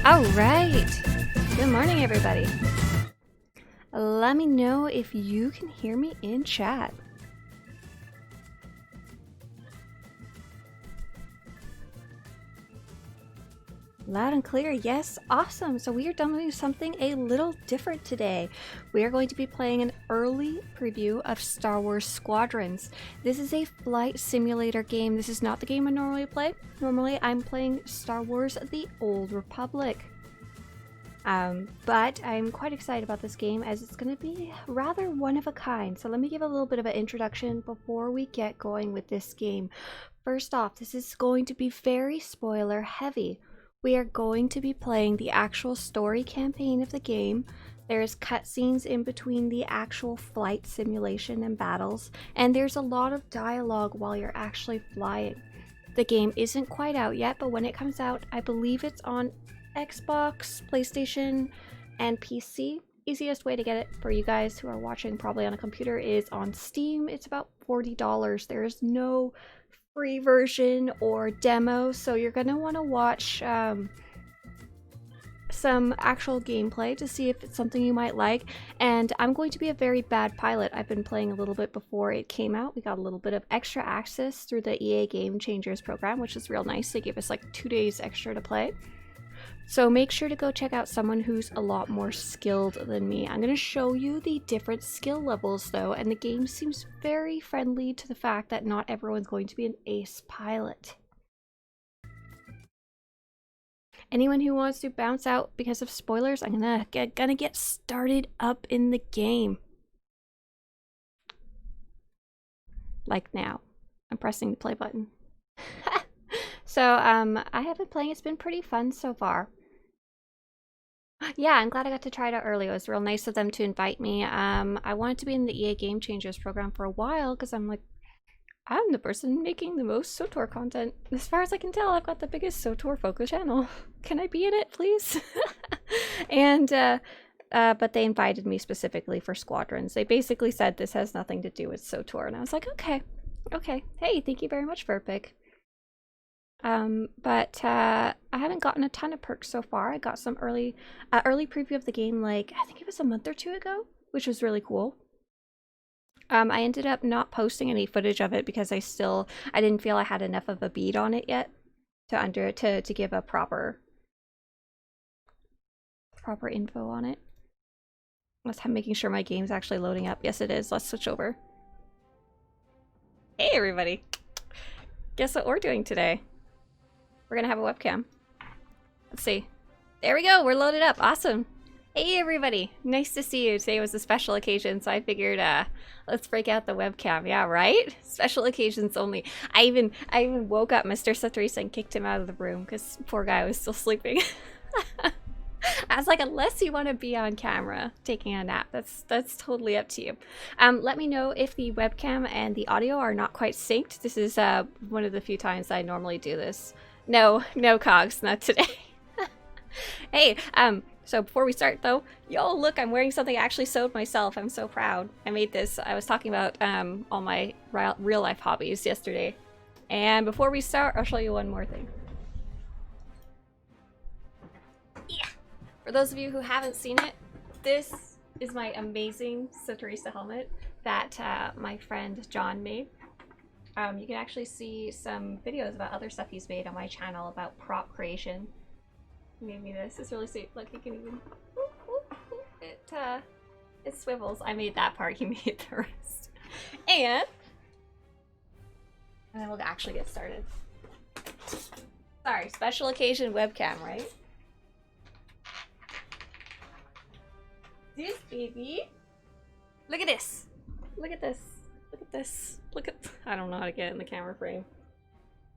All right. Good morning, everybody. Let me know if you can hear me in chat. Loud and clear, yes, awesome. So we are doing something a little different today. We are going to be playing an early preview of Star Wars Squadrons. This is a flight simulator game. This is not the game I normally play. Normally I'm playing Star Wars The Old Republic. But I'm quite excited about this game as it's going to be rather one of a kind. So let me give a little bit of an introduction before we get going with this game. First off, this is going to be very spoiler heavy. We are going to be playing the actual story campaign of the game. There's cutscenes in between the actual flight simulation and battles, and there's a lot of dialogue while you're actually flying. The game isn't quite out yet, but when it comes out, I believe it's on Xbox, PlayStation, and PC. Easiest way to get it for you guys who are watching probably on a computer is on Steam. It's about $40. There's no free version or demo, so you're gonna want to watch some actual gameplay to see if it's something you might like. And I'm going to be a very bad pilot. I've been playing a little bit before it came out. We got a little bit of extra access through the EA Game Changers program, which is real nice. They gave us like 2 days extra to play. So make sure to go check out someone who's a lot more skilled than me. I'm going to show you the different skill levels though, and the game seems very friendly to the fact that not everyone's going to be an ace pilot. Anyone who wants to bounce out because of spoilers, I'm gonna get started up in the game. Like now. I'm pressing the play button. So, I have been playing. It's been pretty fun so far. Yeah, I'm glad I got to try it out early. It was real nice of them to invite me. I wanted to be in the EA Game Changers program for a while because I'm like, I'm the person making the most SWTOR content. As far as I can tell, I've got the biggest SWTOR focus channel. Can I be in it, please? And, but they invited me specifically for Squadrons. They basically said this has nothing to do with SWTOR, and I was like, okay. Hey, thank you very much, Verpic. But I haven't gotten a ton of perks so far. I got some early preview of the game, like I think it was a month or two ago, which was really cool. I ended up not posting any footage of it because I didn't feel I had enough of a bead on it yet to give a proper info on it. I'm making sure my game's actually loading up. Yes, it is. Let's switch over. Hey, everybody. Guess what we're doing today? We're gonna have a webcam. Let's see. There we go. We're loaded up. Awesome. Hey, everybody. Nice to see you. Today was a special occasion, so I figured, let's break out the webcam. Yeah, right? Special occasions only. I even woke up Mr. Satrisa and kicked him out of the room because poor guy was still sleeping. I was like, unless you want to be on camera taking a nap, that's totally up to you. Let me know if the webcam and the audio are not quite synced. This is one of the few times I normally do this. No cogs, not today. Hey, so before we start though, yo, look, I'm wearing something I actually sewed myself. I'm so proud. I made this. I was talking about all my real life hobbies yesterday. And before we start, I'll show you one more thing. Yeah. For those of you who haven't seen it, this is my amazing Satrisa helmet that my friend John made. You can actually see some videos about other stuff he's made on my channel about prop creation. He made me this. It's really sweet. Look, you can even... It swivels. I made that part. He made the rest. And then we'll actually get started. Sorry, special occasion webcam, right? This baby. Look at this. Look at this. Look at this. Look at... I don't know how to get it in the camera frame.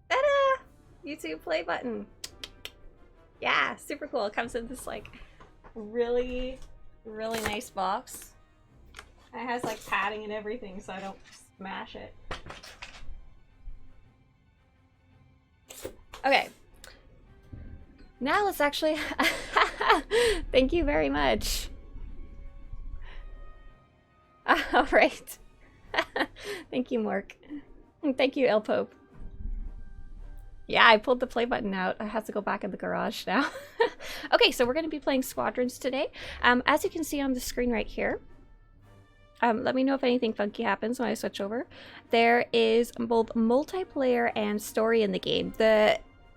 Ta-da! YouTube play button. Yeah, super cool. It comes in this like really nice box. It has like padding and everything so I don't smash it. Okay. Now let's actually... Thank you very much. All right. Thank you, Mork. And thank you, El Pope. Yeah, I pulled the play button out. I have to go back in the garage now. Okay, so we're going to be playing Squadrons today. As you can see on the screen right here, let me know if anything funky happens when I switch over. There is both multiplayer and story in the game.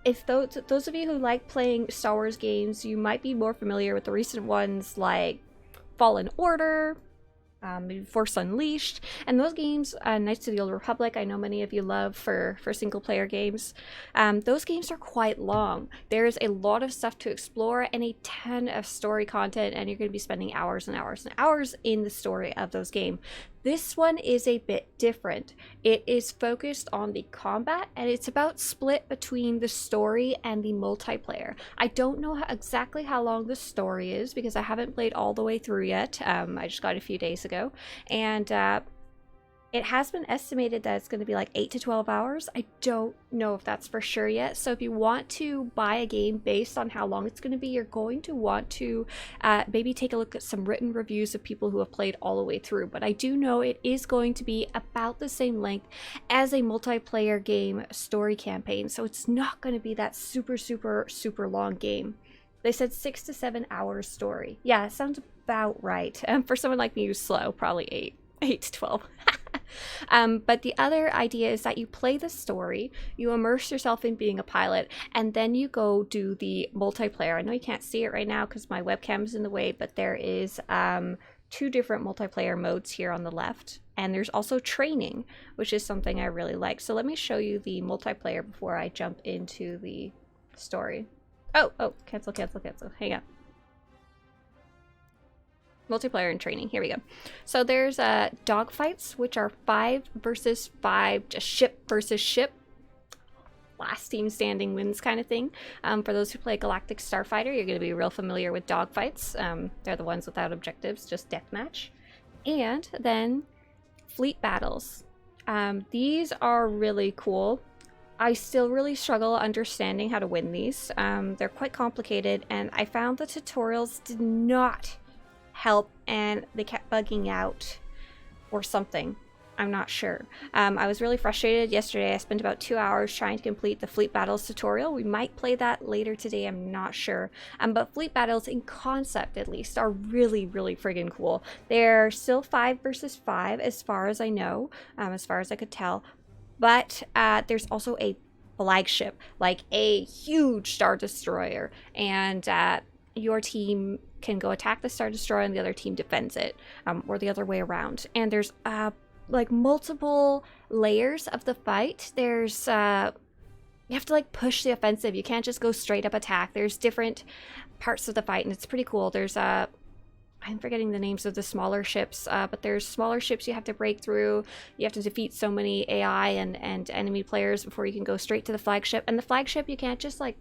If those of you who like playing Star Wars games, you might be more familiar with the recent ones like Fallen Order, Force Unleashed, and those games, Knights of the Old Republic, I know many of you love for single-player games. Those games are quite long. There's a lot of stuff to explore and a ton of story content, and you're going to be spending hours and hours and hours in the story of those games. This one is a bit different. It is focused on the combat, and it's about split between the story and the multiplayer. I don't know exactly how long the story is because I haven't played all the way through yet. I just got it a few days ago, and it has been estimated that it's going to be like 8 to 12 hours. I don't know if that's for sure yet. So if you want to buy a game based on how long it's going to be, you're going to want to maybe take a look at some written reviews of people who have played all the way through. But I do know it is going to be about the same length as a multiplayer game story campaign. So it's not going to be that super, super, super long game. They said 6 to 7 hours story. Yeah, it sounds about right. For someone like me who's slow, probably 8 to 12. But the other idea is that you play the story, you immerse yourself in being a pilot, and then you go do the multiplayer. I know you can't see it right now because my webcam is in the way, but there is 2 different multiplayer modes here on the left. And there's also training, which is something I really like. So let me show you the multiplayer before I jump into the story. Oh, cancel. Hang on. Multiplayer and training. Here we go. So there's dogfights, which are 5 versus 5, just ship versus ship. Last team standing wins kind of thing. For those who play Galactic Starfighter, you're going to be real familiar with dogfights. They're the ones without objectives, just deathmatch. And then fleet battles. These are really cool. I still really struggle understanding how to win these. They're quite complicated, and I found the tutorials did not help, and they kept bugging out or something. I'm not sure. I was really frustrated yesterday. I spent about 2 hours trying to complete the fleet battles tutorial. We might play that later today, I'm not sure. But fleet battles in concept at least are really, really friggin' cool. They're still 5 versus 5 as far as I know, as far as I could tell. But there's also a flagship, like a huge Star Destroyer, and your team can go attack the Star Destroyer and the other team defends it, or the other way around. And there's like multiple layers of the fight. There's you have to like push the offensive. You can't just go straight up attack. There's different parts of the fight, and it's pretty cool. There's I'm forgetting the names of the smaller ships, but there's smaller ships you have to break through. You have to defeat so many AI and enemy players before you can go straight to the flagship. And the flagship, you can't just like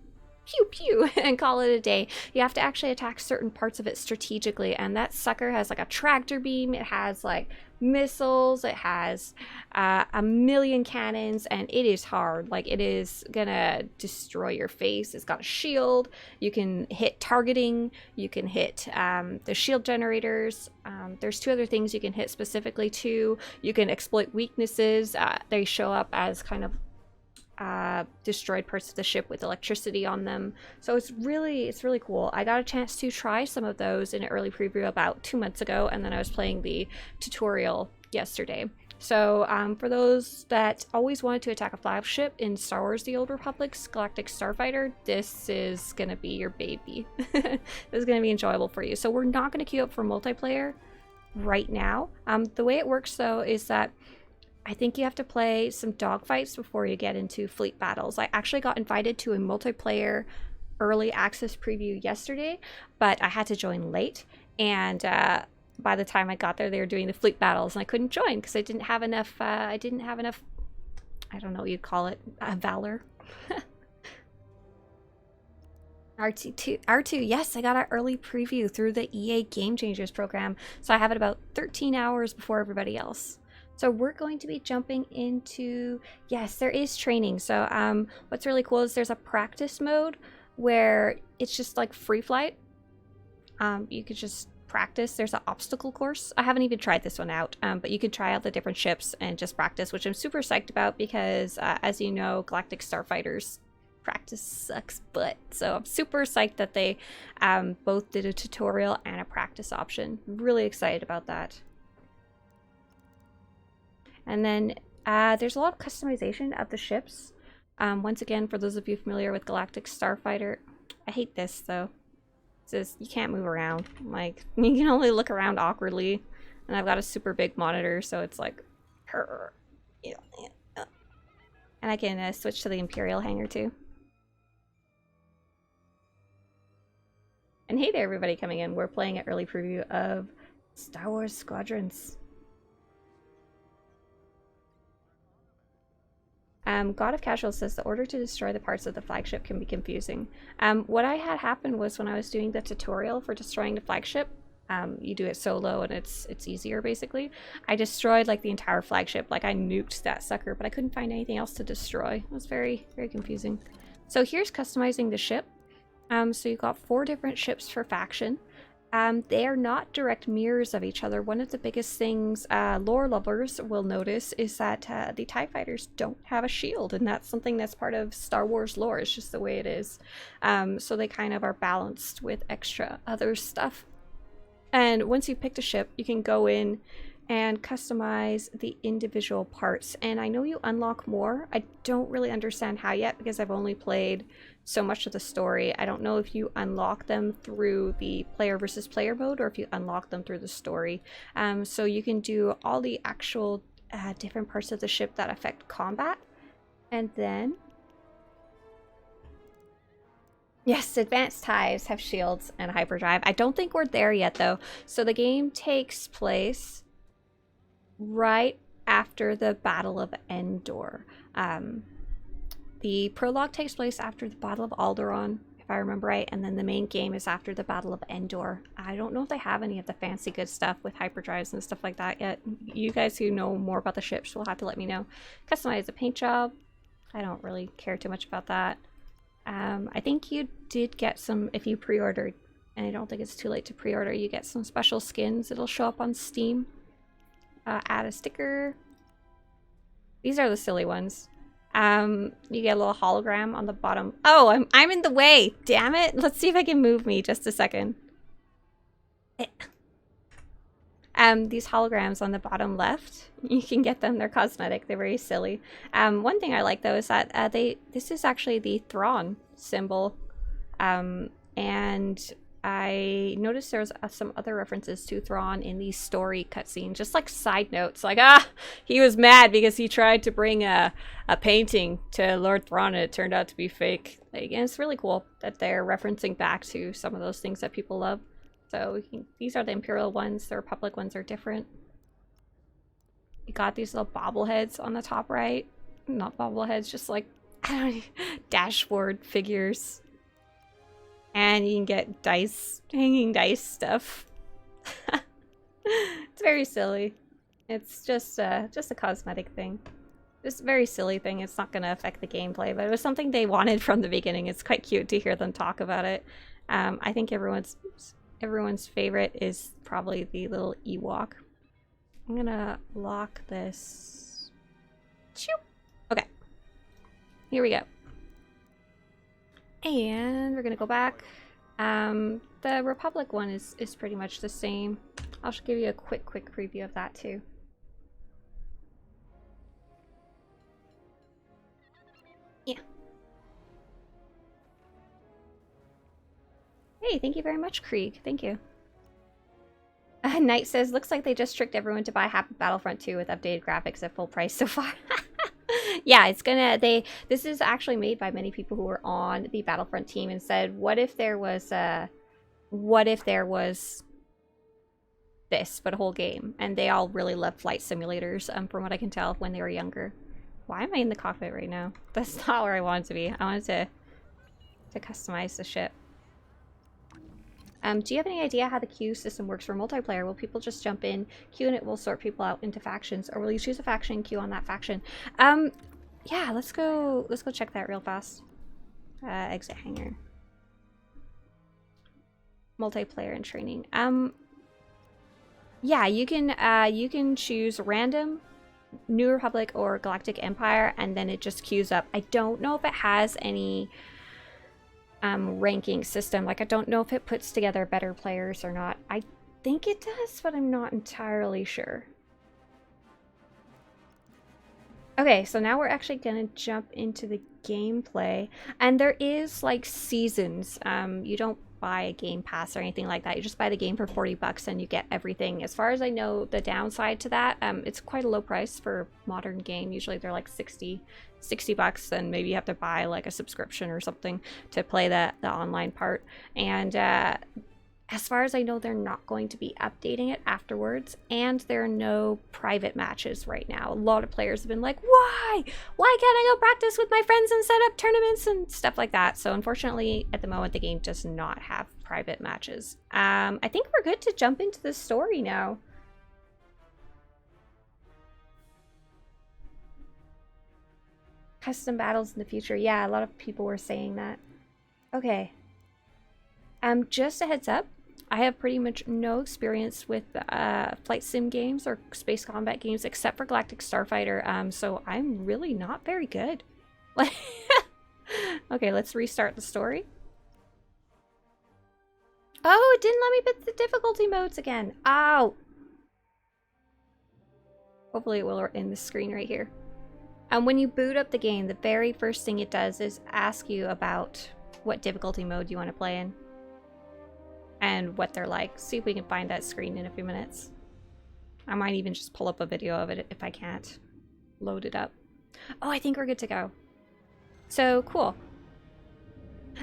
pew pew and call it a day. You have to actually attack certain parts of it strategically, and that sucker has like a tractor beam, it has like missiles, it has a million cannons, and it is hard. Like, it is gonna destroy your face. It's got a shield. You can hit targeting, you can hit the shield generators. There's 2 other things you can hit specifically too. You can exploit weaknesses. They show up as kind of destroyed parts of the ship with electricity on them. So it's really cool. I got a chance to try some of those in an early preview about 2 months ago, and then I was playing the tutorial yesterday. So for those that always wanted to attack a flagship in Star Wars The Old Republic's Galactic Starfighter, this is gonna be your baby. This is gonna be enjoyable for you. So we're not gonna queue up for multiplayer right now. The way it works though is that I think you have to play some dogfights before you get into fleet battles. I actually got invited to a multiplayer early access preview yesterday, but I had to join late, and by the time I got there, they were doing the fleet battles, and I couldn't join because I didn't have enough. I don't know what you'd call it, valor. R2, yes, I got an early preview through the EA Game Changers program, so I have it about 13 hours before everybody else. So we're going to be jumping into, yes, there is training. So what's really cool is there's a practice mode where it's just like free flight. You could just practice. There's an obstacle course. I haven't even tried this one out, but you could try out the different ships and just practice, which I'm super psyched about because, as you know, Galactic Starfighters practice sucks butt. So I'm super psyched that they both did a tutorial and a practice option. Really excited about that. And then there's a lot of customization of the ships. Once again, for those of you familiar with Galactic Starfighter, I hate this though. It says you can't move around. Like, you can only look around awkwardly. And I've got a super big monitor, so it's like... And I can switch to the Imperial hangar too. And hey there, everybody coming in. We're playing an early preview of Star Wars Squadrons. God of Casual says the order to destroy the parts of the flagship can be confusing. What I had happen was when I was doing the tutorial for destroying the flagship, you do it solo and it's easier basically. I destroyed like the entire flagship, like I nuked that sucker, but I couldn't find anything else to destroy. It was very, very confusing. So here's customizing the ship. So you've got 4 different ships per faction. They are not direct mirrors of each other. One of the biggest things lore lovers will notice is that the TIE fighters don't have a shield, and that's something that's part of Star Wars lore. It's just the way it is. So they kind of are balanced with extra other stuff. And once you've picked a ship, you can go in and customize the individual parts. And I know you unlock more. I don't really understand how yet because I've only played so much of the story. I don't know if you unlock them through the player versus player mode or if you unlock them through the story. So you can do all the actual different parts of the ship that affect combat. And then... Yes, advanced TIEs have shields and hyperdrive. I don't think we're there yet though. So the game takes place right after the Battle of Endor. The prologue takes place after the Battle of Alderaan, if I remember right, and then the main game is after the Battle of Endor. I don't know if they have any of the fancy good stuff with hyperdrives and stuff like that yet. You guys who know more about the ships will have to let me know. Customize the paint job. I don't really care too much about that. I think you did get some, if you pre-ordered, and I don't think it's too late to pre-order, you get some special skins. It'll show up on Steam. Add a sticker. These are the silly ones. You get a little hologram on the bottom. Oh, I'm in the way. Damn it. Let's see if I can move me just a second. These holograms on the bottom left, you can get them. They're cosmetic. They're very silly. One thing I like though is that this is actually the Thrawn symbol. And I noticed there was some other references to Thrawn in the story cutscene, just like side notes, like, he was mad because he tried to bring a painting to Lord Thrawn and it turned out to be fake. Like, and it's really cool that they're referencing back to some of those things that people love. So these are the Imperial ones. The Republic ones are different. You got these little bobbleheads on the top right. Not bobbleheads, just like, I don't know, dashboard figures. And you can get dice, hanging dice stuff. It's very silly. It's just a cosmetic thing. Just a very silly thing. It's not going to affect the gameplay, but it was something they wanted from the beginning. It's quite cute to hear them talk about it. I think everyone's favorite is probably the little Ewok. I'm gonna lock this. Okay. Here we go. And we're gonna go back. The Republic one is pretty much the same. I'll just give you a quick preview of that too. Yeah. Hey, thank you very much, Krieg. Thank you. Knight says, looks like they just tricked everyone to buy Happy Battlefront 2 with updated graphics at full price so far. Yeah, it's gonna, this is actually made by many people who were on the Battlefront team and said, what if there was this, but a whole game? And they all really loved flight simulators, from what I can tell, when they were younger. Why am I in the cockpit right now? That's not where I wanted to be. I wanted to customize the ship. Do you have any idea how the queue system works for multiplayer? Will people just jump in, queue, and it will sort people out into factions, or will you choose a faction, queue on that faction? Yeah, let's go check that real fast. Exit hangar. Multiplayer and training. Yeah, you can choose random, New Republic or Galactic Empire, and then it just queues up. I don't know if it has any ranking system. Like, I don't know if it puts together better players or not. I think it does, but I'm not entirely sure. Okay, so now we're actually gonna jump into the gameplay, and there is like seasons. You don't buy a game pass or anything like that. You just buy the game for 40 bucks and you get everything. As far as I know, the downside to that, it's quite a low price for modern game. Usually they're like 60 bucks, and maybe you have to buy like a subscription or something to play the online part. And as far as I know, they're not going to be updating it afterwards, and there are no private matches right now. A lot of players have been like, why? Why can't I go practice with my friends and set up tournaments and stuff like that? So unfortunately, at the moment, the game does not have private matches. I think we're good to jump into the story now. Custom battles in the future. Yeah, a lot of people were saying that. Okay. Just a heads up. I have pretty much no experience with flight sim games or space combat games except for Galactic Starfighter, so I'm really not very good. Okay, let's restart the story. Oh, it didn't let me pick the difficulty modes again. Ow! Hopefully it will in the screen right here. When you boot up the game, the very first thing it does is ask you about what difficulty mode you want to play in. And what they're like. See if we can find that screen in a few minutes. I might even just pull up a video of it if I can't load it up. Oh, I think we're good to go. So, cool.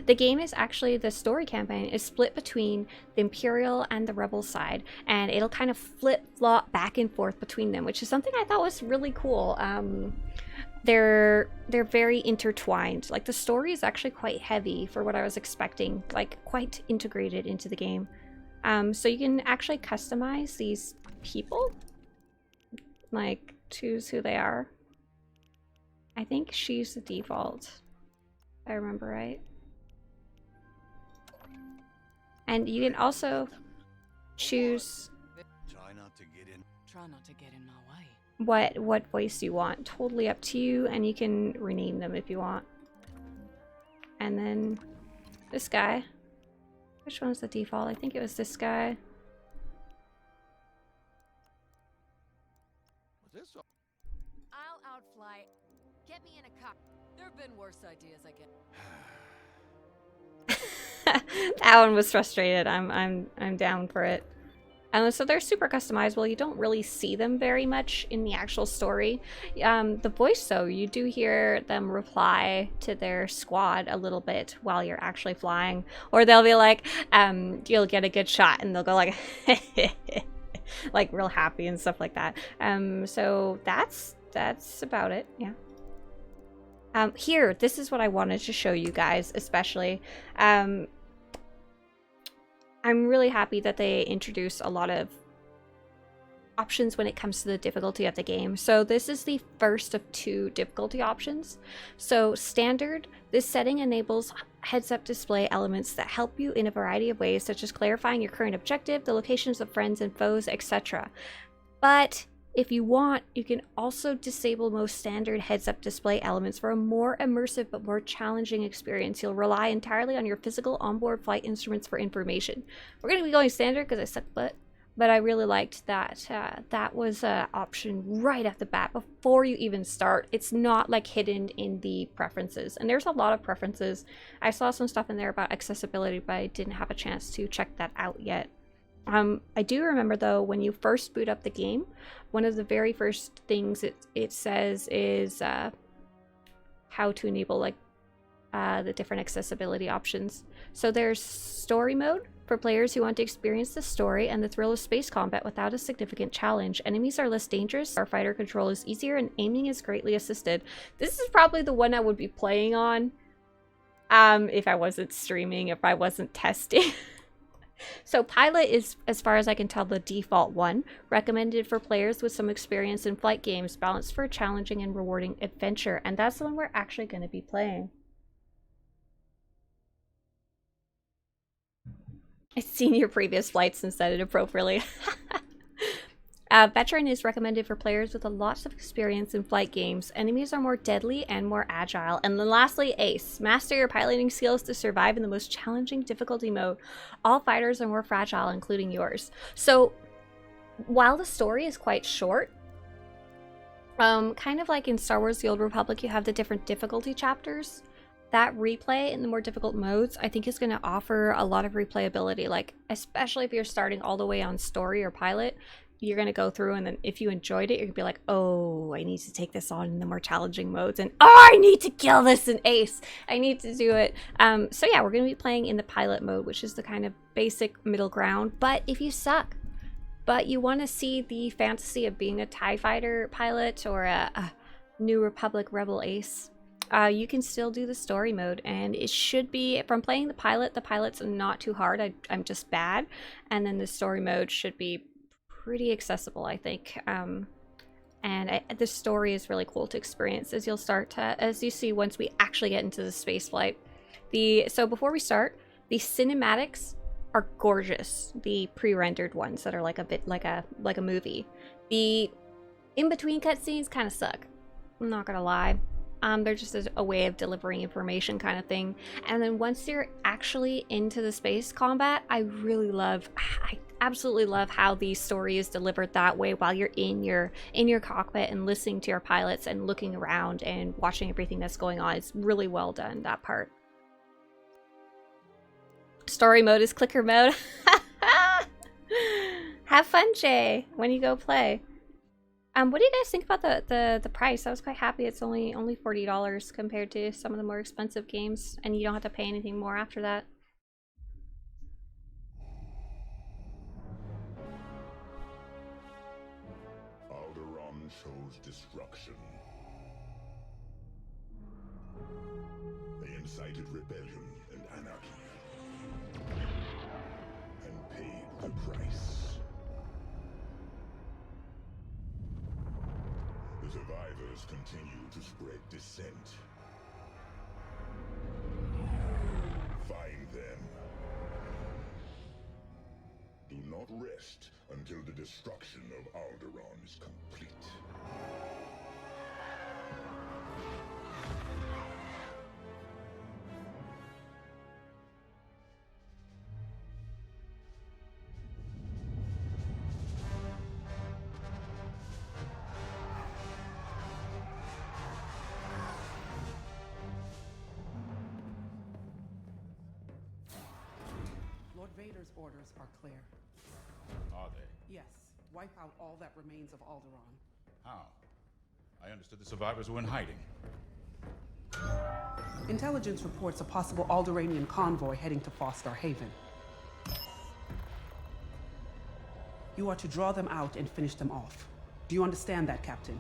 The game is actually, the story campaign is split between the Imperial and the Rebel side, and it'll kind of flip-flop back and forth between them, which is something I thought was really cool. They're very intertwined. Like, the story is actually quite heavy for what I was expecting, like quite integrated into the game. So you can actually customize these people, like choose who they are. I think she's the default, if I remember right. And you can also choose Try not to get in my way. what voice you want. Totally up to you, and you can rename them if you want. And then this guy. Which one's the default? I think it was this guy. I'll outfly. Get me in a cock. There've been worse ideas, I guess. That one was frustrated. I'm down for it. So they're super customizable. You don't really see them very much in the actual story. The voice, though, you do hear them reply to their squad a little bit while you're actually flying. Or they'll be like, you'll get a good shot, and they'll go like, like real happy and stuff like that. So that's about it, yeah. Here, this is what I wanted to show you guys, especially. I'm really happy that they introduce a lot of options when it comes to the difficulty of the game. So this is the first of 2 difficulty options. So standard, this setting enables heads-up display elements that help you in a variety of ways, such as clarifying your current objective, the locations of friends and foes, etc. But if you want, you can also disable most standard heads-up display elements for a more immersive but more challenging experience. You'll rely entirely on your physical onboard flight instruments for information. We're going to be going standard because I suck butt, but I really liked that that was an option right off the bat before you even start. It's not like hidden in the preferences, and there's a lot of preferences. I saw some stuff in there about accessibility, but I didn't have a chance to check that out yet. I do remember, though, when you first boot up the game, one of the very first things it says is how to enable like the different accessibility options. So there's story mode for players who want to experience the story and the thrill of space combat without a significant challenge. Enemies are less dangerous, starfighter control is easier, and aiming is greatly assisted. This is probably the one I would be playing on if I wasn't streaming, if I wasn't testing. So pilot is, as far as I can tell, the default one, recommended for players with some experience in flight games, balanced for a challenging and rewarding adventure, and that's the one we're actually going to be playing. I've seen your previous flights and said it appropriately. Veteran is recommended for players with a lot of experience in flight games. Enemies are more deadly and more agile. And then lastly, Ace. Master your piloting skills to survive in the most challenging difficulty mode. All fighters are more fragile, including yours. So, while the story is quite short, kind of like in Star Wars The Old Republic, you have the different difficulty chapters. That replay in the more difficult modes, I think, is going to offer a lot of replayability. Like, especially if you're starting all the way on story or pilot, you're going to go through, and then if you enjoyed it, you're going to be like, oh, I need to take this on in the more challenging modes, and oh, I need to kill this in Ace. I need to do it. So yeah, we're going to be playing in the pilot mode, which is the kind of basic middle ground. But if you suck, but you want to see the fantasy of being a TIE fighter pilot or a New Republic Rebel Ace, you can still do the story mode, and it should be, from playing the pilot's not too hard. I'm just bad, and then the story mode should be pretty accessible, I think. The story is really cool to experience as as you see once we actually get into the space flight. So before we start, the cinematics are gorgeous. The pre-rendered ones that are like a bit like a movie. The in-between cutscenes kind of suck. I'm not gonna lie. They're just a way of delivering information kind of thing. And then once you're actually into the space combat, I absolutely love how the story is delivered that way while you're in your cockpit and listening to your pilots and looking around and watching everything that's going on. It's really well done, that part. Story mode is clicker mode. Have fun, Jay, when you go play. What do you guys think about the price? I was quite happy it's only $40 compared to some of the more expensive games, and you don't have to pay anything more after that. Alderaan shows destruction. They incited rebellion and anarchy, and paid the price. The survivors continue to spread dissent. Find them. Do not rest until the destruction of Alderaan is complete. Vader's orders are clear. Are they? Yes. Wipe out all that remains of Alderaan. How? I understood the survivors were in hiding. Intelligence reports a possible Alderaanian convoy heading to Foster Haven. You are to draw them out and finish them off. Do you understand that, Captain?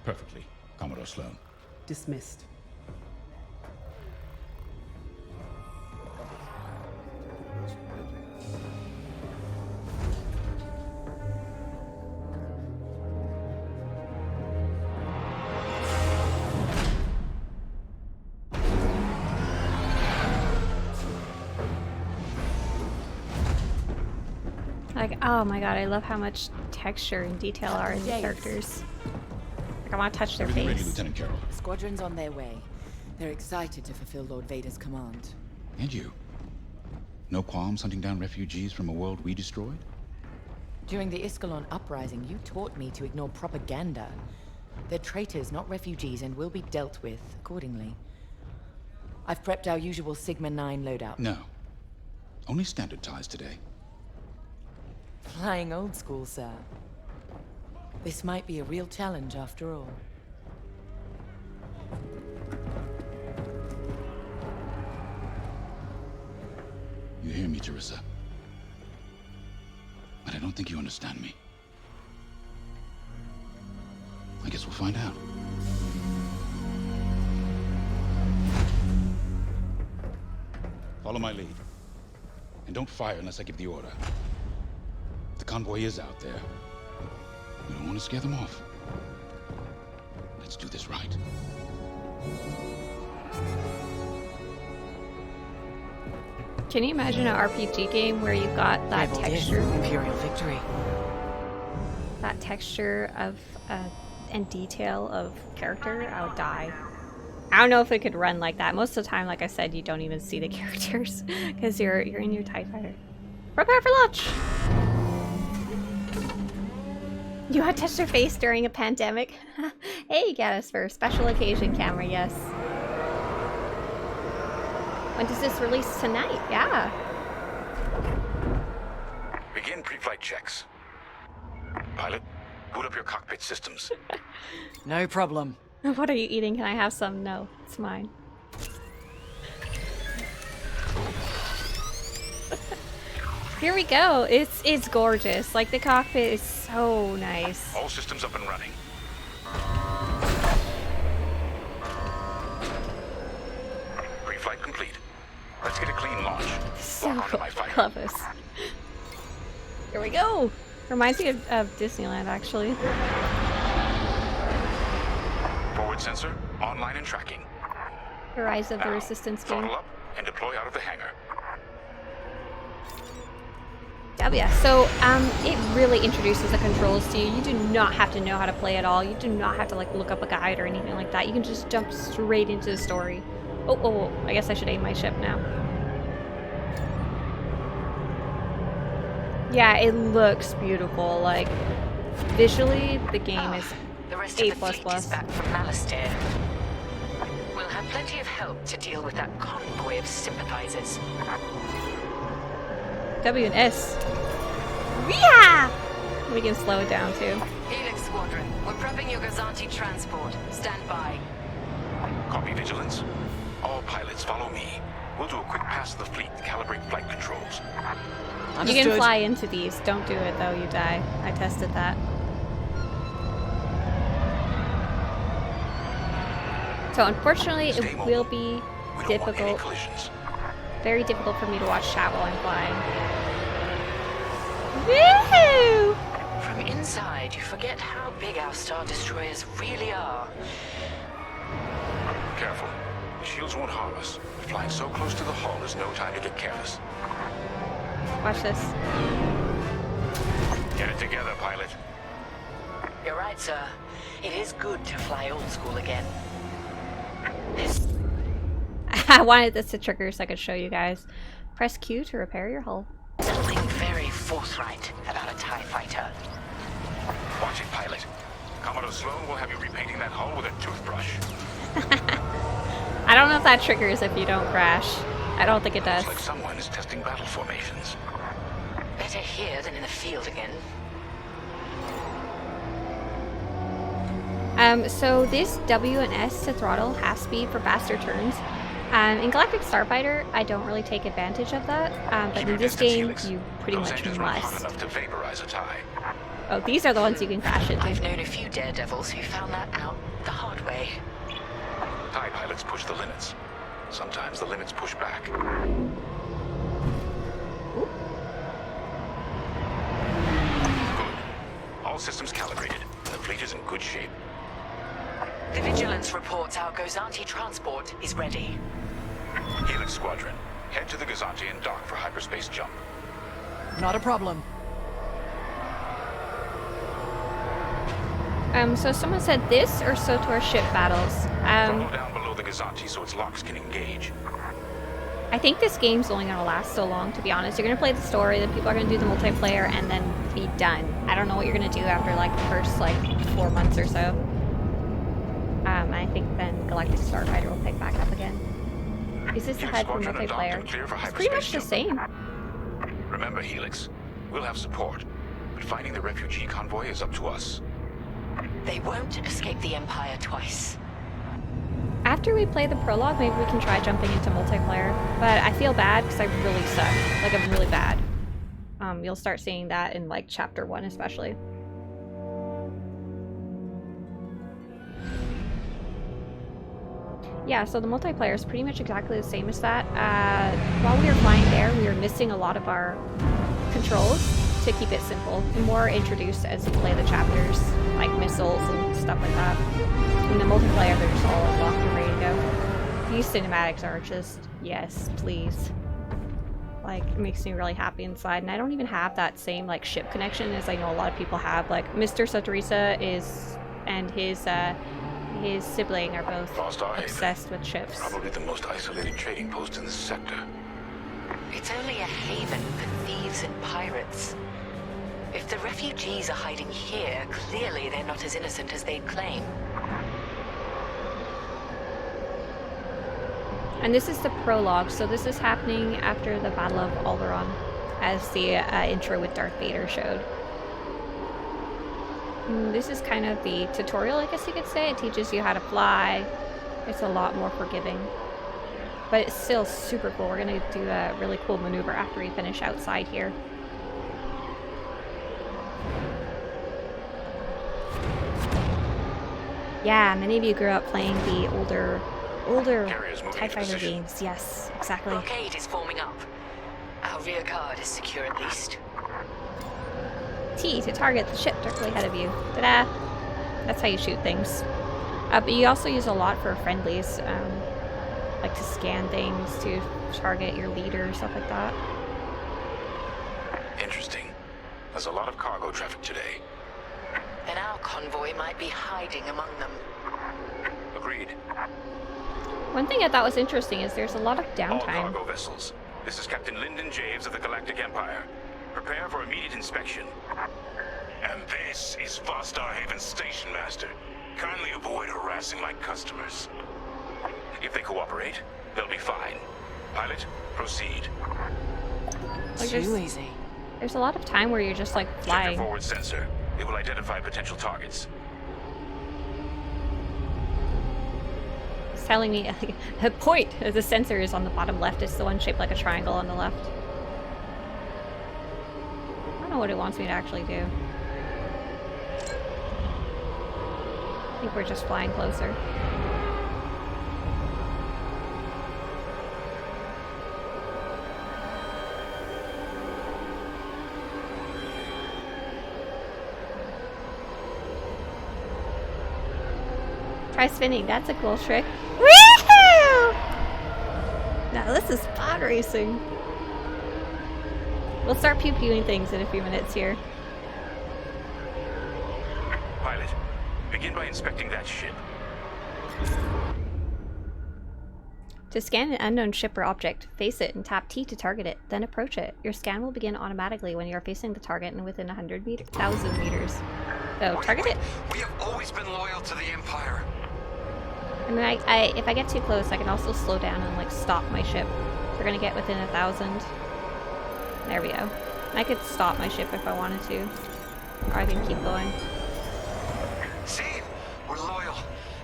Perfectly, Commodore Sloan. Dismissed. Like, oh my god, I love how much texture and detail are in the characters. Like, I want to touch their Everything ready, face. Lieutenant Carroll. Squadrons on their way. They're excited to fulfill Lord Vader's command. And you? No qualms hunting down refugees from a world we destroyed? During the Iskalon uprising, you taught me to ignore propaganda. They're traitors, not refugees, and will be dealt with accordingly. I've prepped our usual Sigma-9 loadout. No. Only standard ties today. Flying old school, sir. This might be a real challenge after all. You hear me, Teresa? But I don't think you understand me. I guess we'll find out. Follow my lead. And don't fire unless I give the order. The convoy is out there. We don't want to scare them off. Let's do this right. Can you imagine an RPG game where you've got that Rebel texture? Imperial victory. that texture of and detail of character, I would die. I don't know if it could run like that. Most of the time, like I said, you don't even see the characters because you're in your TIE fighter. Prepare for launch! You had touched your face during a pandemic? Hey, get us for a special occasion camera, yes. When does this release? Tonight? Yeah. Begin pre-flight checks. Pilot, boot up your cockpit systems. No problem. What are you eating? Can I have some? No, it's mine. Here we go. It's gorgeous. Like, the cockpit is so nice. All systems up and running. Pre-flight complete. Let's get a clean launch. So Lock onto cool. my fighter. Love this. Here we go. Reminds me of Disneyland, actually. Forward sensor, online and tracking. The Rise of the Now, Resistance game. throttle up and deploy out of the hangar. Yeah, so it really introduces the controls to you. You do not have to know how to play at all. You do not have to like look up a guide or anything like that. You can just jump straight into the story. Oh, I guess I should aim my ship now. Yeah, it looks beautiful. Like, visually, the game is The rest A++. of the fleet is back from Malastare. We'll have plenty of help to deal with that convoy of sympathizers. W and S. Yeah! We can slow it down too. Helix Squadron, we're prepping your Gazanti transport. Stand by. Copy, Vigilance. All pilots follow me. We'll do a quick pass of the fleet to calibrate flight controls. You can fly into these. Don't do it though, you die. I tested that. So unfortunately, Stay it mobile. will be We don't want any difficult, collisions. very difficult for me to watch chat while I'm flying. Woohoo! From inside, you forget how big our Star Destroyers really are. Careful. The shields won't harm us. Flying so close to the hull is no time to get careless. Watch this. Get it together, pilot. You're right, sir. It is good to fly old school again. I wanted this to trigger so I could show you guys. Press Q to repair your hull. Something very forthright about a TIE fighter. Watch it, pilot. Commodore Sloan will have you repainting that hull with a toothbrush. I don't know if that triggers if you don't crash. I don't think it does. Looks like someone is testing battle formations. Better here than in the field again. So this W and S to throttle half speed for faster turns. In Galactic Starfighter, I don't really take advantage of that, but Keep in your this distance, game, Helix. you pretty Those much engines run hot must. enough to vaporize a tie. Oh, these are the ones you can crash I've into. known a few daredevils who found that out the hard way. TIE pilots push the limits. Sometimes the limits push back. Ooh. Good. All systems calibrated. The fleet is in good shape. The Vigilance reports our Gozanti transport is ready. Helix Squadron, head to the Gazanti and dock for hyperspace jump. Not a problem. So someone said this or SOTOR ship battles. Throttle down below the Gazanti so its locks can engage. I think this game's only gonna last so long, to be honest. You're gonna play the story, then people are gonna do the multiplayer, and then be done. I don't know what you're gonna do after like the first like 4 months or so. I think then Galactic Starfighter will pick back up again. Is this the Helix HUD for Squadron and dock multiplayer? and clear for It's pretty much the hyperspace same. Remember, Helix, we'll have support, but finding the refugee convoy is up to us. They won't escape the Empire twice. After we play the prologue, maybe we can try jumping into multiplayer. But I feel bad because I really suck. Like, I'm really bad. You'll start seeing that in like chapter 1 especially. Yeah, so the multiplayer is pretty much exactly the same as that. While we were flying there, we were missing a lot of our controls to keep it simple and more introduced as you play the chapters, like missiles and stuff like that. In the multiplayer, they're just all unlocked and ready to go. These cinematics are just, yes, please. Like, it makes me really happy inside. And I don't even have that same, like, ship connection as I know a lot of people have. Like, Mr. Satorisa and his sibling are both obsessed with ships. Probably the most isolated trading post in the sector. It's only a haven for thieves and pirates. If the refugees are hiding here, clearly they're not as innocent as they'd claim. And this is the prologue, so this is happening after the Battle of Alderaan, as the intro with Darth Vader showed. This is kind of the tutorial, I guess you could say. It teaches you how to fly. It's a lot more forgiving. But it's still super cool. We're going to do a really cool maneuver after we finish outside here. Yeah, many of you grew up playing the older TIE Fighter games. Yes, exactly. Blockade is forming up. Our rear guard is secure at least. T to target the ship directly ahead of you. Ta-da! That's how you shoot things. But you also use a lot for friendlies, like to scan things, to target your leader, stuff like that. Interesting. There's a lot of cargo traffic today. Then our convoy might be hiding among them. Agreed. One thing I thought was interesting is there's a lot of All downtime. cargo vessels. This is Captain Lyndon Javes of the Galactic Empire. Prepare for immediate inspection. And this is Vostar Haven Station Master. Kindly avoid harassing my customers. If they cooperate, they'll be fine. Pilot, proceed. Like Too easy. There's a lot of time where you're just like Check flying. your forward sensor. It will identify potential targets. It's telling me a point. The sensor is on the bottom left. It's the one shaped like a triangle on the left. I don't know what it wants me to actually do. I think we're just flying closer. Try spinning, that's a cool trick. Woohoo! Now this is pod racing. We'll start pew-pewing things in a few minutes here. Pilot, begin by inspecting that ship. To scan an unknown ship or object, face it and tap T to target it, then approach it. Your scan will begin automatically when you are facing the target and within 1,000 meters. So, target it. We have always been loyal to the Empire. I mean, if I get too close, I can also slow down and, like, stop my ship. We're gonna get within 1,000. There we go. I could stop my ship if I wanted to. Or I can keep going. See? We're loyal.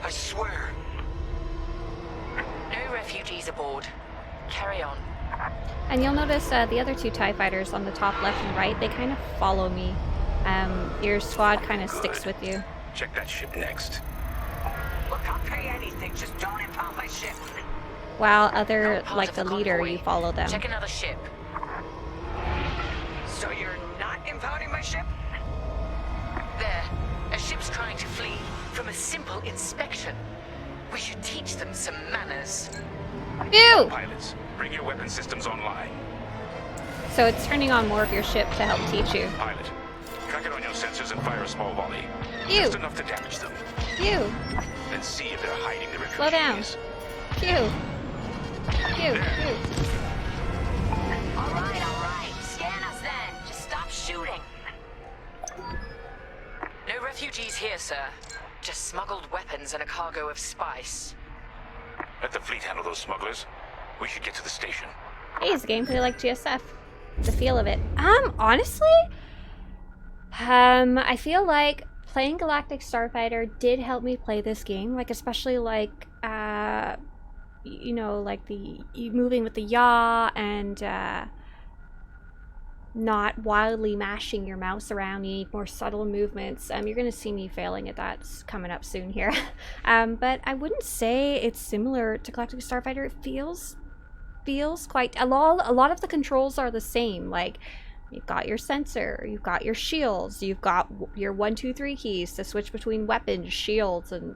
I swear. No refugees aboard. Carry on. And you'll notice the other two TIE fighters on the top left and right, they kind of follow me. Your squad kind of sticks with you. Check that ship next. Look, I'll pay anything. Just don't impound my ship. While other, Part like of the the leader, convoy. you follow them. Check another ship. So you're not impounding my ship? There. A ship's trying to flee from a simple inspection. We should teach them some manners. Ew! Pilots, bring your weapon systems online. So it's turning on more of your ship to help teach you. Pilot, track it on your sensors and fire a small volley. Ew! Just enough to damage them. Ew! Then see if they're hiding the refugees. Slow down. Ew! Ew! Ew! All right. Scan us then. Just stop shooting. No refugees here, sir. Just smuggled weapons and a cargo of spice. Let the fleet handle those smugglers. We should get to the station. Hey, it's gameplay like GSF. The feel of it. Honestly, I feel like playing Galactic Starfighter did help me play this game. Like, especially like, you know, like moving with the yaw and not wildly mashing your mouse around. You need more subtle movements. You're gonna see me failing at that coming up soon here. But I wouldn't say it's similar to Galactic Starfighter. It feels quite a lot of the controls are the same. Like, you've got your sensor, you've got your shields, you've got your 1, 2, 3 keys to switch between weapons, shields, and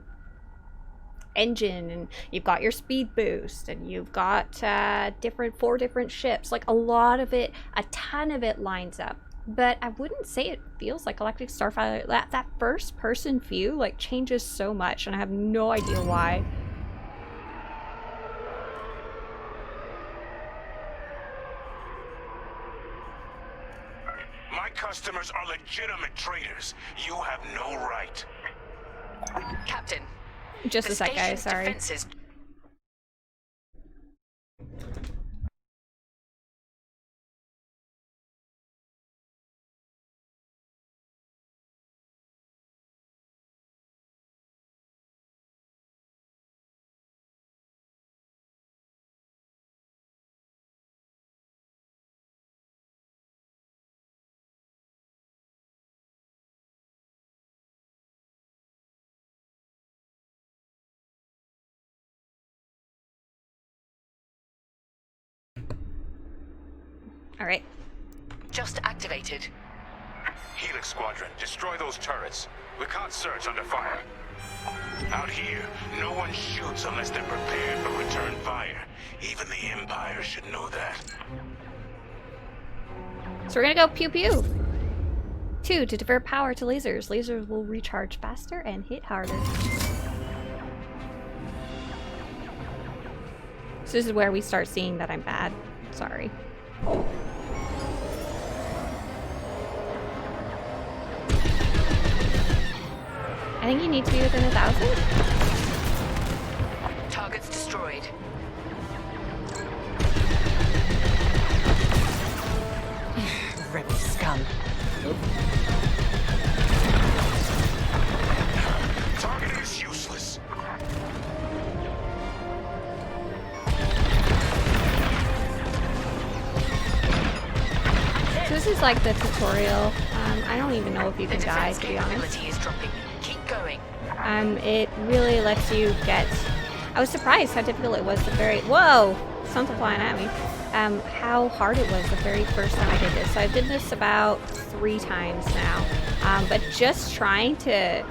engine, and you've got your speed boost, and you've got 4 different ships. Like, a lot of it, a ton of it lines up. But I wouldn't say it feels like Galactic Starfighter. That first person view like changes so much, and I have no idea why. My customers are legitimate traders. You have no right. Captain. Just the a sec, guys. station's Sorry. defenses- All right. Just activated. Helix Squadron, destroy those turrets. We can't search under fire. Out here, no one shoots unless they're prepared for return fire. Even the Empire should know that. So we're gonna go pew pew. 2, to divert power to lasers. Lasers will recharge faster and hit harder. So this is where we start seeing that I'm bad. Sorry. I think you need to be within 1,000. Targets destroyed. Rebel scum. Target is useless. So this is like the tutorial. I don't even know if you can die, to be honest. Capability is dropping. Keep going. It really lets you get... I was surprised how difficult it was the very... Whoa! Something flying at me. How hard it was the very first time I did this. So I did this about 3 times now. But just trying to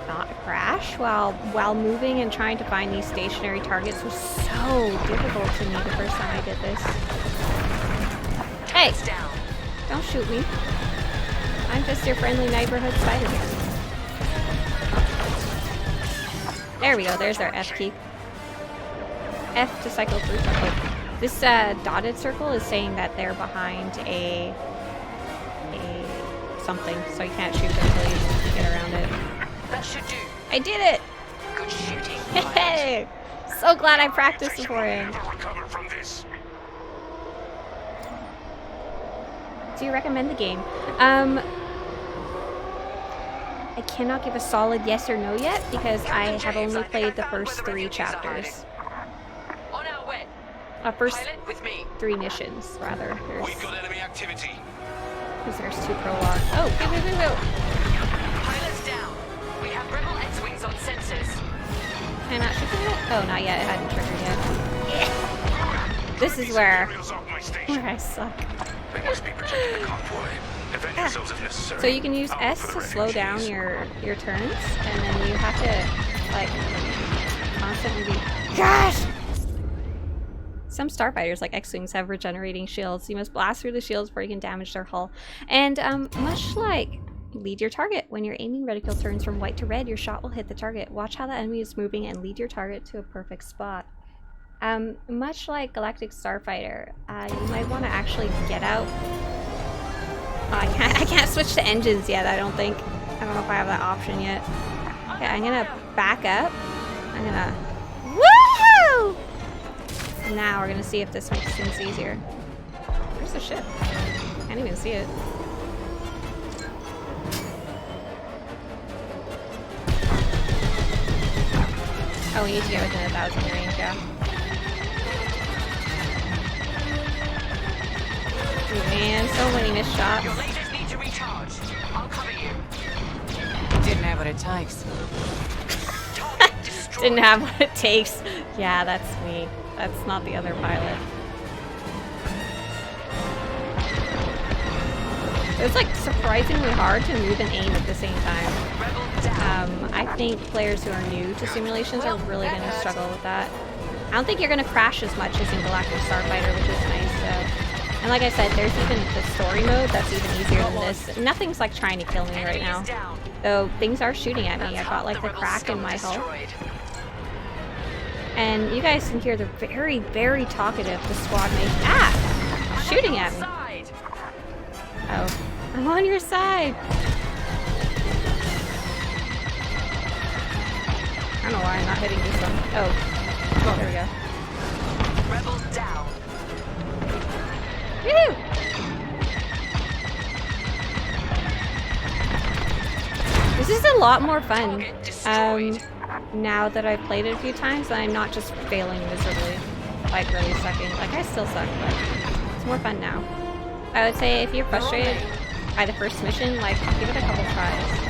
not crash while moving and trying to find these stationary targets was so difficult to me the first time I did this. Hey! Down. Don't shoot me. I'm just your friendly neighborhood Spider-Man. There we go, there's our F key. F to cycle through circle. This dotted circle is saying that they're behind a something, so you can't shoot them until you get around it. That should do. I did it! Good shooting. Hey! So glad I practiced beforehand. Never recover from this. Do you recommend the game? I cannot give a solid yes or no yet because I have only played the first 3 chapters. On our way. First Pilot with me. 3 missions, rather. We've got enemy activity. There's 2 prologue. Oh, go, go, go, go. Pilots down. We have rebel X-wings on sensors. Can I not shoot them yet? Oh, not yet. It hadn't triggered yet. This is where I suck. They must be protecting the convoy. Defend yourselves if necessary. So you can use I'll S look to for slow down refugees. your turns, and then you have to like constantly be. Gosh! Some starfighters, like X-wings, have regenerating shields. You must blast through the shields before you can damage their hull. And much like lead your target, when your aiming reticle turns from white to red, your shot will hit the target. Watch how the enemy is moving and lead your target to a perfect spot. Much like Galactic Starfighter, you might want to actually get out. Oh, I can't switch to engines yet, I don't think. I don't know if I have that option yet. Okay, I'm gonna back up. I'm gonna... Woohoo! Now we're gonna see if this makes things easier. Where's the ship? Can't even see it. Oh, we need to get within 1,000 range, yeah. Ooh, man, so many missed shots. Your lasers need to recharge. I'll cover you. Didn't have what it takes. Target destroyed. Didn't have what it takes. Yeah, that's me. That's not the other pilot. was like surprisingly hard to move and aim at the same time. I think players who are new to simulations are really going to struggle with that. I don't think you're going to crash as much as in Galactic Starfighter, which is nice. And like I said, there's even the story mode that's even easier than this. Nothing's like trying to kill me right now. Though things are shooting at me. I've got like the crack in my hull. And you guys can hear they're very, very talkative, the squad mates. Ah! Shooting at me. Oh. I'm on your side! I don't know why I'm not hitting this one. Oh, there we go. Rebel down. Woo! This is a lot more fun. Now that I've played it a few times, and I'm not just failing miserably, like really sucking. Like I still suck, but it's more fun now. I would say if you're frustrated by the first mission, like give it a couple tries.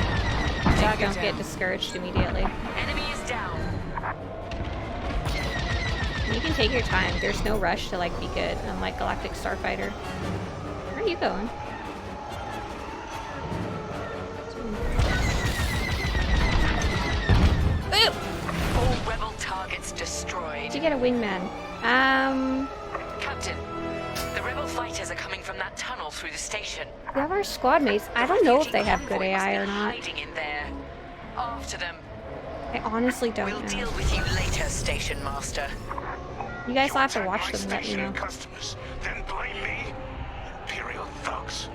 Like, don't get discouraged immediately. Enemy is down. You can take your time. There's no rush to like be good, unlike Galactic Starfighter. Where are you going? Ooh! All rebel targets destroyed. Did you get a wingman? Captain, the rebel fighters are coming from that tunnel through the station. We have our squad mates. I don't know if they have good AI or not. Hiding in there. After them. I honestly don't We'll know. deal with you later, Station Master. You guys will have to watch them and let me know. Customers, then blame me? Imperial thugs.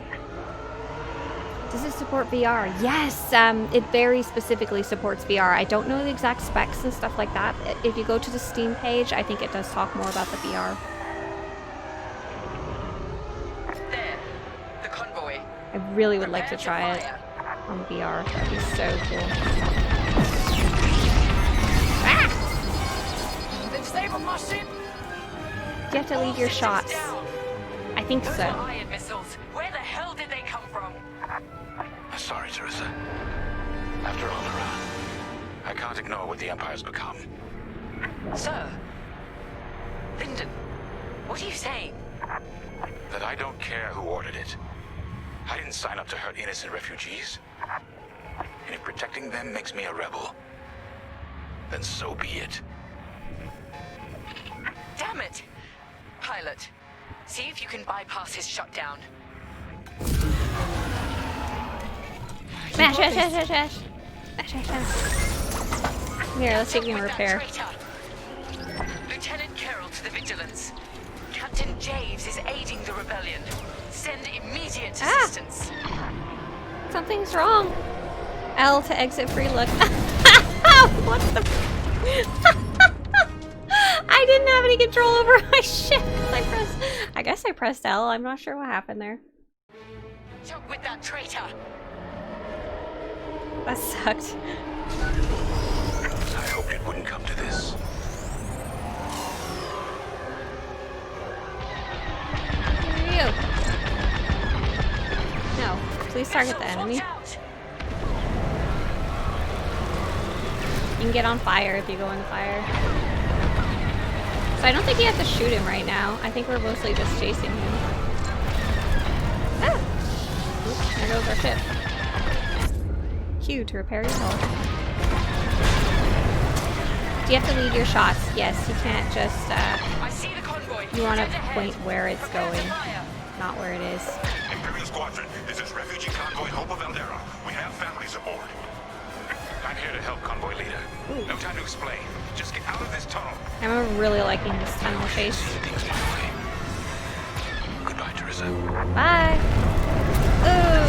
Does it support VR? Yes! It very specifically supports VR. I don't know the exact specs and stuff like that. If you go to the Steam page, I think it does talk more about the VR. There. The convoy. I really would like to try it on VR. That'd be so cool. They've disabled my ship. Do you have to lead your shots? I think Those so. are iron missiles. Where the hell did they come from? Sorry, Teresa. After all the run, I can't ignore what the Empire's become. Sir. Lyndon, what are you saying? That I don't care who ordered it. I didn't sign up to hurt innocent refugees. And if protecting them makes me a rebel, then so be it. Damn it! Pilot, see if you can bypass his shutdown. Smash, smash, smash, smash, smash. Smash, smash, smash. Here, let's see if we can repair. Lieutenant Carroll to the Vigilance. Captain Javes is aiding the rebellion. Send immediate assistance. Something's wrong. L to exit Prologue. What the? I didn't have any control over my ship. I guess I pressed L. I'm not sure what happened there. Choke with that traitor. That sucked. I hoped it wouldn't come to this. Where are you? No, please target the enemy. You can get on fire if you go in the fire. So I don't think you have to shoot him right now. I think we're mostly just chasing him. Ah! Oops, there goes our ship. Q to repair your hull. Do you have to lead your shots? Yes, you can't just, I see the convoy. you want to Dead ahead. point where it's Prepare to going, fire. not where it is. Imperial Squadron, this is refugee convoy Hope of Eldera. We have families aboard. I'm here to help convoy leader. No time to explain. Just get out of this tunnel. I'm really liking this tunnel chase. Things my way. Goodbye, Teresa. Bye! Ooh!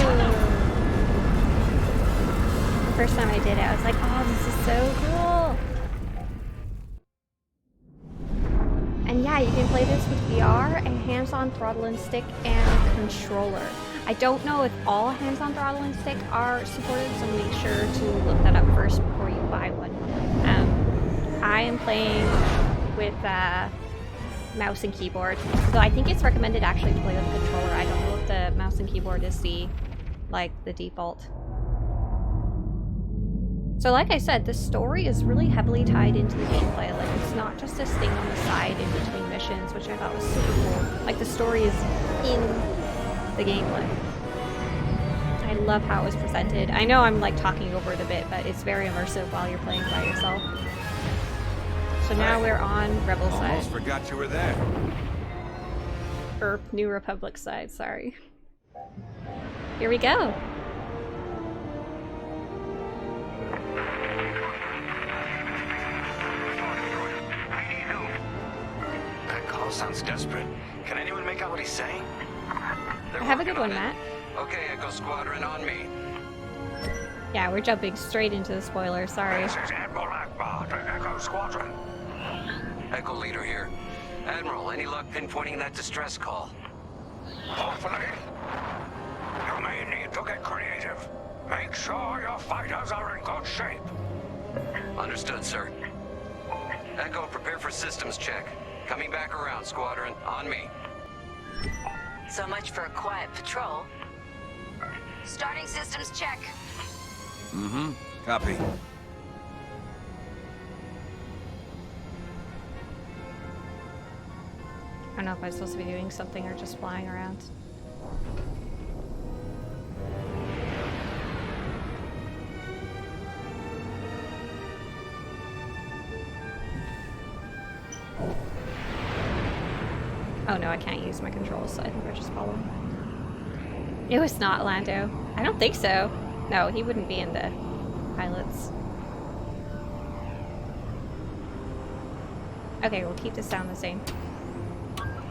The first time I did it, I was like, oh, this is so cool! And yeah, you can play this with VR, and hands-on throttle and stick, and controller. I don't know if all hands-on throttle and stick are supported, so make sure to look that up first before you buy one. I am playing with mouse and keyboard, so I think it's recommended actually to play with a controller. I don't know if the mouse and keyboard is the default. So like I said, the story is really heavily tied into the gameplay. Like, it's not just this thing on the side in between missions, which I thought was super cool. Like, the story is in the gameplay. I love how it was presented. I know I'm like talking over it a bit, but it's very immersive while you're playing by yourself. So now we're on Rebel side. Almost forgot you were there. Or New Republic side, sorry. Here we go. That call sounds desperate. Can anyone make out what he's saying? Have a good one, Matt. Okay, Echo Squadron, on me. Yeah, we're jumping straight into the spoiler, sorry. This is Admiral Akbar to Echo Squadron. Echo Leader here. Admiral, any luck pinpointing that distress call? Hopefully. You may need to get creative. Make sure your fighters are in good shape. Understood, sir. Echo, prepare for systems check. Coming back around, Squadron. On me. So much for a quiet patrol. Starting systems check. Mm-hmm. Copy. I don't know if I'm supposed to be doing something or just flying around. Oh no, I can't use my controls, so I think I just follow him. It was not Lando. I don't think so. No, he wouldn't be in the pilots. Okay, we'll keep the sound the same.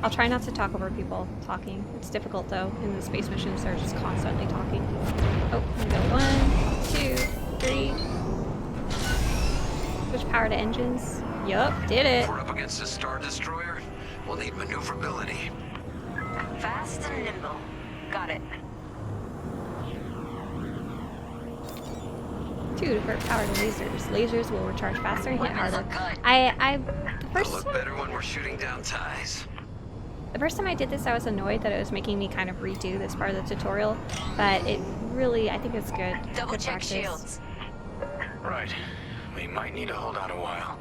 I'll try not to talk over people talking. It's difficult though. In the space missions, they're just constantly talking. Oh, we go 1, 2, 3. Switch power to engines. Yup, did it. If we're up against a Star Destroyer, we'll need maneuverability. Fast and nimble. Got it. 2 to convert power to lasers. Lasers will recharge faster and hit Weapons harder. look good. They'll look better when we're shooting down ties. The first time I did this, I was annoyed that it was making me kind of redo this part of the tutorial, but it really, I think it's good. Double Good check practice. shields. Right. We might need to hold out a while.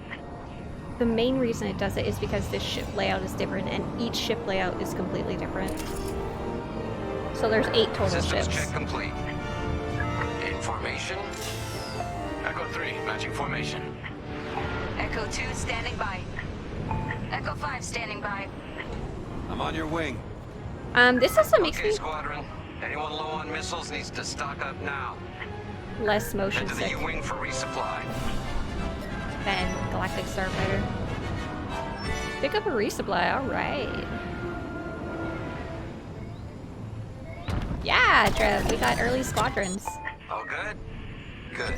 The main reason it does it is because this ship layout is different, and each ship layout is completely different. So there's 8 total Systems ships. check complete. In formation. Echo 3, matching formation. Echo 2 standing by. Echo 5 standing by. I'm on your wing. This also makes Okay, me Squadron. Anyone low on missiles needs to stock up now. less motion Head to the sick U-wing for resupply. than Galactic Starfighter. Pick up a resupply, alright. Yeah, Trev, we got early squadrons. All good? Good.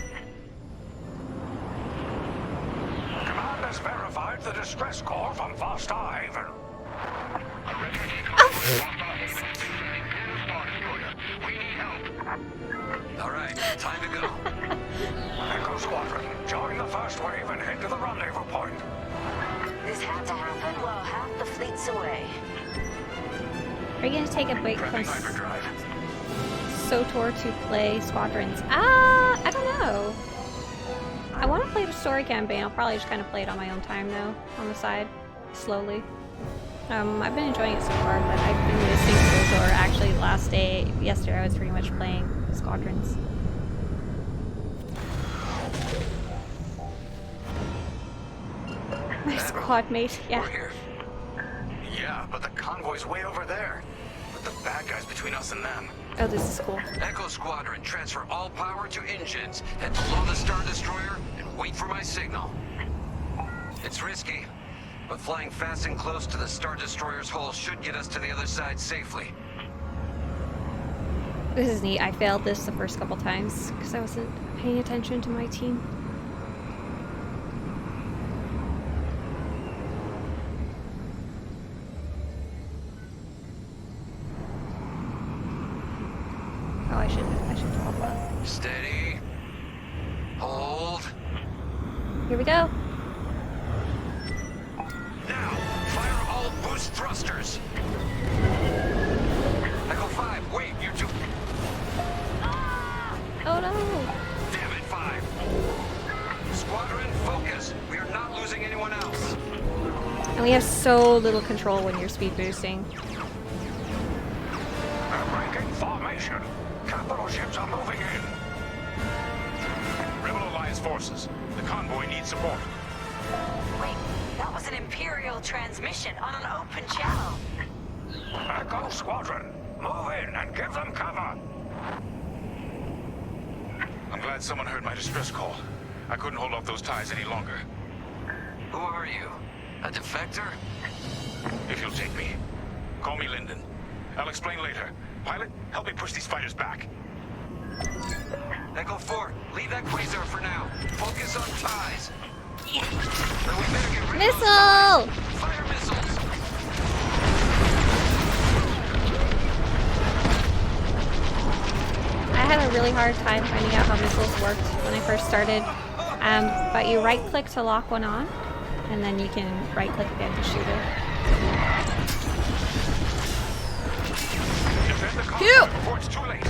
Command has verified the distress call from Haven. All right, time to go. Echo Squadron, join the first wave and head to the rendezvous point. This had to happen while half the fleet's away. Are you gonna take a break from Prepping hyperdrive. SOTOR to play Squadrons? I don't know. I want to play the story campaign. I'll probably just kind of play it on my own time though, on the side, slowly. I've been enjoying it so far, but I've been missing SOTOR. Actually, last day, yesterday, I was pretty much playing Squadrons. My squad mate, yeah. We're here. Yeah, but the convoy's way over there. With the bad guys between us and them. Oh, this is cool. Echo Squadron, transfer all power to engines. Head below the Star Destroyer and wait for my signal. It's risky, but flying fast and close to the Star Destroyer's hull should get us to the other side safely. This is neat. I failed this the first couple times because I wasn't paying attention to my team. Oh, I should hold that. Steady. Hold. Here we go. Now, fire all boost thrusters. Echo 5, wait, you two. Oh no! Damn it, 5. Squadron, focus. We are not losing anyone else. And we have so little control when you're speed boosting. I'm right Taking formation. Capital ships are moving in. Rebel Alliance forces. The convoy needs support. Wait, that was an Imperial transmission on an open channel. Echo Squadron, move in and give them cover. I'm glad someone heard my distress call. I couldn't hold off those ties any longer. Who are you? A defector? If you'll take me. Call me Linden. I'll explain later. Pilot, help me push these fighters back. Echo 4, leave that quasar for now. Focus on ties. Then we better get rid of those Missile! ties. Fire missiles! I had a really hard time finding out how missiles worked when I first started. But you right-click to lock one on, and then you can right-click again to shoot it. Defend the convoy Phew! before it's too late.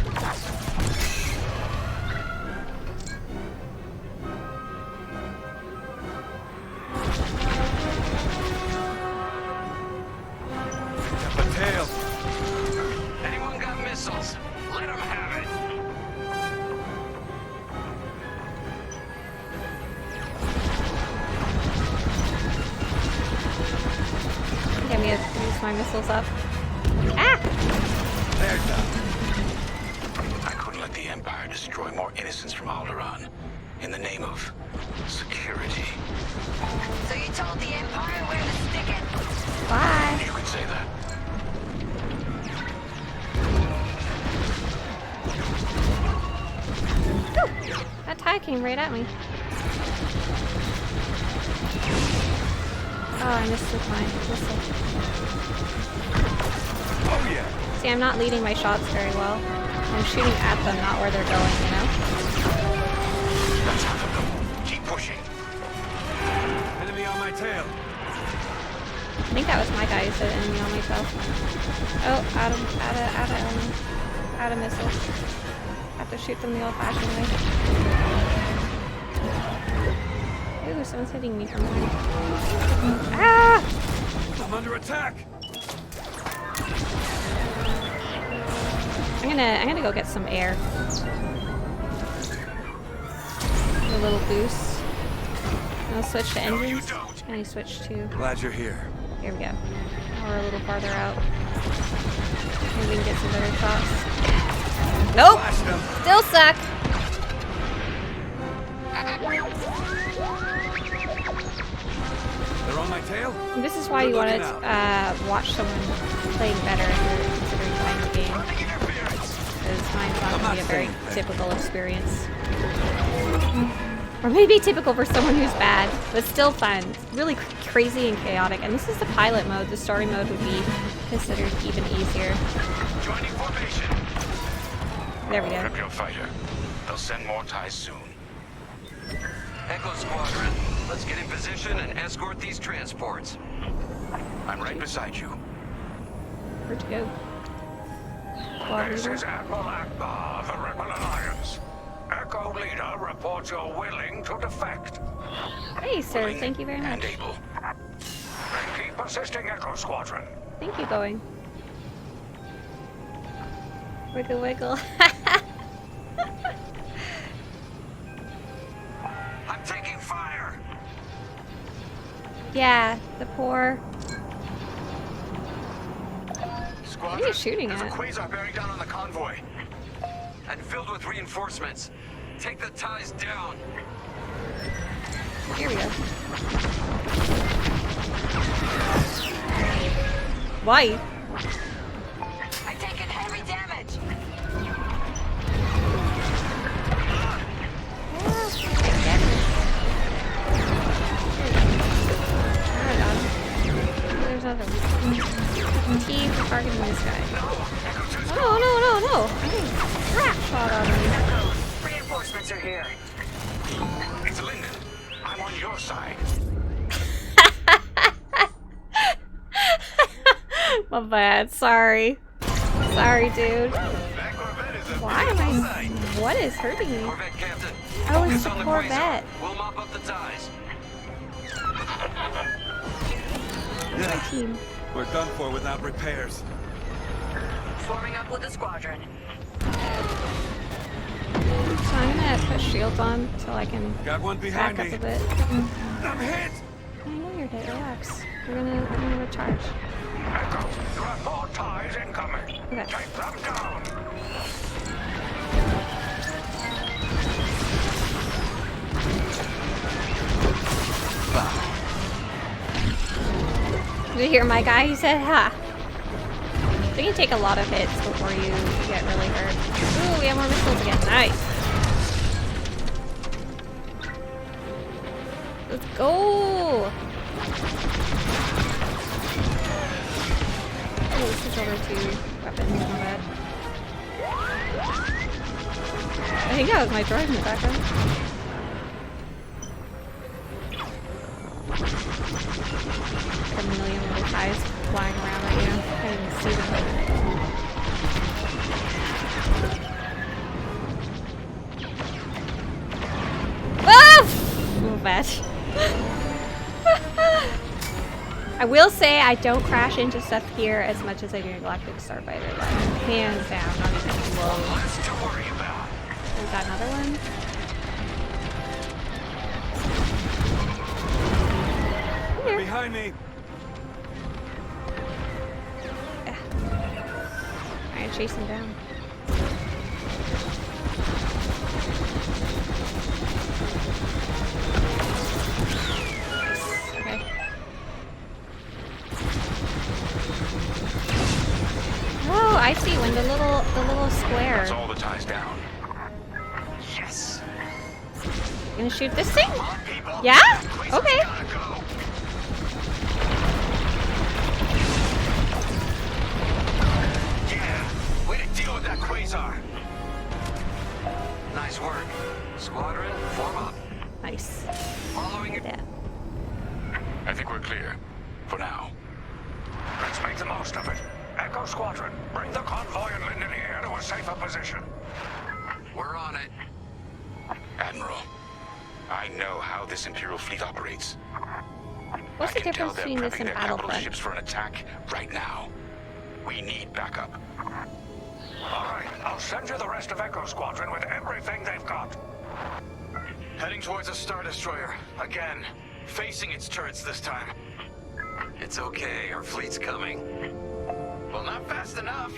The tail. Anyone got missiles? Let them have it. Okay, I'm gonna use my missiles up. Ah! They're done. I couldn't let the Empire destroy more innocents from Alderaan in the name of security. So you told the Empire where to stick it? Bye! You could say that. Whew! That tie came right at me. Oh, I missed with my missile. Oh yeah. See, I'm not leading my shots very well. I'm shooting at them, not where they're going, you know? That's half of them. Keep pushing. Enemy on my tail. I think that was my guy who said enemy on my tail. Oh, out of missiles. Have to shoot them the old-fashioned way. Ooh, someone's hitting me from behind. Ah! I'm under attack. I'm gonna go get some air. A little boost. I'll switch to engines. And I switch to. Glad you're here. Here we go. Now we're a little farther out. Maybe we can get some better shots. Nope! Blast them. Still suck! They're on my tail. This is why you want to watch someone playing better if you're considering playing the game. Because mine's not going to be a very typical experience. Or maybe typical for someone who's bad, but still fun. Really crazy and chaotic. And this is the pilot mode. The story mode would be considered even easier. Joining formation. There we go. Prep your fighter. They'll send more ties soon. Echo Squadron, let's get in position and escort these transports. I'm right beside you. Where'd you go? Squad This leader? is Admiral Akbar of the Rebel Alliance. Echo Leader reports you're willing to defect. Hey, sir. Willing Thank you very and much. able. Then keep assisting Echo Squadron. Thank you, going. Wiggle, wiggle. I'm taking fire. Yeah, the poor. Squadron, What are you shooting there's at? a quasar bearing down on the convoy. And filled with reinforcements. Take the ties down. Here we go. Why? I'm taking heavy damage. There's other T for targeting this guy. Oh, no. I think crap shot on me. Reinforcements are here. It's Linden. I'm on your side. My bad. Sorry. Sorry, dude. That Corvette is a Why am I... What is hurting me? Corvette Captain. Oh, it's focus the on Corvette. quasar. We'll mop up the ties. My team. We're done for without repairs. Forming up with the squadron. So I'm gonna put shields on so I can Got one behind back up me. a bit. I'm hit! I know you're hit. Relax. We're gonna recharge. Echo, there are more ties incoming. Okay. Take them down. Did you hear my guy? He said, ha. So you can take a lot of hits before you get really hurt. Ooh, we have more missiles again. Nice. Let's go. Oh, this is over 2 weapons. Not bad. I think that was my droid in the background. A million little ties flying around at you. I didn't even see them. Ah! Move bad. I will say I don't crash into stuff here as much as I do in Galactic Starfighter. Like, hands down, not even close. Less to worry about. Is that another one? They're behind me. I gotta chase him down. Okay. Oh, I see one. The little square. That's all the ties down. Yes. Gonna shoot this thing? Come on, people. Yeah? Please, Okay. gotta go. Yeah, way to deal with that quasar. Nice work. Squadron, form up. Nice. Following it. Yeah. I think we're clear. For now. Let's make the most of it. Echo Squadron, bring the convoy and Linden here to a safer position. We're on it. Admiral, I know how this Imperial fleet operates. What's I the can tell difference they're between this prepping and their capital Battlefront? ships for an attack right now. We need backup. All right, I'll send you the rest of Echo Squadron with everything they've got. Heading towards a Star Destroyer. Again. Facing its turrets this time. It's okay, our fleet's coming. Well, not fast enough.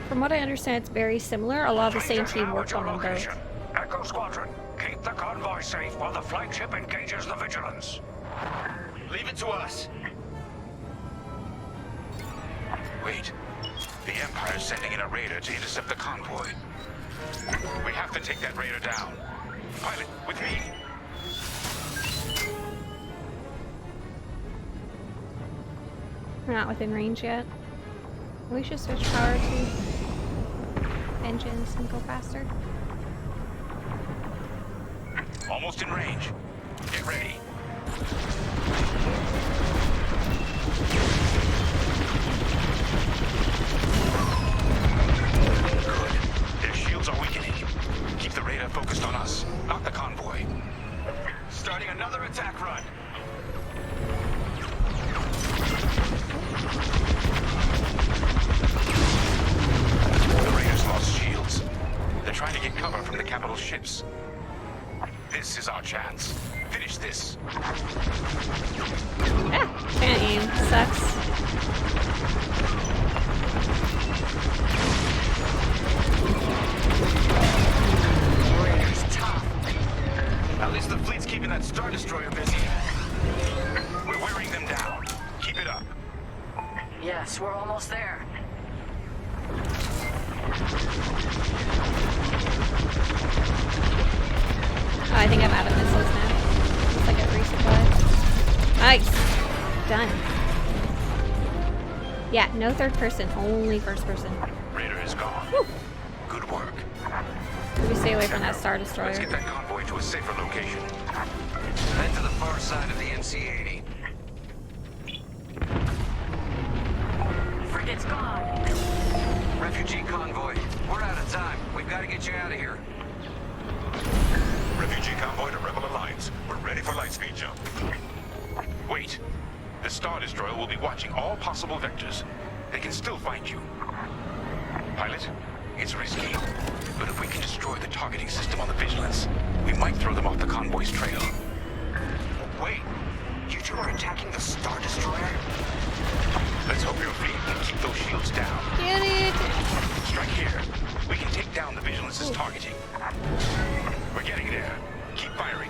From what I understand, it's very similar. A lot of the same Changes team now worked at on your them both. location. Echo Squadron, keep the convoy safe while the flagship engages the Vigilance. Leave it to us. Wait. The Empire's sending in a raider to intercept the convoy. We have to take that raider down. Pilot, with me. We're not within range yet. We should switch power to engines and go faster. Almost in range. Get ready. Good. Their shields are weakening. Keep the radar focused on us, not the convoy. Starting another attack run. The raiders lost shields. They're trying to get cover from the capital ships. This is our chance. Finish this. Ah, can't aim. Sucks. Raiders tough. At least the fleet's keeping that Star Destroyer busy. We're wearing them down. Keep it up. Yes, we're almost there. Oh, I think I'm out of missiles now. Looks like a resupply. Nice. Done. Yeah, no third person, only first person. Raider is gone. Whew. Good work. Did we stay away from that Star Destroyer? Let's get that convoy to a safer location. Head to the far side of the MC-80. Frigate's gone. Refugee convoy, we're out of time. We've got to get you out of here. Refugee convoy to Rebel Alliance. We're ready for lightspeed jump. Wait. The Star Destroyer will be watching all possible vectors. They can still find you. Pilot, it's risky, but if we can destroy the targeting system on the Vigilance, we might throw them off the convoy's trail. Wait, you two are attacking the Star Destroyer? Let's hope your fleet can keep those shields down. Get it! Strike here. We can take down the Vigilance's targeting. We're getting there. Keep firing.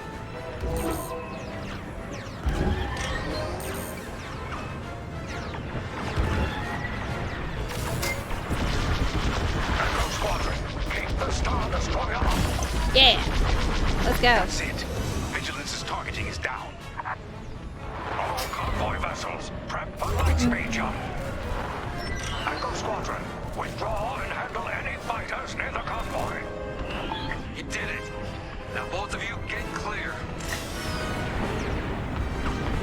Echo Squadron, keep the Star Destroyer up. Yeah. Let's go. That's it. Vigilance's targeting is down. All convoy vessels, prep for lightspeed jump. Echo Squadron, withdraw and handle any fighters near the convoy. You did it. Now both of you get clear.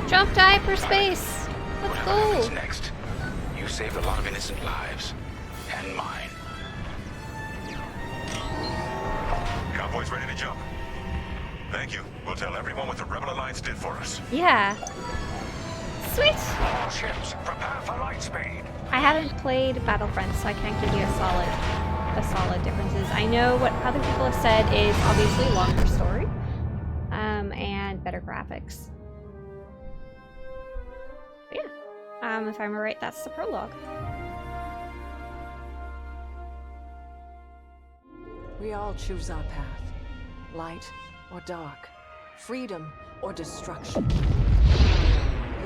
Jump to hyperspace. Let's Whatever happens go. next, you saved a lot of innocent lives. And mine. Convoy's ready to jump. Thank you. We'll tell everyone what the Rebel Alliance did for us. Yeah. Sweet. All ships, prepare for lightspeed. I haven't played Battlefront, so I can't give you a solid differences. I know what other people have said is obviously longer story, and better graphics. But yeah, if I'm right, that's the prologue. We all choose our path. Light or dark. Freedom or destruction.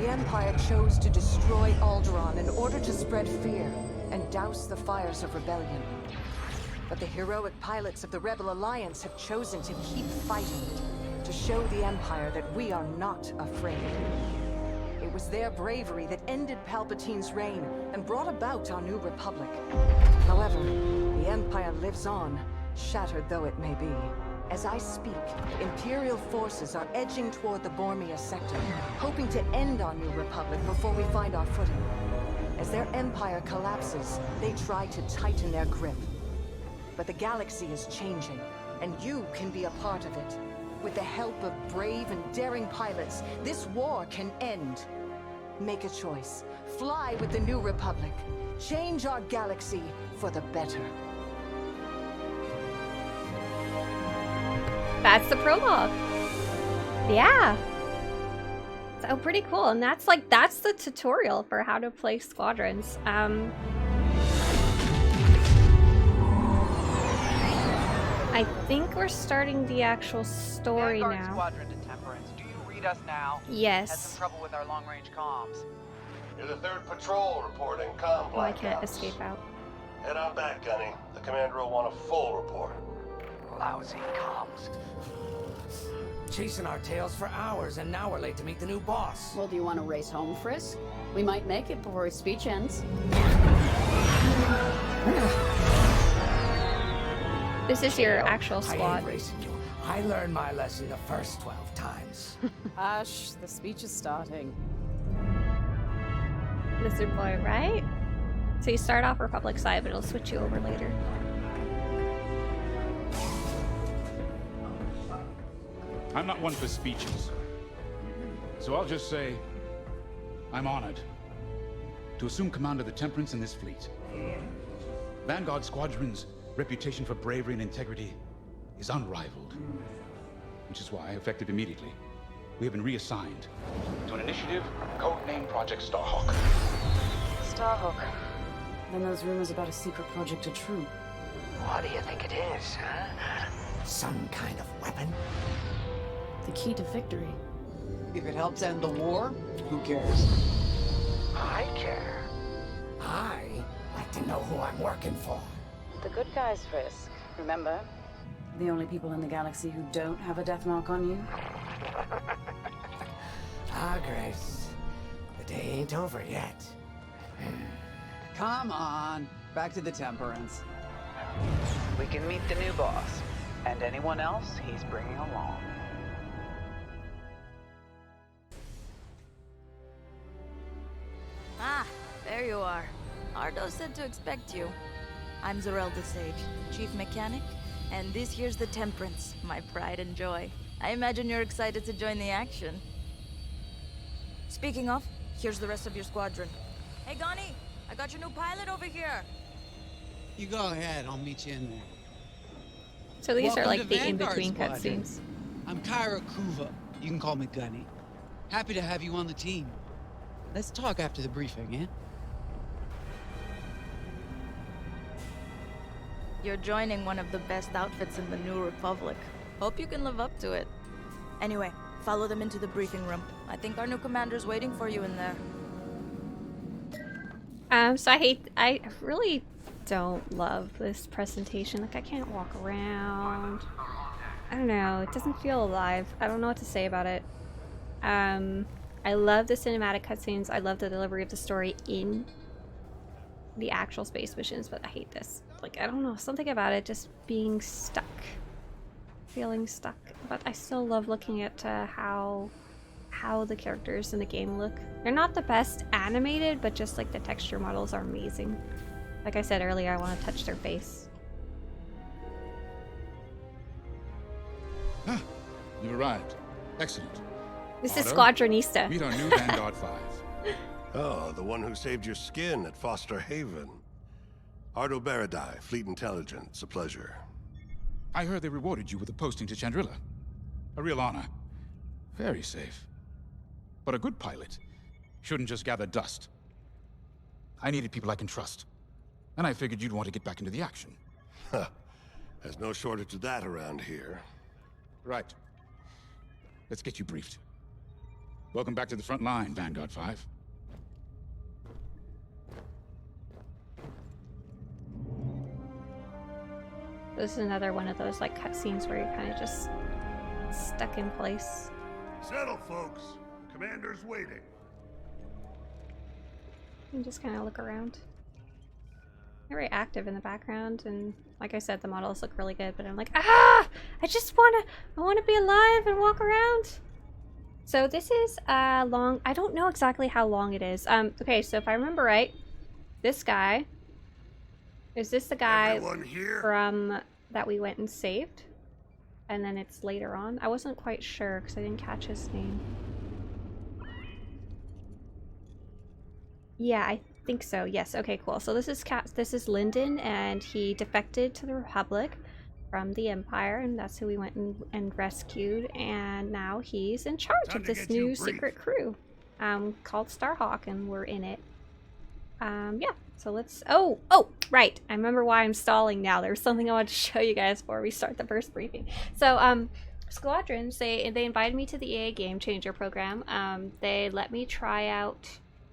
The Empire chose to destroy Alderaan in order to spread fear and douse the fires of rebellion. But the heroic pilots of the Rebel Alliance have chosen to keep fighting, to show the Empire that we are not afraid. It was their bravery that ended Palpatine's reign and brought about our new republic. However, the Empire lives on, shattered though it may be. As I speak, Imperial forces are edging toward the Bormia sector, hoping to end our new republic before we find our footing. As their empire collapses, they try to tighten their grip. But the galaxy is changing, and you can be a part of it. With the help of brave and daring pilots, this war can end. Make a choice. Fly with the new republic. Change our galaxy for the better. That's the prologue. Yeah. So pretty cool. And that's the tutorial for how to play Squadrons. I think we're starting the actual story Vanguard now. Squadron to Temperance. Do you read us now? Yes. Had some trouble with our long-range comms. You're the 3rd patrol reporting comm Oh, I blackouts. can't escape out. Head on back, Gunny. The commander will want a full report. Lousy comms. Chasing our tails for hours, and now we're late to meet the new boss. Well, do you want to race home, Frisk? We might make it before his speech ends. This is your actual I squad. ain't racing you. I learned my lesson the first 12 times. Hush, the speech is starting. Lizard boy, right? So you start off Republic side, but it'll switch you over later. I'm not one for speeches. So I'll just say, I'm honored to assume command of the Temperance in this fleet. Vanguard Squadron's reputation for bravery and integrity is unrivaled, which is why, effective immediately, we have been reassigned to an initiative codenamed Project Starhawk. Starhawk. Then those rumors about a secret project are true. What do you think it is, huh? Some kind of weapon? The key to victory. If it helps end the war, who cares? I care. I like to know who I'm working for. The good guys, Frisk. Remember? The only people in the galaxy who don't have a death mark on you? Ah, Grace. The day ain't over yet. Come on, back to the Temperance. We can meet the new boss, and anyone else he's bringing along. Ah, there you are. Ardo said to expect you. I'm Zarelda Sage, Chief Mechanic, and this here's the Temperance, my pride and joy. I imagine you're excited to join the action. Speaking of, here's the rest of your squadron. Hey, Gani! I got your new pilot over here. You go ahead, I'll meet you in there. So these are Welcome like to the Vanguard in-between Squadron. cutscenes. I'm Kyra Kuva. You can call me Gunny. Happy to have you on the team. Let's talk after the briefing, yeah? You're joining one of the best outfits in the New Republic. Hope you can live up to it. Anyway, follow them into the briefing room. I think our new commander's waiting for you in there. So I really don't love this presentation. Like, I can't walk around. I don't know, it doesn't feel alive. I don't know what to say about it. I love the cinematic cutscenes. I love the delivery of the story in the actual space missions, but I hate this. Like, I don't know, something about it just being stuck. Feeling stuck. But I still love looking at how the characters in the game look. They're not the best animated, but just like the texture models are amazing. Like I said earlier, I want to touch their face. Ah, you've arrived. Excellent. This is Otto, Squadronista. meet our new Vanguard 5. Oh, the one who saved your skin at Foster Haven. Ardo Baradai, Fleet Intelligence. A pleasure. I heard they rewarded you with a posting to Chandrila. A real honor. Very safe. But a good pilot shouldn't just gather dust. I needed people I can trust. And I figured you'd want to get back into the action. Huh. There's no shortage of that around here. Right. Let's get you briefed. Welcome back to the front line, Vanguard 5. This is another one of those like cutscenes where you're kind of just stuck in place. Settle, folks. Commander's waiting. You can just kind of look around. Very active in the background, and like I said, the models look really good. But I'm like, I want to be alive and walk around. So this is long. I don't know exactly how long it is. Okay, so if I remember right, this guy. Is this the guy from that we went and saved? And then it's later on? I wasn't quite sure because I didn't catch his name. Yeah, I think so. Yes. Okay, cool. So this is Lyndon, and he defected to the Republic from the Empire, and that's who we went and rescued. And now he's in charge of this new secret crew called Starhawk, and we're in it. Yeah. So let's, oh, right. I remember why I'm stalling now. There's something I wanted to show you guys before we start the first briefing. So, Squadrons, they invited me to the EA Game Changer program. They let me try out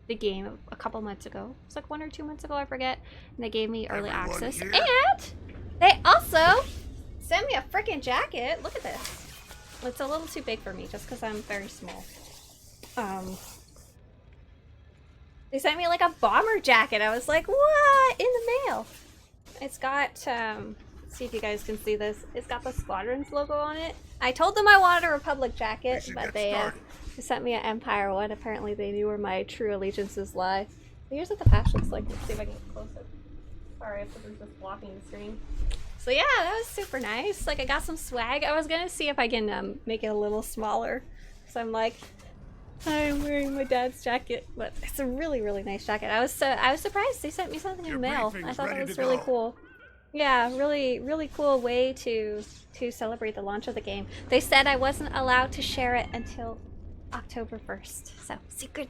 the game a couple months ago. It's like 1 or 2 months ago, I forget. And they gave me early access. Here? And they also sent me a freaking jacket. Look at this. It's a little too big for me just because I'm very small. They sent me like a bomber jacket. I was like, what? In the mail. It's got, let's see if you guys can see this. It's got the Squadrons logo on it. I told them I wanted a Republic jacket, but they sent me an Empire one. Apparently they knew where my true allegiances lie. Here's what the patch looks like. Let's see if I can get closer. Sorry if this is just blocking the screen. So yeah, that was super nice. Like, I got some swag. I was gonna see if I can make it a little smaller. So I'm like, I'm wearing my dad's jacket, but it's a really, really nice jacket. I was surprised they sent me something in the mail. I thought that was really cool. Yeah, really, really cool way to celebrate the launch of the game. They said I wasn't allowed to share it until October 1st. So secret.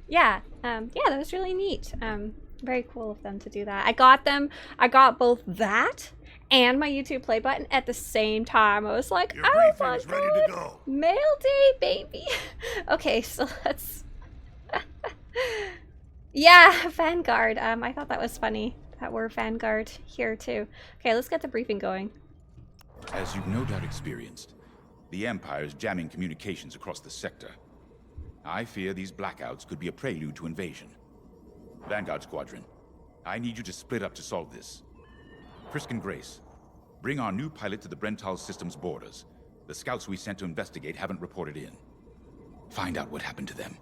Yeah, yeah, that was really neat. Very cool of them to do that. I got both that and my YouTube play button at the same time. I was like, oh my god, mail day, baby. Okay, so let's... Yeah, Vanguard. I thought that was funny that we're Vanguard here too. Okay, let's get the briefing going. As you've no doubt experienced, the Empire is jamming communications across the sector. I fear these blackouts could be a prelude to invasion. Vanguard Squadron, I need you to split up to solve this. Frisk and Grace, bring our new pilot to the Brental system's borders. The scouts we sent to investigate haven't reported in. Find out what happened to them.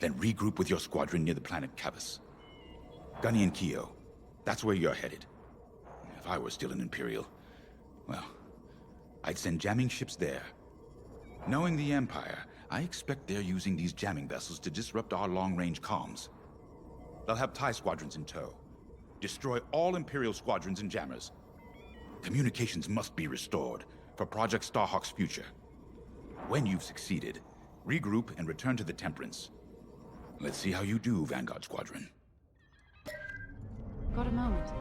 Then regroup with your squadron near the planet Cavus. Gunny and Keo, that's where you're headed. If I were still an Imperial, well, I'd send jamming ships there. Knowing the Empire, I expect they're using these jamming vessels to disrupt our long-range comms. They'll have TIE squadrons in tow. Destroy all Imperial squadrons and jammers. Communications must be restored for Project Starhawk's future. When you've succeeded, regroup and return to the Temperance. Let's see how you do, Vanguard Squadron. Got a moment?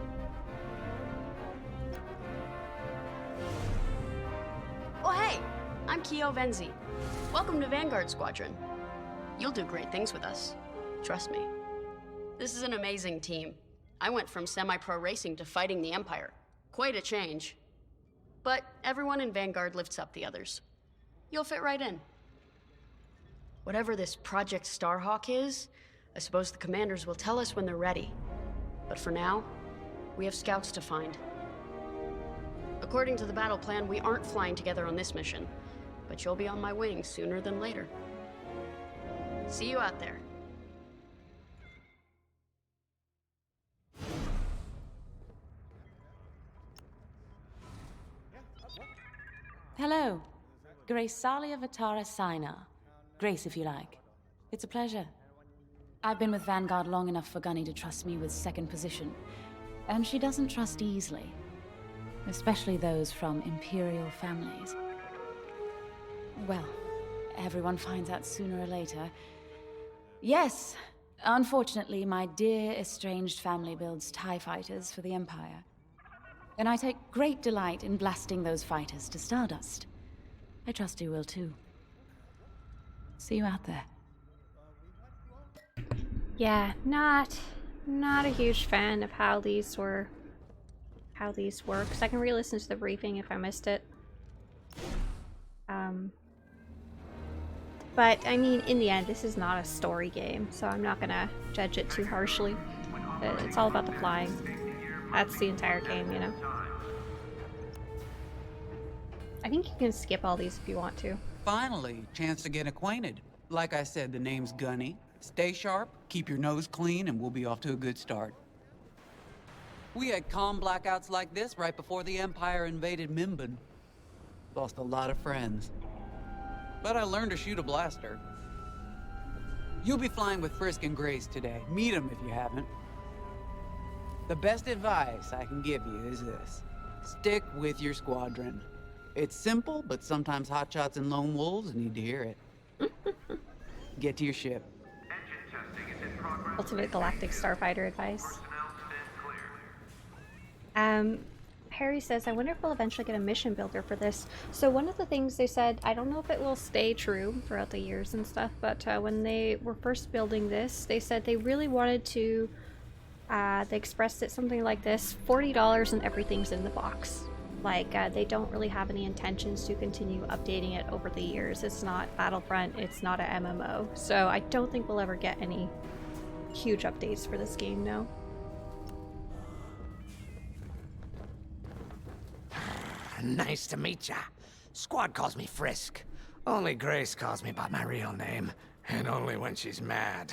Oh hey, I'm Keo Venzi. Welcome to Vanguard Squadron. You'll do great things with us. Trust me. This is an amazing team. I went from semi-pro racing to fighting the Empire. Quite a change. But everyone in Vanguard lifts up the others. You'll fit right in. Whatever this Project Starhawk is, I suppose the commanders will tell us when they're ready. But for now, we have scouts to find. According to the battle plan, we aren't flying together on this mission, but you'll be on my wing sooner than later. See you out there. Hello. Grace Salia Vatara Sina. Grace, if you like. It's a pleasure. I've been with Vanguard long enough for Gunny to trust me with second position, and she doesn't trust easily. Especially those from Imperial families. Well, everyone finds out sooner or later. Yes, unfortunately, my dear estranged family builds TIE fighters for the Empire. And I take great delight in blasting those fighters to stardust. I trust you will too. See you out there. Yeah, not a huge fan of how these work. So I can re-listen to the briefing if I missed it. But I mean, in the end, this is not a story game, so I'm not gonna judge it too harshly. It's all about the flying. That's the entire game, you know. I think you can skip all these if you want to. Finally, chance to get acquainted. Like I said, the name's Gunny. Stay sharp, keep your nose clean, and we'll be off to a good start. We had calm blackouts like this right before the Empire invaded Mimban. Lost a lot of friends. But I learned to shoot a blaster. You'll be flying with Frisk and Grace today. Meet them if you haven't. The best advice I can give you is this. Stick with your squadron. It's simple, but sometimes hotshots and lone wolves need to hear it. Get to your ship. Ultimate Galactic Starfighter advice. Harry says, I wonder if we'll eventually get a mission builder for this. So one of the things they said, I don't know if it will stay true throughout the years and stuff, but when they were first building this, they said they really wanted to, they expressed it something like this, $40 and everything's in the box. Like, they don't really have any intentions to continue updating it over the years. It's not Battlefront, it's not a MMO. So I don't think we'll ever get any huge updates for this game, no. Nice to meet ya. Squad calls me Frisk. Only Grace calls me by my real name, and only when she's mad.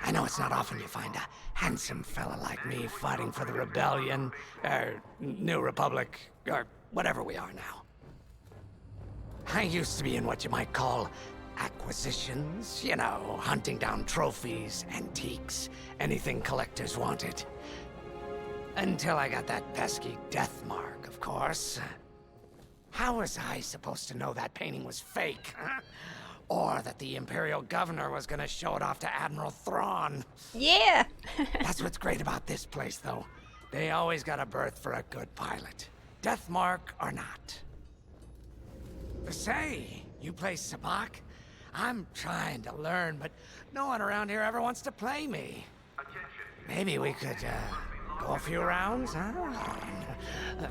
I know it's not often you find a handsome fella like me fighting for the Rebellion, or New Republic, or whatever we are now. I used to be in what you might call acquisitions, you know, hunting down trophies, antiques, anything collectors wanted. Until I got that pesky death mark, of course. How was I supposed to know that painting was fake, huh? Or that the Imperial Governor was gonna show it off to Admiral Thrawn? Yeah! That's what's great about this place, though. They always got a berth for a good pilot. Death mark or not. Say, you play Sabak? I'm trying to learn, but no one around here ever wants to play me. Maybe we could, go a few rounds, huh?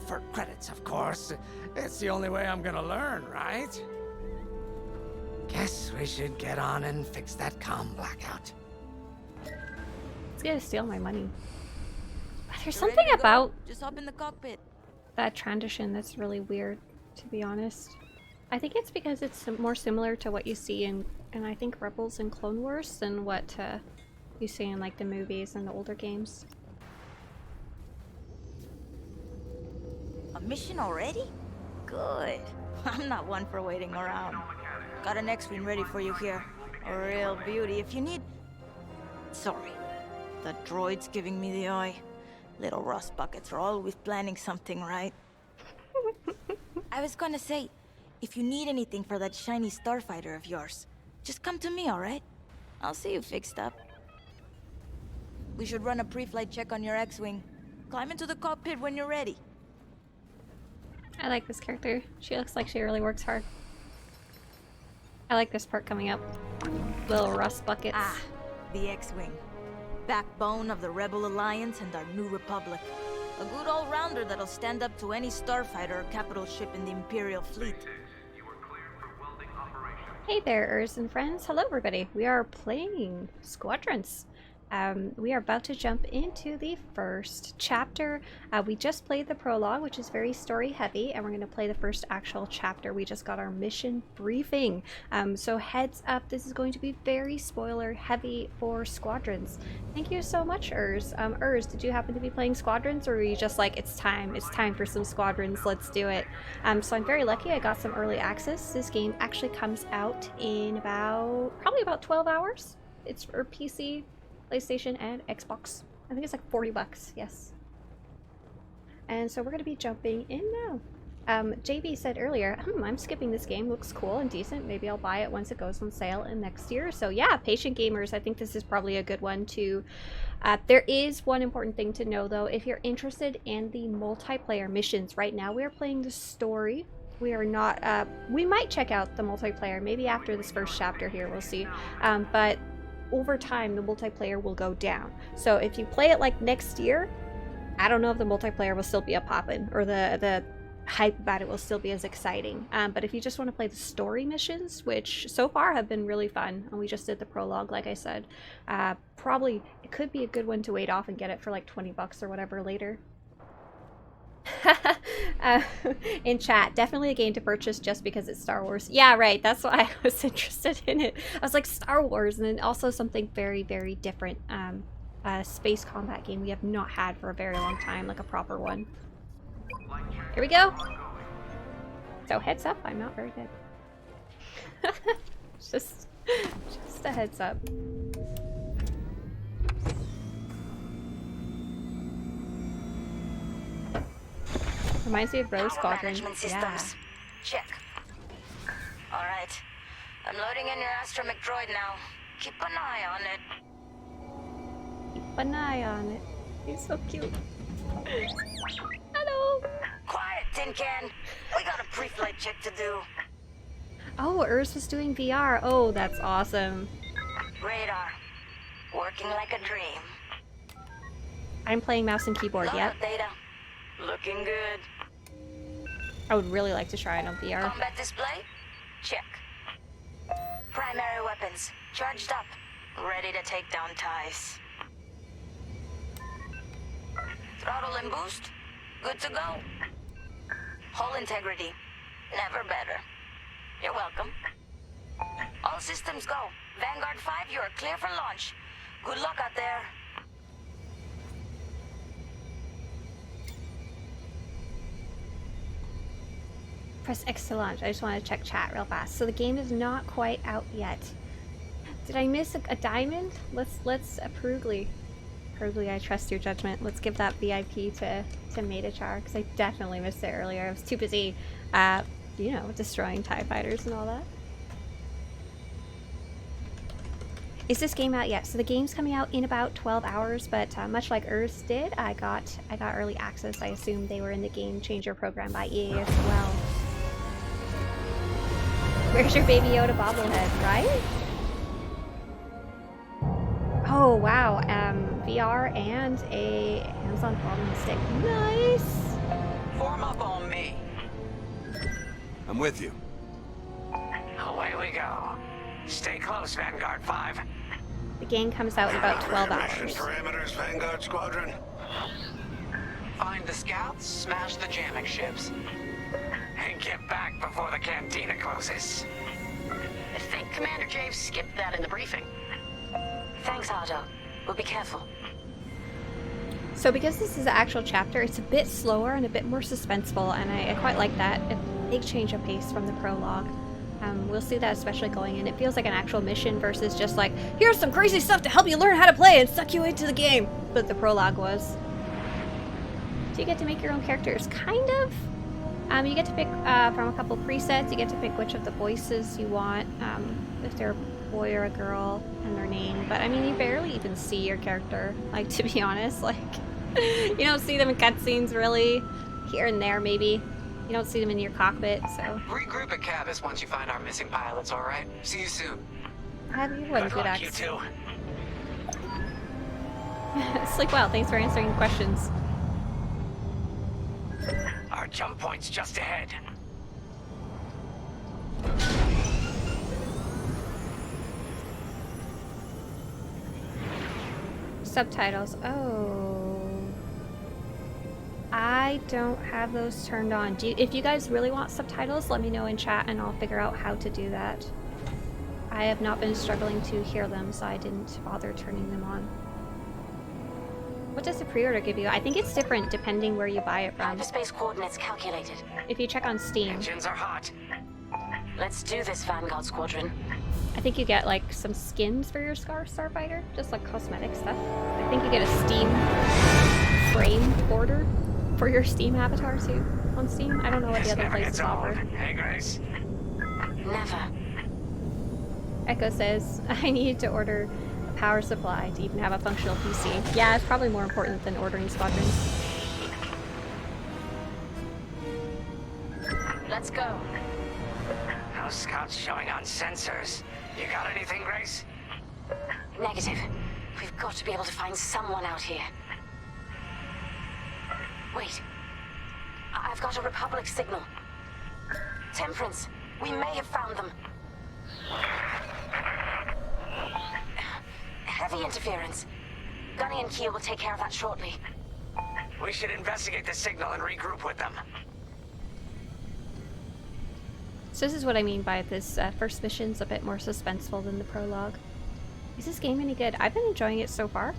For credits, of course. It's the only way I'm gonna learn, right? Guess we should get on and fix that comm blackout. It's gonna steal my money. There's something about just hop in the cockpit. That transition that's really weird, to be honest. I think it's because it's more similar to what you see in I think Rebels and Clone Wars than what you see in like the movies and the older games. A mission already? Good. I'm not one for waiting around. Got an X-Wing ready for you here. A real beauty if you need... Sorry. That droid's giving me the eye. Little rust buckets are always planning something, right? I was gonna say, if you need anything for that shiny starfighter of yours, just come to me, alright? I'll see you fixed up. We should run a pre-flight check on your X-Wing. Climb into the cockpit when you're ready. I like this character. She looks like she really works hard. I like this part coming up. Little rust buckets. Ah, the X-Wing. Backbone of the Rebel Alliance and our new Republic. A good all-rounder that'll stand up to any starfighter or capital ship in the Imperial fleet. Hey there, Urs and friends. Hello, everybody. We are playing Squadrons. We are about to jump into the first chapter. We just played the prologue, which is very story heavy, and we're going to play the first actual chapter. We just got our mission briefing. So heads up, this is going to be very spoiler heavy for Squadrons. Thank you so much, Urs. Urs, did you happen to be playing Squadrons, or were you just like, it's time for some Squadrons, let's do it? So I'm very lucky I got some early access. This game actually comes out in probably about 12 hours. It's for PC, PlayStation, and Xbox. I think it's like $40, yes. And so we're going to be jumping in now. JB said earlier, I'm skipping this game, looks cool and decent, maybe I'll buy it once it goes on sale in next year. So yeah, patient gamers, I think this is probably a good one to... there is one important thing to know though. If you're interested in the multiplayer missions, right now we are playing the story. We are not, we might check out the multiplayer, maybe after this first chapter here, we'll see. But over time, the multiplayer will go down. So if you play it like next year, I don't know if the multiplayer will still be a poppin', or the hype about it will still be as exciting. But if you just want to play the story missions, which so far have been really fun, and we just did the prologue, like I said, probably it could be a good one to wait off and get it for like $20 or whatever later. In chat, definitely a game to purchase just because it's Star Wars. Yeah, right, that's why I was interested in it. I was like, Star Wars, and then also something very, very different. A space combat game we have not had for a very long time, like a proper one. Here we go. So heads up, I'm not very good. just a heads up. Reminds me of Rose Squadron. Yeah. Check. Alright. I'm loading in your astromech droid now. Keep an eye on it. Keep an eye on it. He's so cute. Hello! Quiet, Tin Can! We got a pre-flight check to do. Oh, Urs was doing VR. Oh, that's awesome. Radar. Working like a dream. I'm playing mouse and keyboard, yep. Data. Looking good. I would really like to try it on VR. Combat display? Check. Primary weapons. Charged up. Ready to take down ties. Throttle and boost. Good to go. Hull integrity. Never better. You're welcome. All systems go. Vanguard 5, you are clear for launch. Good luck out there. Press X to launch. I just want to check chat real fast. So the game is not quite out yet. Did I miss a diamond? Let's Prugly, I trust your judgment. Let's give that VIP to Metachar, because I definitely missed it earlier. I was too busy, you know, destroying TIE fighters and all that. Is this game out yet? So the game's coming out in about 12 hours, but much like Urs did, I got early access. I assume they were in the Game Changer program by EA as well. Where's your Baby Yoda bobblehead, right? Oh wow, VR and a hands-on following stick. Nice! Form up on me. I'm with you. Away we go. Stay close, Vanguard 5. The game comes out in about 12 hours. Mission parameters, Vanguard Squadron. Find the scouts, smash the jamming ships. And get back before the cantina closes. I think Commander Javes skipped that in the briefing. Thanks, Otto. We'll be careful. So because this is an actual chapter, it's a bit slower and a bit more suspenseful, and I quite like that. A big change of pace from the prologue. We'll see that especially going in. It feels like an actual mission versus just like, here's some crazy stuff to help you learn how to play and suck you into the game. But the prologue was. So you get to make your own characters, kind of. You get to pick from a couple presets. You get to pick which of the voices you want, if they're a boy or a girl, and their name. But I mean, you barely even see your character, like, to be honest. Like, you don't see them in cutscenes really, here and there maybe. You don't see them in your cockpit, so. Regroup at Cabus once you find our missing pilots, alright? See you soon. Have you one Good good luck, axe? you two. Sleep well, thanks for answering the questions. Our jump point's just ahead. Subtitles. Oh. I don't have those turned on. If you guys really want subtitles, let me know in chat and I'll figure out how to do that. I have not been struggling to hear them, so I didn't bother turning them on. What does the pre-order give you? I think it's different depending where you buy it from. Hyperspace coordinates calculated. If you check on Steam. Engines are hot. Let's do this, Vanguard Squadron. I think you get like some skins for your Starfighter, just like cosmetic stuff. I think you get a Steam frame order for your Steam avatar too on Steam. I don't know what the other places offer. Hey, Grace. Never. Echo says, I need to order a power supply to even have a functional PC. Yeah, it's probably more important than ordering Squadrons. Let's go. No scouts showing on sensors. You got anything, Grace? Negative. We've got to be able to find someone out here. Wait. I've got a Republic signal. Temperance. We may have found them. Heavy interference. Gunny and Keel will take care of that shortly. We should investigate the signal and regroup with them. So this is what I mean by this first mission's a bit more suspenseful than the prologue. Is this game any good? I've been enjoying it so far.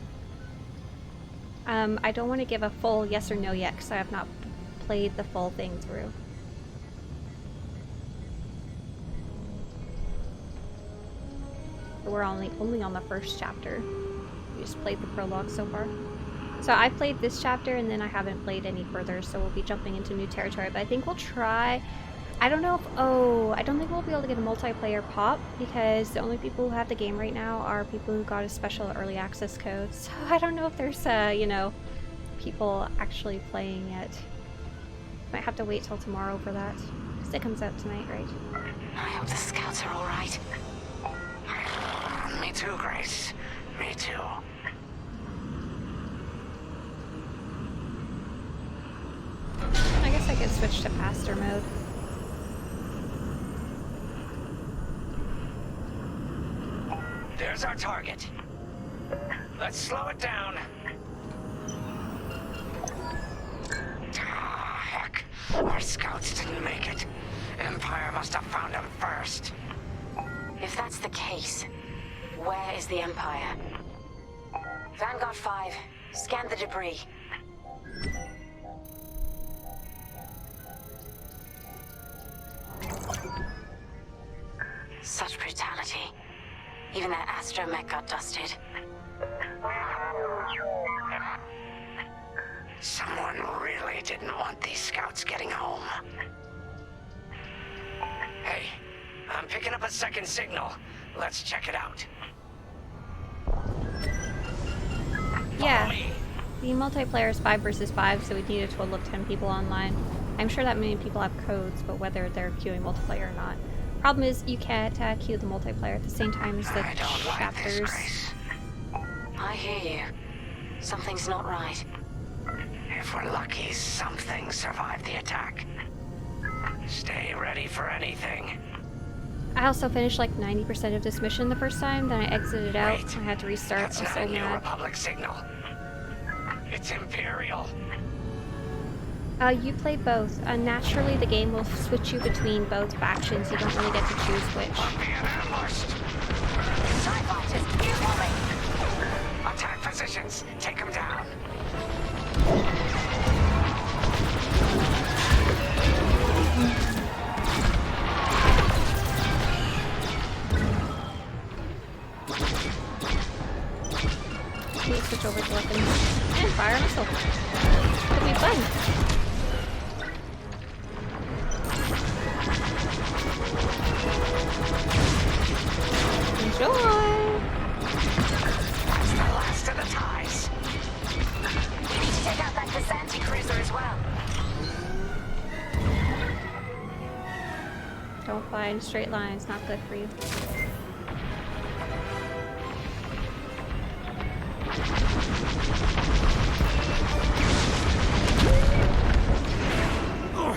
I don't want to give a full yes or no yet because I have not played the full thing through. We're only on the first chapter. We just played the prologue so far. So I played this chapter and then I haven't played any further, so we'll be jumping into new territory. But I think we'll try. I don't know if, I don't think we'll be able to get a multiplayer pop because the only people who have the game right now are people who got a special early access code. So I don't know if there's, you know, people actually playing it. Might have to wait till tomorrow for that. Because it comes out tonight, right? I hope the scouts are all right. Me too, Grace. Me too. I guess I could switch to pastor mode. There's our target. Let's slow it down. Ah, heck. Our scouts didn't make it. Empire must have found them first. If that's the case, where is the Empire? Vanguard 5, scan the debris. Such brutality. Even that astromech got dusted. Someone really didn't want these scouts getting home. Hey, I'm picking up a second signal. Let's check it out. Yeah, the multiplayer is 5 versus 5, so we need a total of 10 people online. I'm sure that many people have codes, but whether they're queuing multiplayer or not. Problem is, you can't queue the multiplayer at the same time as the chapters. I hear you. Something's not right. If we're lucky, something survived the attack. Stay ready for anything. I also finished like 90% of this mission the first time, then I exited out. I had to restart. That's I'm not so a new mad. Republic signal. It's Imperial. You play both. Naturally, the game will switch you between both factions. You don't really get to choose which. Attack positions. Take them down. Need to switch over to weapons. And fire a missile. Could be fun. Enjoy! That's the last of the ties. We need to take out that Kazanti cruiser as well. Don't fly in straight lines, not good for you. Oh,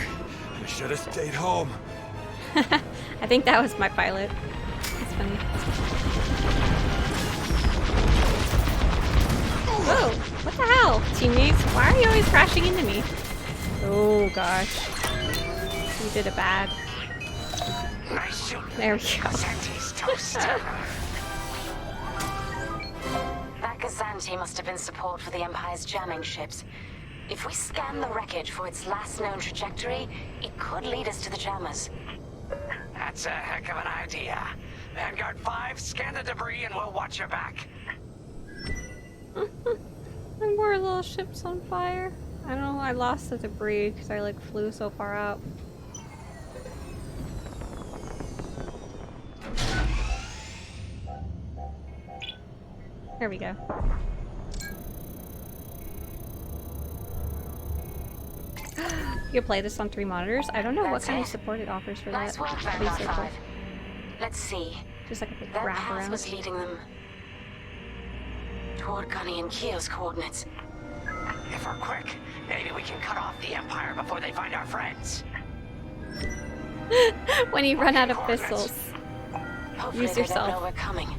I should have stayed home. I think that was my pilot. That's funny. Whoa! What the hell, teammates? Why are you always crashing into me? Oh gosh. You did it bad. Nice shoot. There we go. Kazanti's toast. That Kazanti must have been support for the Empire's jamming ships. If we scan the wreckage for its last known trajectory, it could lead us to the jammers. That's a heck of an idea. Vanguard 5, scan the debris and we'll watch your back. And more little ships on fire. I don't know, I lost the debris because I like flew so far out. There we go. You can play this on 3 monitors. I don't know what kind of support it offers for Nice that. work, That'd be so Vanguard cool. 5. Let's see. Just like a big That wrap path around. was leading them toward Gunny and Keo's coordinates. If we're quick, maybe we can cut off the Empire before they find our friends. When you run out of missiles, Hopefully use they don't know yourself we're coming.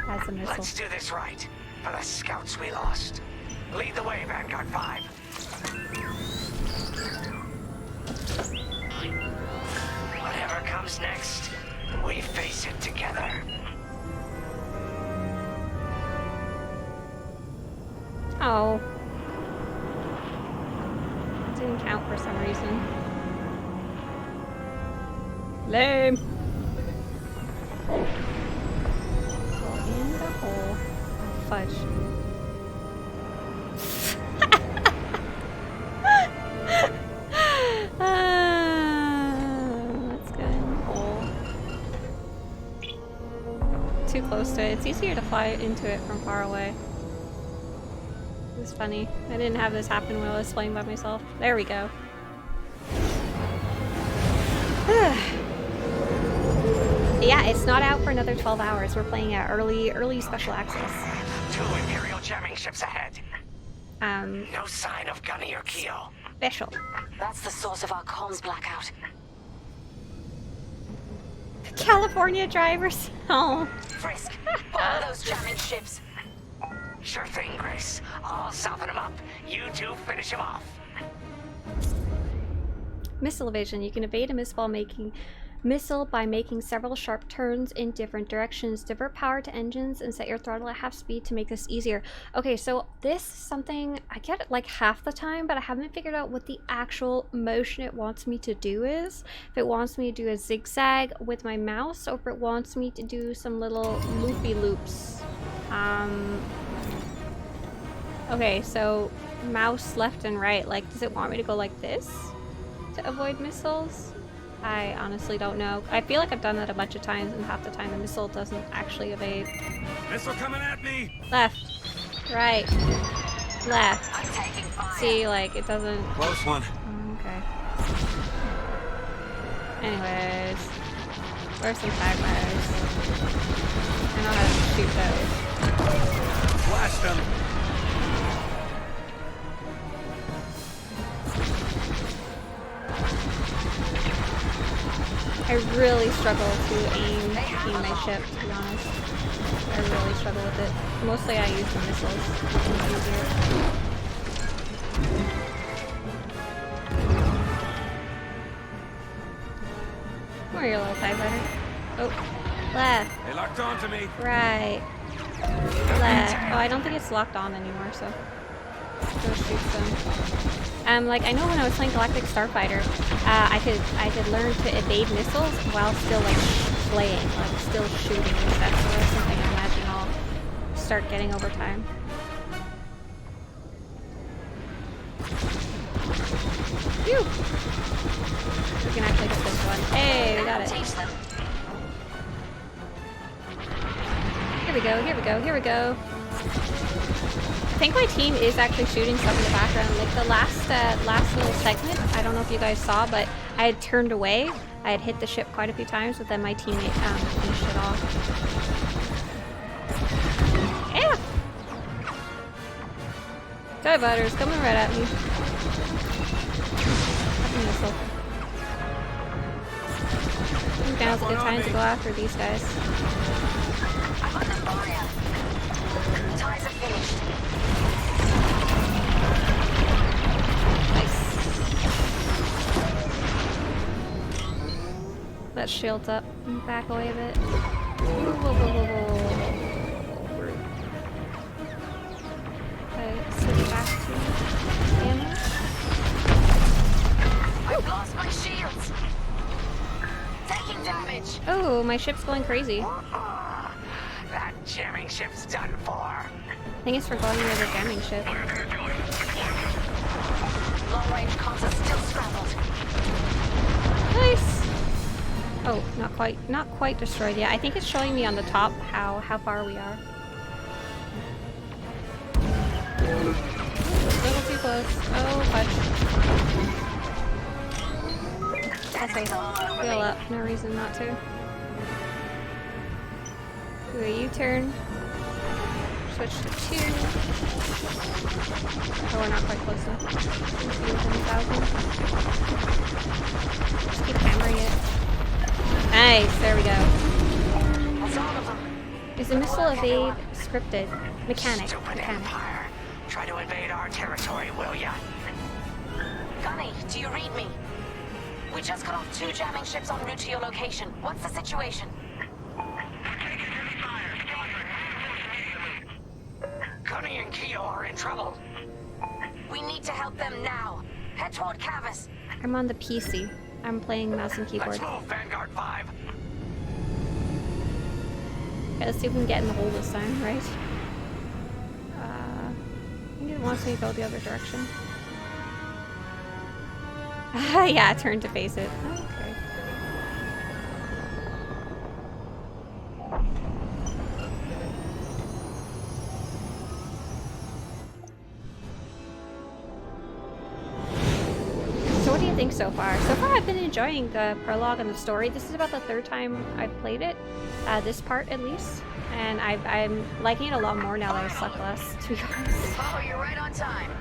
as a missile. Let's do this right. For the scouts we lost. Lead the way, Vanguard 5. Whatever comes next, we face it together. Oh. Didn't count for some reason. Lame. Go in the hole. Fudge. Let's go in the hole. Too close to it. It's easier to fly into it from far away. It's funny. I didn't have this happen while I was playing by myself. There we go. Yeah, it's not out for another 12 hours. We're playing at early special access. 2 Imperial jamming ships ahead. No sign of Gunny or Keo. Special. That's the source of our comms blackout. California drivers. Oh. Frisk, follow those jamming ships. Sure thing, Grace. I'll soften him up. You two finish him off. Missile evasion. You can evade a missile by making several sharp turns in different directions. Divert power to engines and set your throttle at half speed to make this easier. Okay, so this is something I get it like half the time, but I haven't figured out what the actual motion it wants me to do is. If it wants me to do a zigzag with my mouse, or if it wants me to do some little loopy loops. Okay, so mouse left and right, like does it want me to go like this to avoid missiles? I honestly don't know. I feel like I've done that a bunch of times, and half the time the missile doesn't actually evade. Missile coming at me! Left. Right. Left. See, like, it doesn't... Close one. Okay. Anyways. Where's some tag wires? I know how to shoot those. Blast them! I really struggle to aim my ship, to be honest. I really struggle with it. Mostly I use the missiles. It's easier. Where are your little TIE fighter? Oh, left. They locked onto me. Right. Left. Oh, I don't think it's locked on anymore, so go shoot them. Like I know when I was playing Galactic Starfighter, I could learn to evade missiles while still like playing, like still shooting and stuff. So that's something I imagine I'll start getting over time. Phew. We can actually get this one. Hey, we got it. Here we go, here we go, here we go. I think my team is actually shooting stuff in the background. Like the last little segment, I don't know if you guys saw, but I had turned away. I had hit the ship quite a few times, but then my teammate finished it off. Yeah! TIE fighters coming right at me. Missile. I think now's a good time to go after these guys. I'm on the fire. Ties are finished. Nice. That shield's up. Back away a bit. Whoa, whoa, whoa, whoa, whoa. Okay, switch back to ammo. I've lost my shields. Taking damage. Oh, my ship's going crazy. That jamming ship's done for. I think it's for going near the jamming ship. Long range comms are still scrambled. Nice. Oh, not quite destroyed yet. I think it's showing me on the top how far we are. A little too close. Oh, fudge. Also, heal up. No reason not to. Do a U-turn. Switch to 2. Oh, we're not quite close enough. Just keep hammering it. Nice, there we go. Is the missile evade scripted? Mechanic. Empire. Try to invade our territory, will ya? Gunny, do you read me? We just cut off 2 jamming ships en route to your location. What's the situation? Gunny and Keo are in trouble. We need to help them now. Head toward Cavus. I'm on the PC. I'm playing mouse and keyboard. Let's move, Vanguard 5. Okay, let's see if we can get in the hole this time, right? I think it wants me to go the other direction. Yeah, turn to face it. Okay. So what do you think so far? So far I've been enjoying the prologue and the story. This is about the 3rd time I've played it. This part at least. And I'm liking it a lot more now that I suck less, to be honest. Follow you right on time.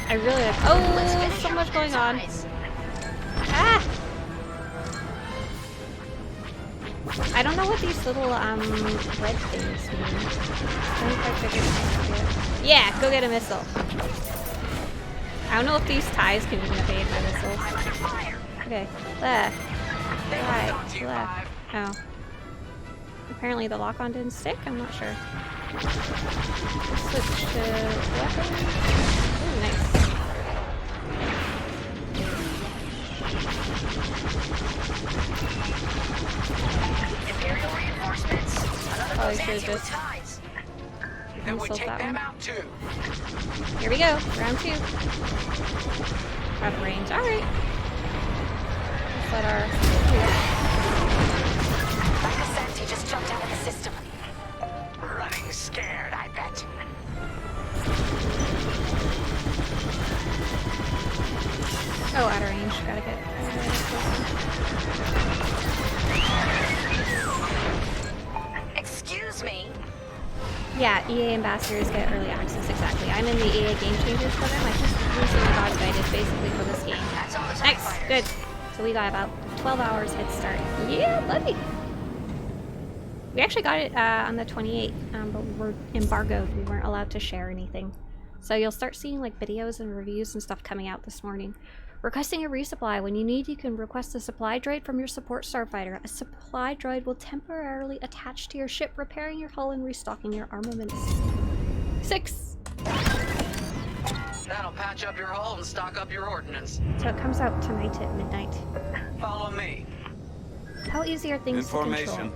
I really like. Oh, so much going on. Ah! I don't know what these little red things mean. I don't quite figure it out. Yeah, go get a missile. I don't know if these ties can even evade my missiles. Okay, left, right, left. Oh. Apparently the lock-on didn't stick? I'm not sure. Switch to weapon. Ooh, nice. Imperial reinforcements. Another Probably should have just then we missiles take that them one. out too. Here we go, round 2. Out of range, alright. Let's let our... He just jumped out of the system. Running scared, I bet. Oh, out of range. Gotta get Excuse me? Yeah, EA ambassadors get early access, exactly. I'm in the EA Game Changers program. I just recently got invited basically for this game. Nice, good. So we got about 12 hours head start. Yeah, buddy! We actually got it on the 28th, but we're embargoed. We weren't allowed to share anything. So you'll start seeing like videos and reviews and stuff coming out this morning. Requesting a resupply. When you need, you can request a supply droid from your support starfighter. A supply droid will temporarily attach to your ship, repairing your hull and restocking your armaments. 6. That'll patch up your hull and stock up your ordnance. So it comes out tonight at midnight. Follow me. How easy are things to control? Information.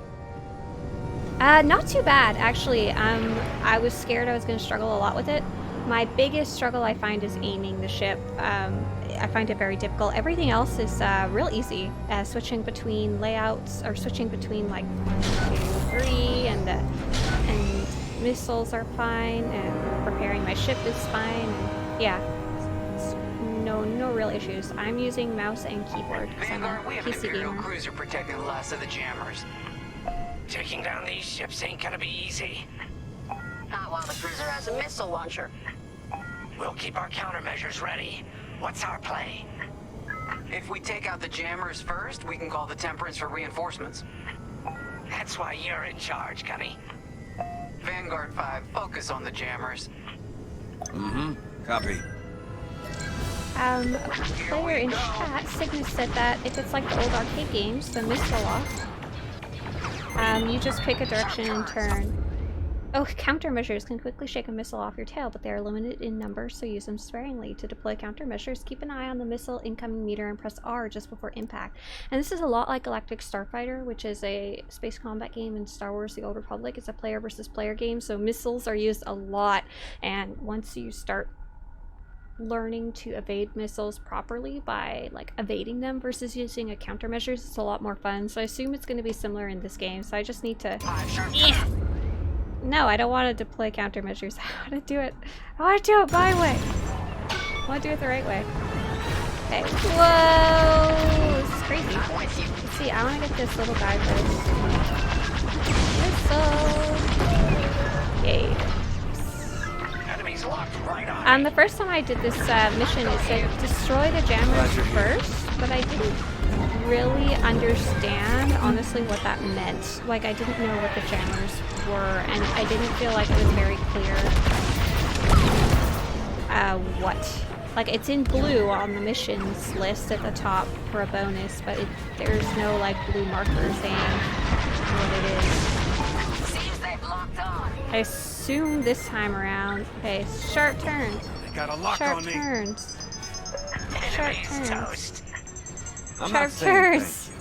Not too bad, actually. I was scared I was going to struggle a lot with it. My biggest struggle I find is aiming the ship. I find it very difficult. Everything else is real easy. Switching between layouts, or switching between like 1, 2, 3, and missiles are fine, and preparing my ship is fine. And yeah, no real issues. I'm using mouse and keyboard because I'm a Vanguard, we have an PC Imperial gamer. cruiser protecting the last of the jammers. Taking down these ships ain't gonna be easy. Not while the cruiser has a missile launcher. We'll keep our countermeasures ready. What's our play? If we take out the jammers first, we can call the Temperance for reinforcements. That's why you're in charge, Gunny. Vanguard 5, focus on the jammers. Mm-hmm. Copy. Player in chat, Cygnus said that if it's like the old arcade games, the missile lock, you just pick a direction and turn. Oh, countermeasures can quickly shake a missile off your tail, but they are limited in number, so use them sparingly. To deploy countermeasures, keep an eye on the missile incoming meter and press R just before impact. And this is a lot like Galactic Starfighter, which is a space combat game in Star Wars The Old Republic. It's a player versus player game, so missiles are used a lot, and once you start learning to evade missiles properly by like evading them versus using a countermeasures, it's a lot more fun. So I assume it's going to be similar in this game, so I just need to no, I don't want to deploy countermeasures. I want to do it. I want to do it my way. I want to do it the right way. Okay. Whoa! This is crazy. Let's see. I want to get this little guy first. Whistle. Yay. Enemies locked right on. The first time I did this mission, it said destroy the jammers first, but I didn't really understand honestly what that meant. Like, I didn't know what the jammers were, and I didn't feel like it was very clear what. Like, it's in blue on the missions list at the top for a bonus, but there's no like blue marker saying what it is. I assume this time around. Okay, sharp turns. They got a lock Sharp on me. turns. Sharp turns. Toast. I'm Sharp not saying turns.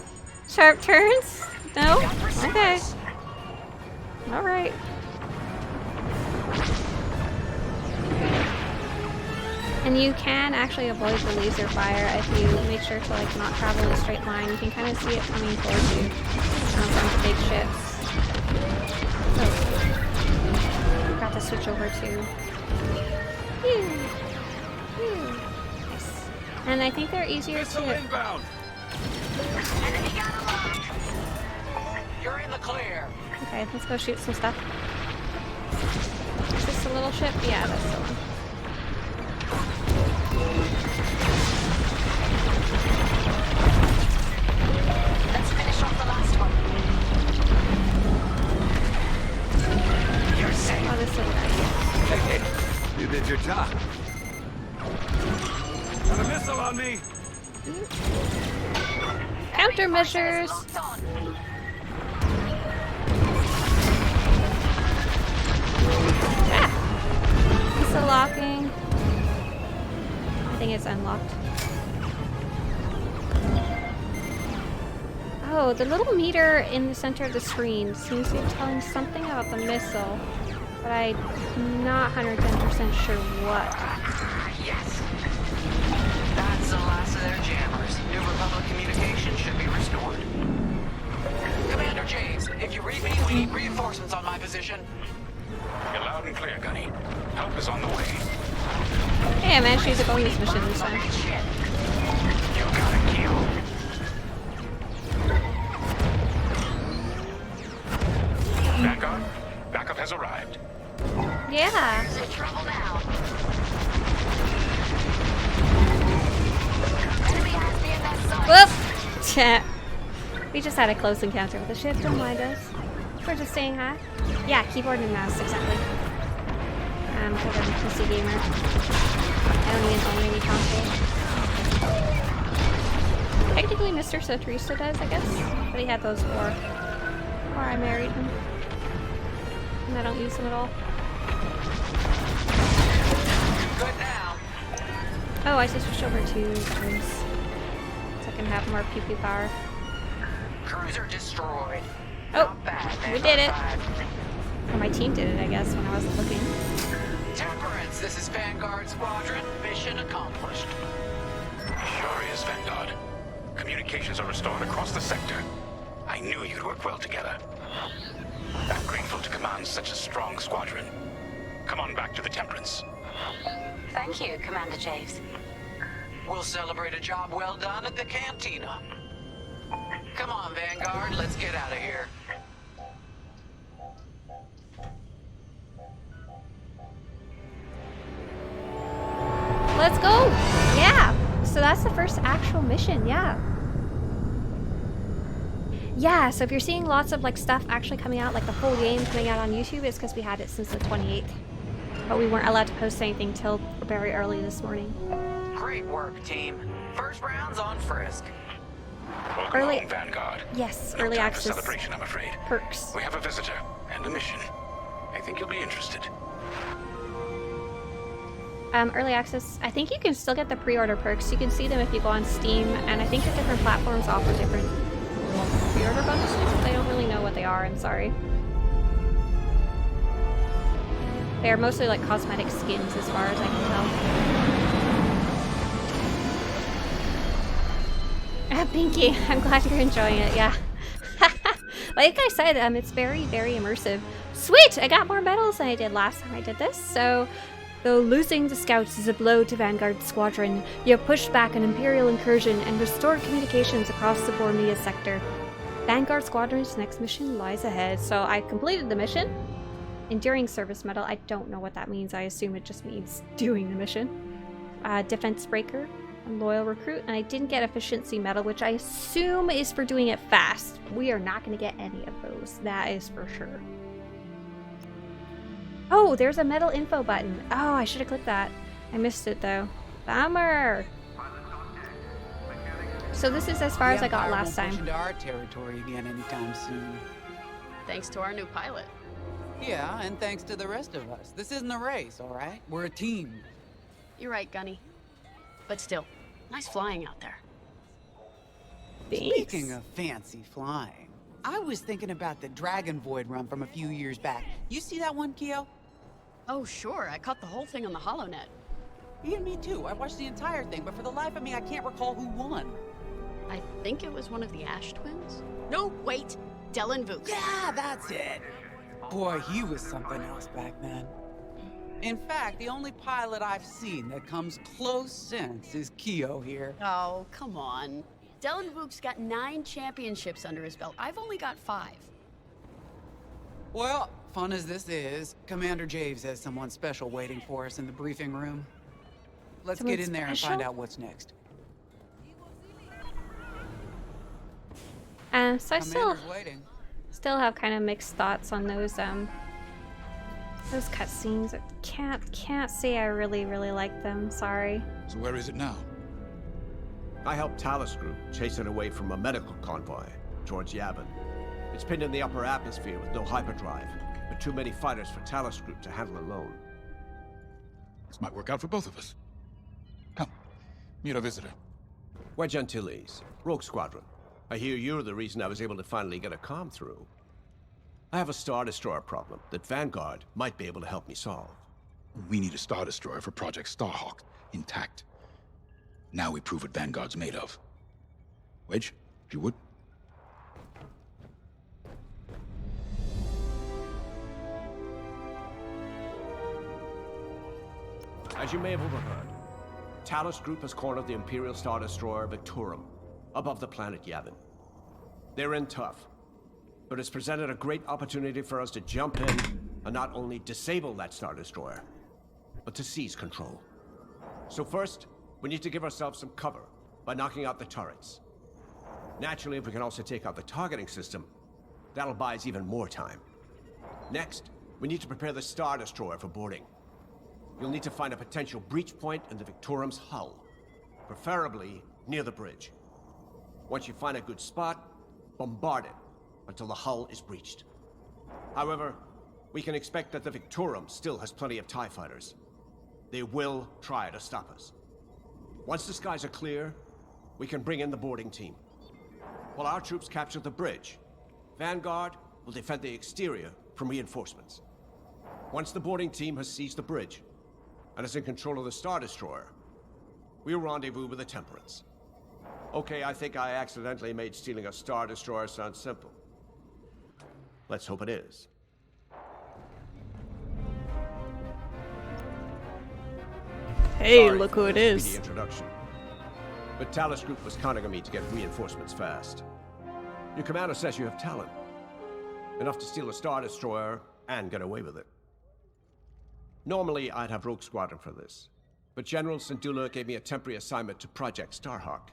Sharp turns? No? Okay. Alright. And you can actually avoid the laser fire if you make sure to like not travel in a straight line. You can kind of see it coming towards you from the big ships. Oh. Got to switch over to. Nice. And I think they're easier to. Inbound. You're in the clear. Okay, let's go shoot some stuff. Is this a little ship? Yeah, that's the one. Let's finish off the last one. You're safe. Oh, this little guy. Hey, you did your job. Got a missile on me. Countermeasures. Ah! Missile locking. I think it's unlocked. Oh, the little meter in the center of the screen seems to be telling something about the missile, but I'm not 110% sure what. Yes. That's the last of their jammers. New Republic communication should be restored. Commander James, if you read me, we need reinforcements on my position. You're loud and clear, Gunny. Help is on the way. Hey, I managed to use a bonus mission this time. You got a kill. Vanguard, backup has arrived. Yeah. There's in trouble now. Enemy has me in that side. Whoop! Chat. We just had a close encounter with the ship. Don't mind us. We're just saying hi. Yeah, keyboard and mouse, exactly. Because I'm a PC gamer. I don't even own any console. Technically, Mr. Satrista does, I guess. But he had those before I married him. And I don't use them at all. Good now. Oh, I just switched over to guns. So I can have more pew pew power. Cruiser destroyed. Oh, Not bad, we did it. Or my team did it, I guess, when I wasn't looking. Temperance, Squadrons, this is Vanguard Squadron. Mission accomplished. Sure is, Vanguard. Communications are restored across the sector. I knew you'd work well together. I'm grateful to command such a strong squadron. Come on back to the Temperance. Thank you, Commander Javes. We'll celebrate a job well done at the cantina. Come on, Vanguard, let's get out of here. Let's go! Yeah! So that's the first actual mission, yeah. Yeah, so if you're seeing lots of like stuff actually coming out, like the full game coming out on YouTube, it's because we had it since the 28th. But we weren't allowed to post anything till very early this morning. Great work, team. First round's on Frisk. Welcome home, Vanguard. Yes, No early time for access celebration, I'm afraid. perks. We have a visitor and a mission. I think you'll be interested. Early access, I think you can still get the pre-order perks. You can see them if you go on Steam, and I think the different platforms offer different pre-order bonuses. I don't really know what they are, I'm sorry. They're mostly like cosmetic skins as far as I can tell. Pinky, I'm glad you're enjoying it, yeah. Like I said, it's very, very immersive. Sweet! I got more medals than I did last time I did this, so... Though losing the scouts is a blow to Vanguard Squadron, you have pushed back an Imperial incursion and restored communications across the Bormia sector. Vanguard Squadron's next mission lies ahead. So I completed the mission. Enduring Service Medal, I don't know what that means. I assume it just means doing the mission. Defense Breaker, and Loyal Recruit, and I didn't get Efficiency Medal, which I assume is for doing it fast. We are not going to get any of those, that is for sure. Oh, there's a medal info button. Oh, I should have clicked that. I missed it though. Bummer. So this is as far as I got last time. Push into our territory again anytime soon. Thanks to our new pilot. Yeah, and thanks to the rest of us. This isn't a race, all right? We're a team. You're right, Gunny. But still, nice flying out there. Thanks. Speaking of fancy flying, I was thinking about the Dragon Void run from a few years back. You see that one, Keo? Oh, sure. I caught the whole thing on the HoloNet. Yeah, me too. I watched the entire thing, but for the life of me, I can't recall who won. I think it was one of the Ash twins? No, wait. Dylan Vuk. Yeah, that's it. Boy, he was something else back then. In fact, the only pilot I've seen that comes close since is Keo here. Oh, come on. Dylan Vuk's got 9 championships under his belt. I've only got 5. Well, fun as this is, Commander Javes has someone special waiting for us in the briefing room. Let's get in there and find out what's next. So I still have kind of mixed thoughts on those cutscenes. I can't say I really like them. Sorry. So where is it now? I helped Talus Group chase it away from a medical convoy towards Yavin. It's pinned in the upper atmosphere with no hyperdrive, but too many fighters for Talus Group to handle alone. This might work out for both of us. Come, meet our visitor. Wedge Antilles, Rogue Squadron. I hear you're the reason I was able to finally get a comm through. I have a Star Destroyer problem that Vanguard might be able to help me solve. We need a Star Destroyer for Project Starhawk, intact. Now we prove what Vanguard's made of. Wedge, if you would. As you may have overheard, Talus Group has cornered the Imperial Star Destroyer Victorum above the planet Yavin. They're in tough, but it's presented a great opportunity for us to jump in and not only disable that Star Destroyer, but to seize control. So first, we need to give ourselves some cover by knocking out the turrets. Naturally, if we can also take out the targeting system, that'll buy us even more time. Next, we need to prepare the Star Destroyer for boarding. You'll need to find a potential breach point in the Victorum's hull, preferably near the bridge. Once you find a good spot, bombard it until the hull is breached. However, we can expect that the Victorum still has plenty of TIE fighters. They will try to stop us. Once the skies are clear, we can bring in the boarding team. While our troops capture the bridge, Vanguard will defend the exterior from reinforcements. Once the boarding team has seized the bridge, and is in control of the Star Destroyer. We'll rendezvous with the Temperance. Okay, I think I accidentally made stealing a Star Destroyer sound simple. Let's hope it is. Hey, Sorry look for who it the is. speedy introduction. But Talus Group was counting on me to get reinforcements fast. Your commander says you have talent. Enough to steal a Star Destroyer and get away with it. Normally, I'd have Rogue Squadron for this. But General Syndulla gave me a temporary assignment to Project Starhawk.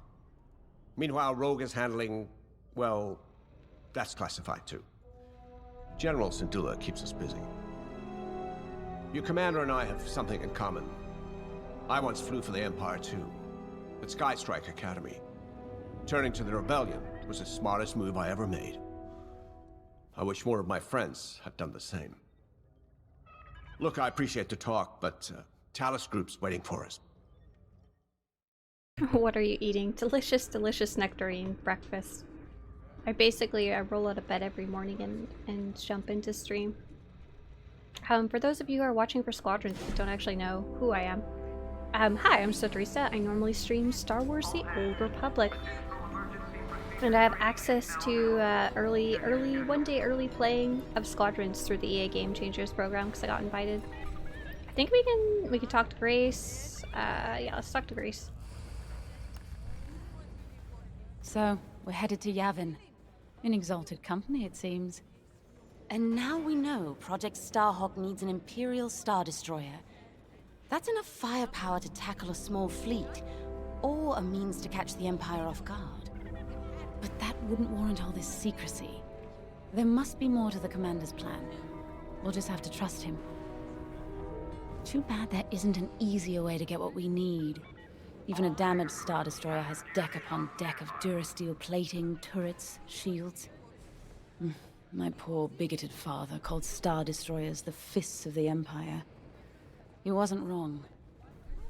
Meanwhile, Rogue is handling, well, that's classified too. General Syndulla keeps us busy. Your commander and I have something in common. I once flew for the Empire too, at Skystrike Academy. Turning to the Rebellion was the smartest move I ever made. I wish more of my friends had done the same. Look, I appreciate the talk, but Talus Group's waiting for us. What are you eating? Delicious, delicious nectarine breakfast. I roll out of bed every morning and jump into stream. For those of you who are watching for Squadrons that don't actually know who I am. Hi, I'm Sotarisa. I normally stream Star Wars The Old Republic. And I have access to one day early playing of Squadrons through the EA Game Changers program because I got invited. I think we can talk to Grace. Yeah, let's talk to Grace. So, we're headed to Yavin. In exalted company, it seems. And now we know Project Starhawk needs an Imperial Star Destroyer. That's enough firepower to tackle a small fleet, or a means to catch the Empire off guard. But that wouldn't warrant all this secrecy. There must be more to the Commander's plan. We'll just have to trust him. Too bad there isn't an easier way to get what we need. Even a damaged Star Destroyer has deck upon deck of Durasteel plating, turrets, shields. My poor bigoted father called Star Destroyers the fists of the Empire. He wasn't wrong.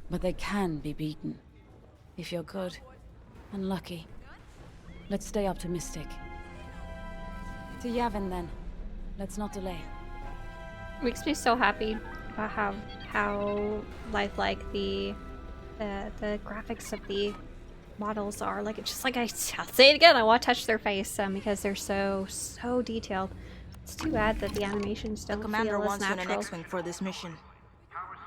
But they can be beaten. If you're good and lucky. Let's stay optimistic. To Yavin then. Let's not delay. Makes me so happy about how lifelike the graphics of the models are. Like, it's just like, I'll say it again, I want to touch their face because they're so detailed. It's too bad that the animations don't feel as natural. The commander wants you in an X-Wing for this mission.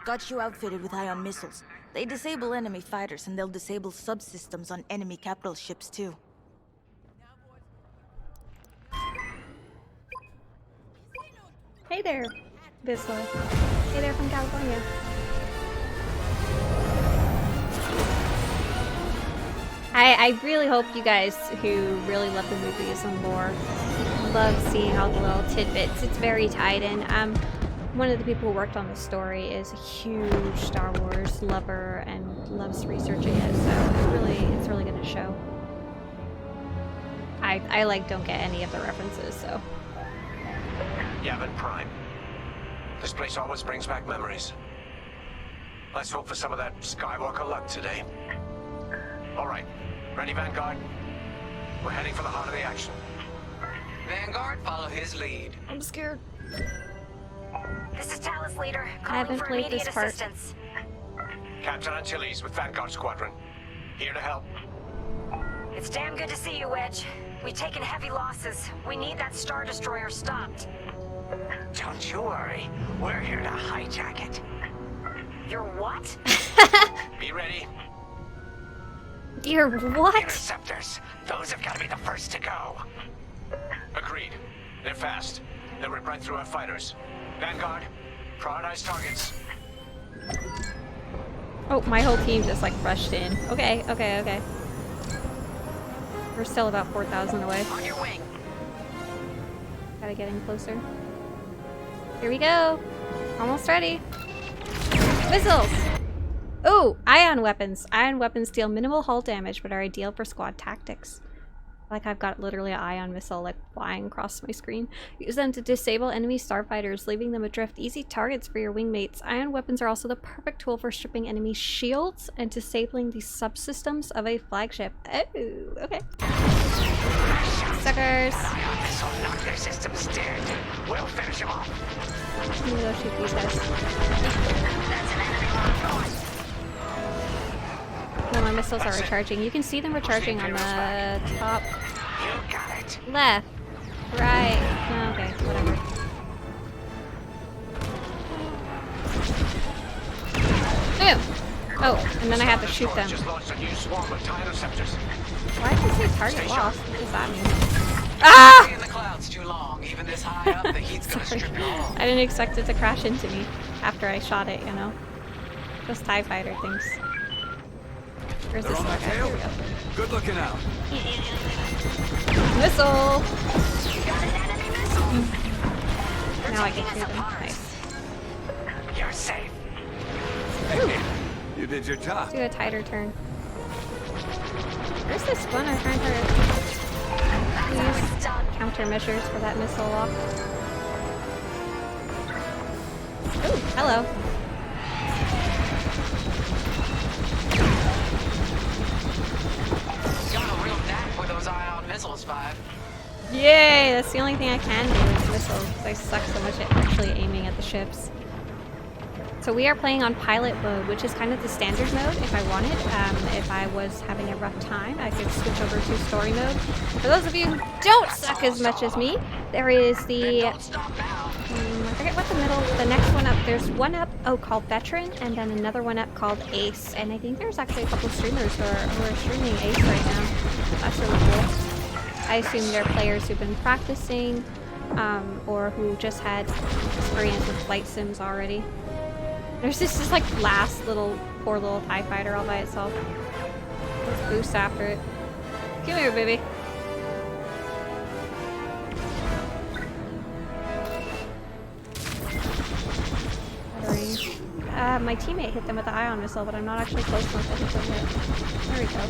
Got you outfitted with ion missiles. They disable enemy fighters and they'll disable subsystems on enemy capital ships too. Hey there, Vizsla. Hey there from California. I really hope you guys who really love the movies and lore love seeing all the little tidbits. It's very tied in. One of the people who worked on the story is a huge Star Wars lover and loves researching it, so it's really gonna show. I don't get any of the references, so. Yavin Prime. This place always brings back memories. Let's hope for some of that Skywalker luck today. All right, ready, Vanguard? We're heading for the heart of the action. Vanguard, follow his lead. I'm scared. This is Talus Leader, I calling haven't for played immediate this part. assistance. Captain Antilles with Vanguard Squadron. Here to help. It's damn good to see you, Wedge. We've taken heavy losses. We need that Star Destroyer stopped. Don't you worry. We're here to hijack it. You're what? Be ready. You're what? Interceptors. Those have got to be the first to go. Agreed. They're fast. They'll rip right through our fighters. Vanguard, prioritize targets. Oh, my whole team just like rushed in. Okay. We're still about 4,000 away. On your wing. Gotta get in closer. Here we go. Almost ready. Missiles! Ooh, ion weapons. Ion weapons deal minimal hull damage but are ideal for squad tactics. Like I've got literally an ion missile like flying across my screen. Use them to disable enemy starfighters, leaving them adrift. Easy targets for your wingmates. Ion weapons are also the perfect tool for stripping enemy shields and disabling the subsystems of a flagship. Oh, okay. Suckers. This will knock their systems dead. We'll finish them off. I'm gonna go shoot these guys. That's an enemy No, my missiles are recharging. You can see them recharging on the top left, right. Oh, okay, whatever. Boom! Oh, and then I have to shoot them. Why did it say target lost? What does that mean? Ah! In the clouds too long. Even this high up, the heat's gonna strip you all. I didn't expect it to crash into me after I shot it, you know? Those TIE fighter things. Where's this one? Here we go. Good looking out. Missile! Now I can shoot them. Nice. You're safe. Hey, you did your job. Do a tighter turn. Where's this one? I'm trying to use countermeasures for that missile lock. Ooh, hello. Got a real knack with those ion missiles, Five. Yay! That's the only thing I can do is missiles because I suck so much at actually aiming at the ships. So we are playing on pilot mode, which is kind of the standard mode if I wanted. If I was having a rough time, I could switch over to story mode. For those of you who don't suck as much as me, there is the... I forget what the next one up. There's one up, called Veteran, and then another one up called Ace. And I think there's actually a couple streamers who are streaming Ace right now. That's really cool. I assume they're players who've been practicing, or who just had experience with flight sims already. There's this just like last poor little TIE fighter all by itself. Let's boost after it. Come here, baby. My teammate hit them with the ion missile, but I'm not actually close enough to hit them yet. There we go.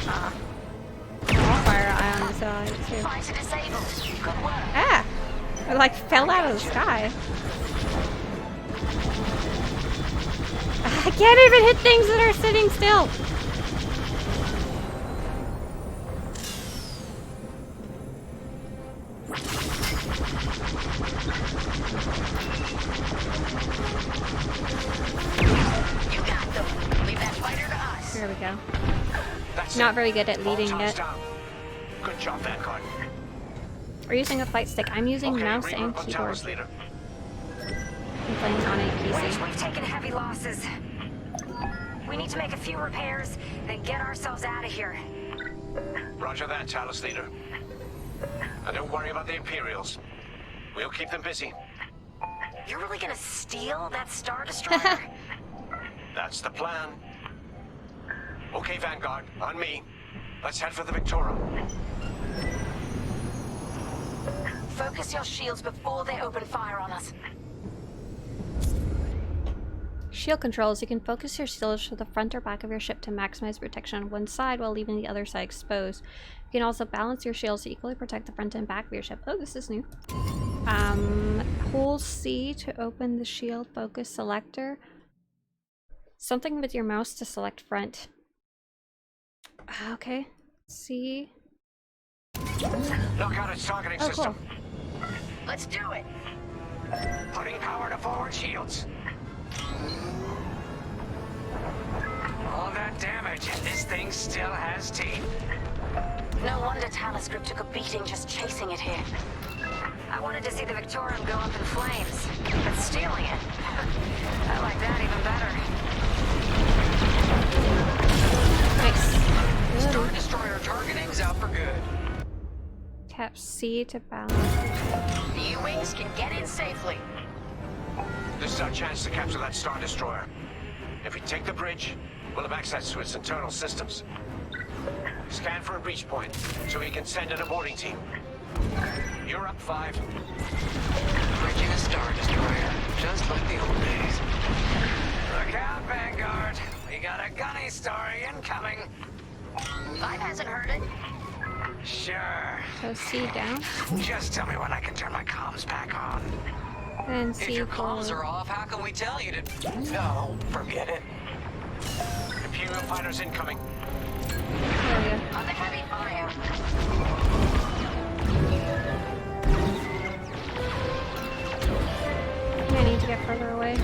Ah. I'll fire an ion missile at it too. Ah! It like fell out of the sky. I can't even hit things that are sitting still! There we go. Not very good at leading yet. Good job, Vanguard. We're using a flight stick. I'm using mouse and keyboard. I'm playing on a PC. We've taken heavy losses. We need to make a few repairs, then get ourselves out of here. Roger that, Talus Leader. And don't worry about the Imperials. We'll keep them busy. You're really gonna steal that Star Destroyer? That's the plan. Okay, Vanguard, on me. Let's head for the Victorum. Focus your shields before they open fire on us. Shield controls. You can focus your shields to the front or back of your ship to maximize protection on one side while leaving the other side exposed. You can also balance your shields to equally protect the front and back of your ship. Oh, this is new. Hold C to open the shield focus selector. Something with your mouse to select front. Okay. C. Knock out its targeting system. Cool. Let's do it. Putting power to forward shields. All that damage, and this thing still has teeth. No wonder Talus Group took a beating just chasing it here. I wanted to see the Victorium go up in flames, but stealing it, I like that even better. Nice. Star Destroyer targeting's out for good. Tap C to balance. The U-Wings can get in safely. This is our chance to capture that Star Destroyer. If we take the bridge, we'll have access to its internal systems. Scan for a breach point, so we can send an aborting team. You're up, 5. Bridging a Star Destroyer, just like the old days. Look out, Vanguard. We got a gunny story incoming. Life hasn't heard it. Sure. So C down. Just tell me when I can turn my comms back on. And C if your forward. comms are off, how can we tell you to... No, forget it. Imperial fighters incoming. Under heavy fire. I need to get further away.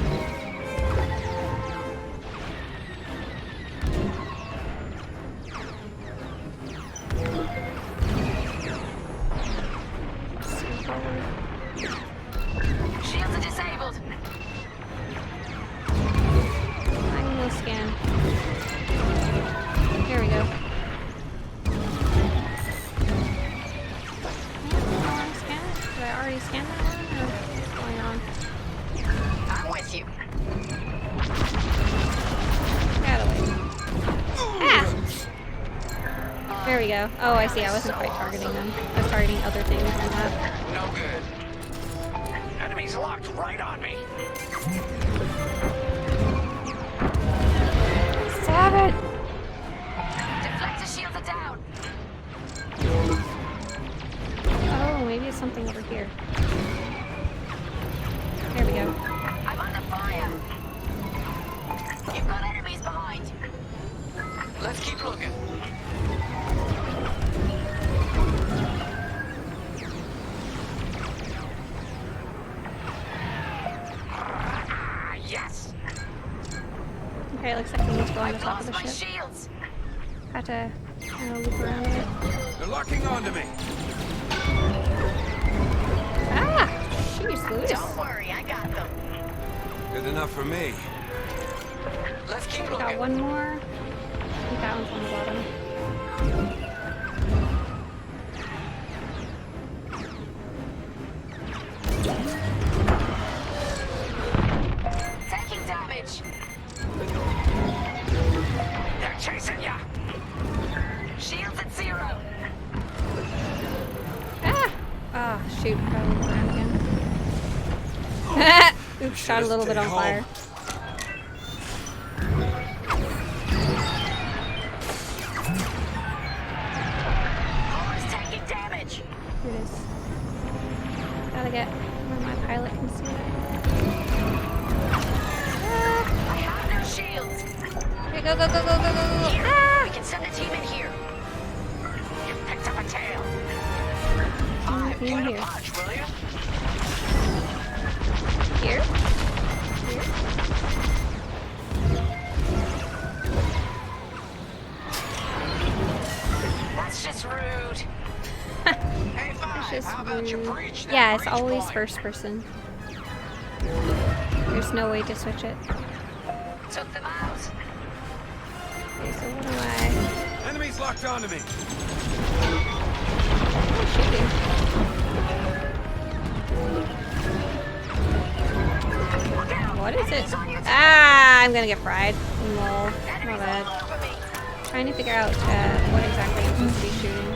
Shields are disabled. I will scan. Here we go. Scan it? Did I already scan that one? Or what's going on? I'm with you. Get away. Ah! There we go. Oh, I see. I wasn't quite targeting them. I was targeting other things on that. No good. Enemies locked right on me. Stab it! Deflector shields are down. Oh, maybe it's something over here. There we go. I'm under fire. You've got enemies behind. Let's keep looking. Yes. Okay, it looks like we need to go on the top of the My ship. shields. Got to loop around it. They're locking onto me. Ah! Jeez, Louis. Don't worry, I got them. Good enough for me. Let's keep looking. Got one more. I think that one's on the bottom. Taking damage. They're chasing ya. Shields at 0. Ah! Ah, shoot. Got to loop around again. Oops, shot a little bit on fire. Almost taking damage. Here it is. Gotta get where my pilot can see it. I have no shields. Okay, go, go, go, go, go, go, go. Here, Ah! we can send a team in here. You picked up a tail. Team Get a here. punch, will you? Here? Here? That's just rude. Hey, That's Five, just how about you rude. breach that Yeah, it's breach always point? first person. There's no way to switch it. Took them out. Okay, so what do I... Enemies locked onto me. Shooting. What is it? Ah, I'm gonna get fried. Lol. My bad. Trying to figure out what exactly I'm supposed to be shooting.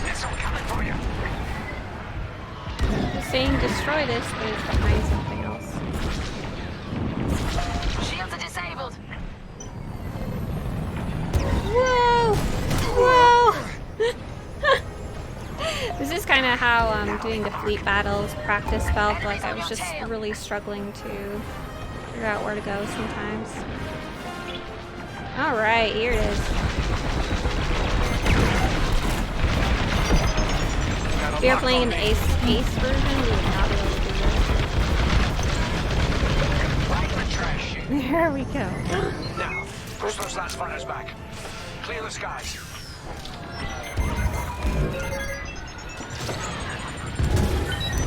Missile coming for you. It's saying destroy this, but it's behind something else. Shields are disabled. Whoa! Whoa! This is kind of how doing the fleet battles practice felt. Like I was just really struggling to figure out where to go sometimes. All right, here it is. If you're playing an Ace version, you would not be able to do this. There we go. Now, push those last fighters back. Clear the skies.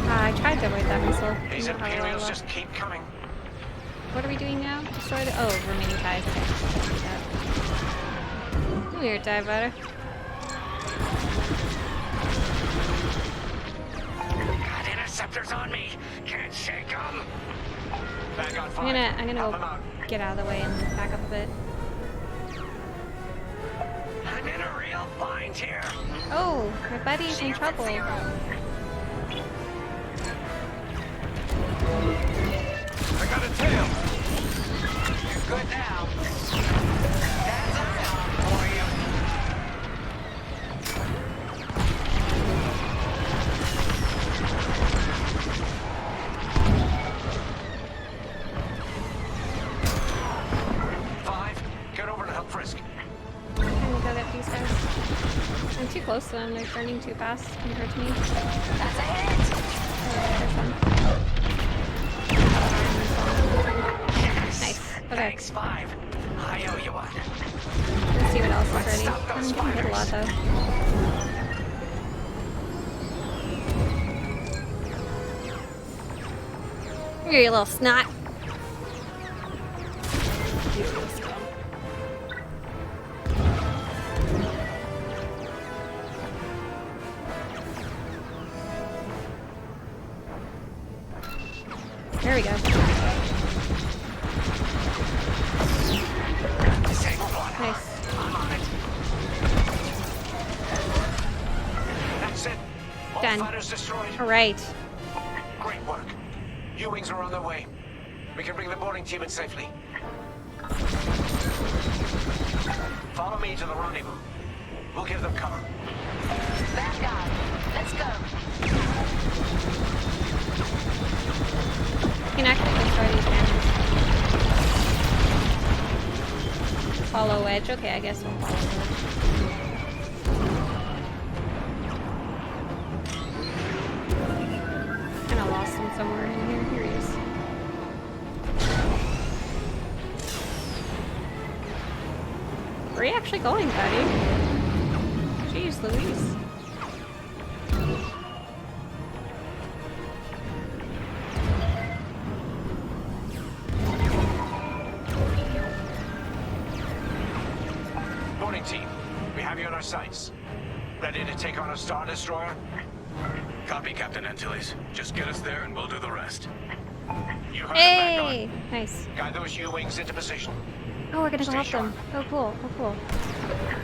I tried to avoid that missile. These Not how well I Imperials was. just keep coming. What are we doing now? Destroy the... Oh, remaining ties. Come here, TIE fighter. Got interceptors on me. Can't shake them. Vanguard 5. I'm gonna go get out of the way and back up a bit. I'm in a real bind here. Oh, my buddy's in trouble. I got a tail. You're good now. That's a help for you. Five, get over to help Frisk. Okay. these guys. I'm too close to them. They're turning too fast compared to me. That's a hit! Nice. Okay. Thanks, 5. I owe you one. Let's see what else is Let's ready. stop those I'm getting hit a lot though. Here, you little snot. There we go. Nice. I'm on it. That's it. All Done. fighters destroyed. All right. Great work. U-wings are on their way. We can bring the boarding team in safely. Follow me to the rendezvous. We'll give them cover. Vanguard, let's go. You can actually destroy these cannons. Follow wedge. Okay, I guess we'll follow wedge. Kinda lost him somewhere in here. Here he is. Where are you actually going, buddy? Jeez Louise. Boarding team, we have you on our sights. Ready to take on a Star Destroyer? Copy, Captain Antilles. Just get us there and we'll do the rest. You heard Hey! Nice. Guide those U-wings into position. Oh, we're gonna go help them. Oh, cool. Oh, cool.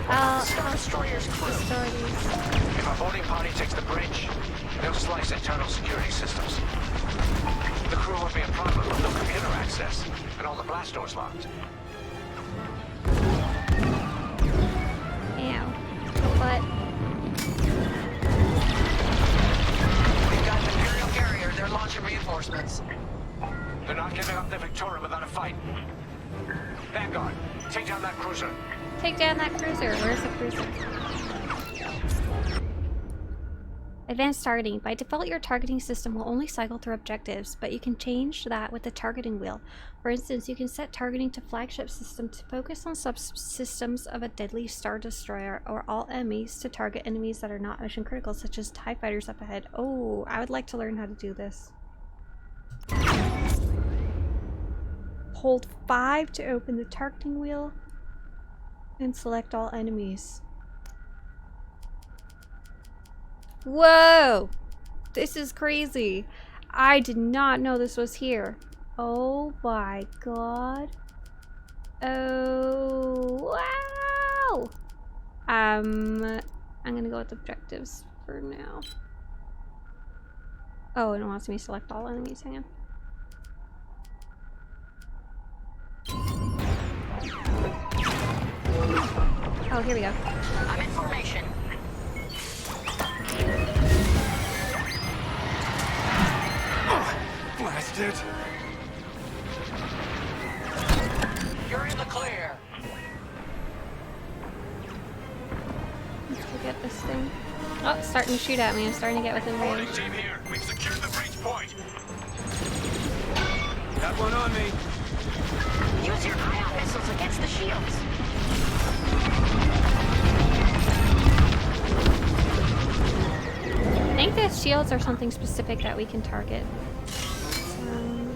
I'll destroy these. If our boarding party takes the bridge, they'll slice internal security systems. The crew won't be a problem with no computer access and all the blast doors locked. Ow. But We've got an Imperial carrier. They're launching reinforcements. They're not giving up the Victoria without a fight. Vanguard, take down that cruiser. take down that cruiser. Where's the cruiser? Advanced targeting. By default, your targeting system will only cycle through objectives, but you can change that with the targeting wheel. For instance, you can set targeting to flagship system to focus on subsystems of a deadly Star Destroyer, or all enemies to target enemies that are not mission critical, such as TIE fighters up ahead. Oh, I would like to learn how to do this. Hold 5 to open the targeting wheel and select all enemies. Whoa! This is crazy. I did not know this was here. Oh my god. Oh, wow! I'm gonna go with objectives for now. Oh, and it wants me to select all enemies. Hang on. Oh, here we go. I'm in formation. Blast it! You're in the clear. Let's go get this thing. Oh, it's starting to shoot at me. I'm starting to get within range. Team here. We've secured the breach point. Got one on me. Use your ion missiles against the shields. I think the shields are something specific that we can target.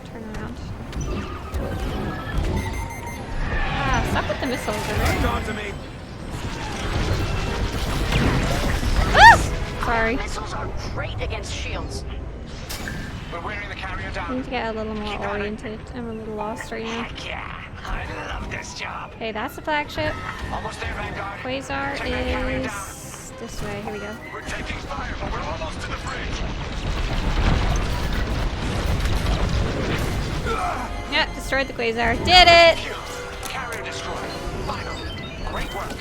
Turn around. Ah, stop with the missiles. Onto me. Ah! Sorry. Missiles are great against shields. We're wearing the carrier I down. need to get a little more oriented. I'm a little lost right now. Heck yeah, I love this job. Okay, that's the flagship. Almost there, Vanguard. Quasar Take that carrier is down. this way. Here we go. We're taking fire, but we're almost to the bridge. Yeah, destroyed the Quasar. Did it! Carrier destroyed. Final. Great work.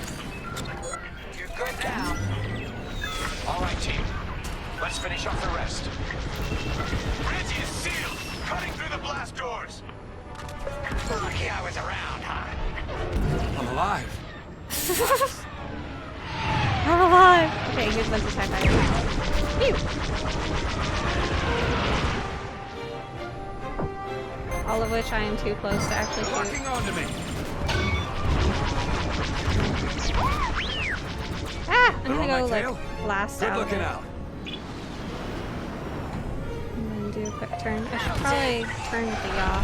You're good now. All right, team. Let's finish off the rest. Bridge is sealed. Cutting through the blast doors. Lucky I was around, huh? I'm alive. I'm alive! Okay, here's a bunch of TIE fighters. Phew! All of which I am too close to actually shoot. Locking onto me. Ah! I'm They're gonna on go, my like, tail? blast Good out. looking out. And then do a quick turn. I should probably turn with the yaw.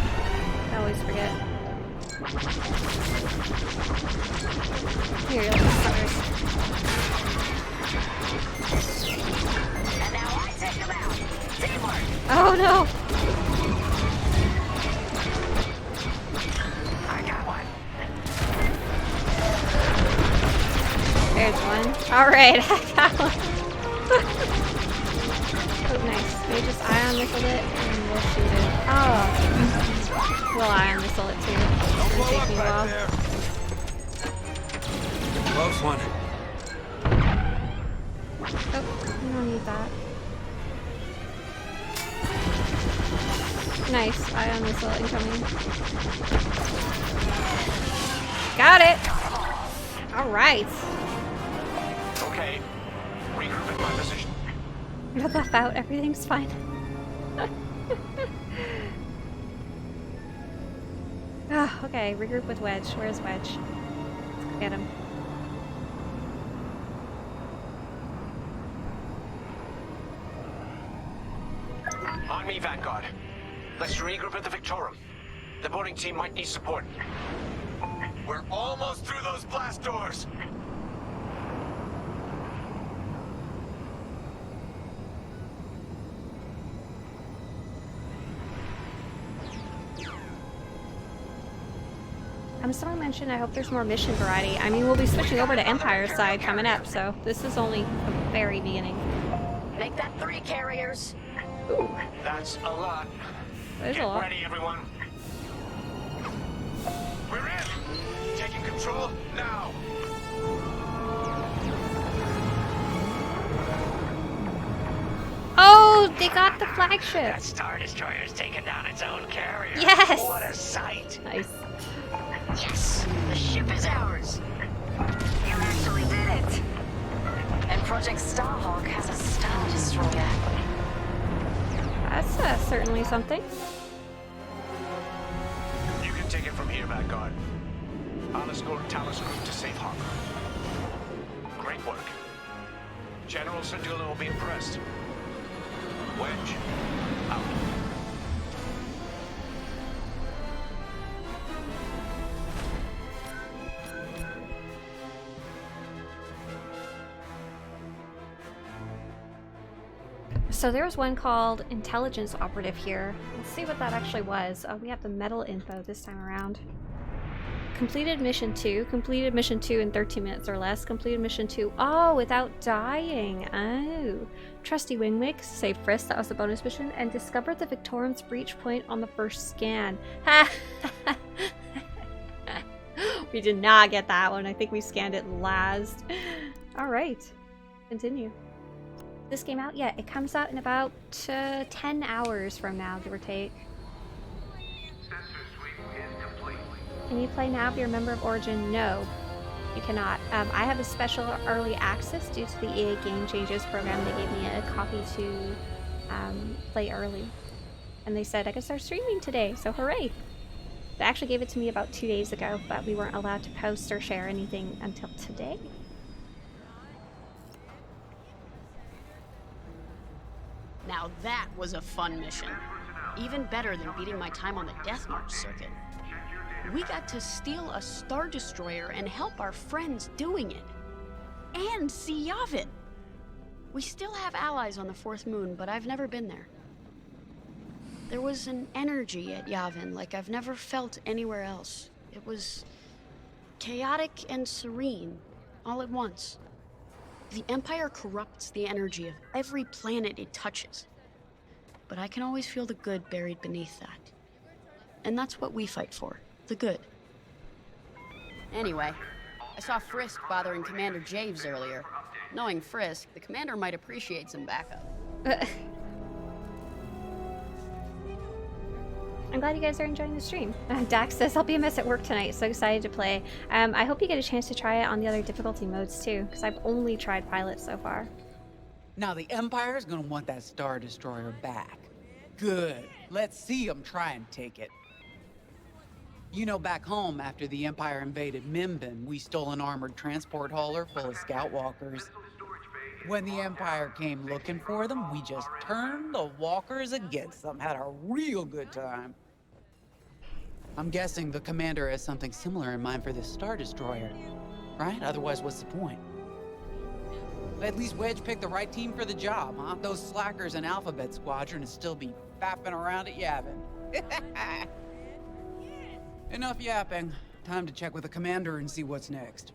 I always forget. Here, let's first. And now I take them out. Teamwork. Oh no! I got one. There's one. Alright, I got one. Oh, nice. Maybe just ion missile it and we'll shoot it. Oh. We'll ion missile it too. It's gonna take me a while. Close one. Oh, we don't need that. Nice. Ion missile incoming. Got it! Alright. Okay. Regroup in my position. No buff out. Everything's fine. Ah, okay. Regroup with Wedge. Where's Wedge? Let's go get him. On me, Vanguard. Let's regroup at the Victorum. The boarding team might need support. We're almost through those blast doors. Someone mentioned I hope there's more mission variety. I mean, we'll be switching over to Empire side coming up, so this is only the very beginning. Make that 3 carriers. Ooh, that's a lot. There's Get a lot. ready, everyone. We're in. Taking control now. Oh, they got the flagship. That Star Destroyer's taken down its own carrier. Yes. What a sight. Nice. Yes, the ship is ours. You actually did it. And Project Starhawk has a Star Destroyer. That's certainly something. You can take it from here, Vanguard. I'll escort Talus Group to safe harbor. Great work. General Syndulla will be impressed. Wedge, out. So there was one called Intelligence Operative here. Let's see what that actually was. Oh, we have the medal info this time around. Completed mission 2. Completed mission 2 in 13 minutes or less. Completed mission 2. Oh, without dying. Oh. Trusty Wingwick. Save Frisk. That was the bonus mission. And discovered the Victorum's breach point on the first scan. Ha! We did not get that one. I think we scanned it last. Alright. Continue. This came out? Yeah, it comes out in about 10 hours from now, give or take. Can you play now if you're a member of Origin? No, you cannot. I have a special early access due to the EA Game Changes program. They gave me a copy to play early. And they said I could start streaming today, so hooray! They actually gave it to me about 2 days ago, but we weren't allowed to post or share anything until today. Now that was a fun mission. Even better than beating my time on the Death March circuit. We got to steal a Star Destroyer and help our friends doing it. And see Yavin. We still have allies on the 4th moon, but I've never been there. There was an energy at Yavin like I've never felt anywhere else. It was chaotic and serene, all at once. The Empire corrupts the energy of every planet it touches. But I can always feel the good buried beneath that. And that's what we fight for, the good. Anyway, I saw Frisk bothering Commander Javes earlier. Knowing Frisk, the commander might appreciate some backup. I'm glad you guys are enjoying the stream. Dax says, I'll be a mess at work tonight, so excited to play. I hope you get a chance to try it on the other difficulty modes too, because I've only tried pilot so far. Now the Empire's gonna want that Star Destroyer back. Good. Let's see them try and take it. You know, back home, after the Empire invaded Mimbin, we stole an armored transport hauler full of scout walkers. When the Empire came looking for them, we just turned the walkers against them. Had a real good time. I'm guessing the commander has something similar in mind for this Star Destroyer, right? Otherwise, what's the point? At least Wedge picked the right team for the job, huh? Those slackers in Alphabet Squadron would still be fapping around at Yavin. Enough yapping. Time to check with the commander and see what's next.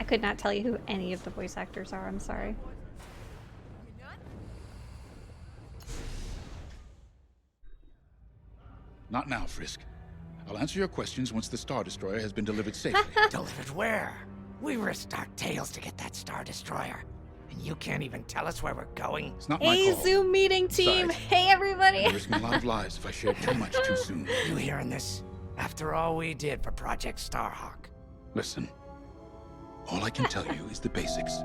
I could not tell you who any of the voice actors are, I'm sorry. Not now, Frisk. I'll answer your questions once the Star Destroyer has been delivered safely. Delivered where? We risked our tails to get that Star Destroyer. And you can't even tell us where we're going? It's not my Hey, call. Zoom meeting team! Besides, Hey, everybody! I'd risk a lot of lives if I shared too much too soon. You hearing this? After all we did for Project Starhawk. Listen, all I can tell you is the basics.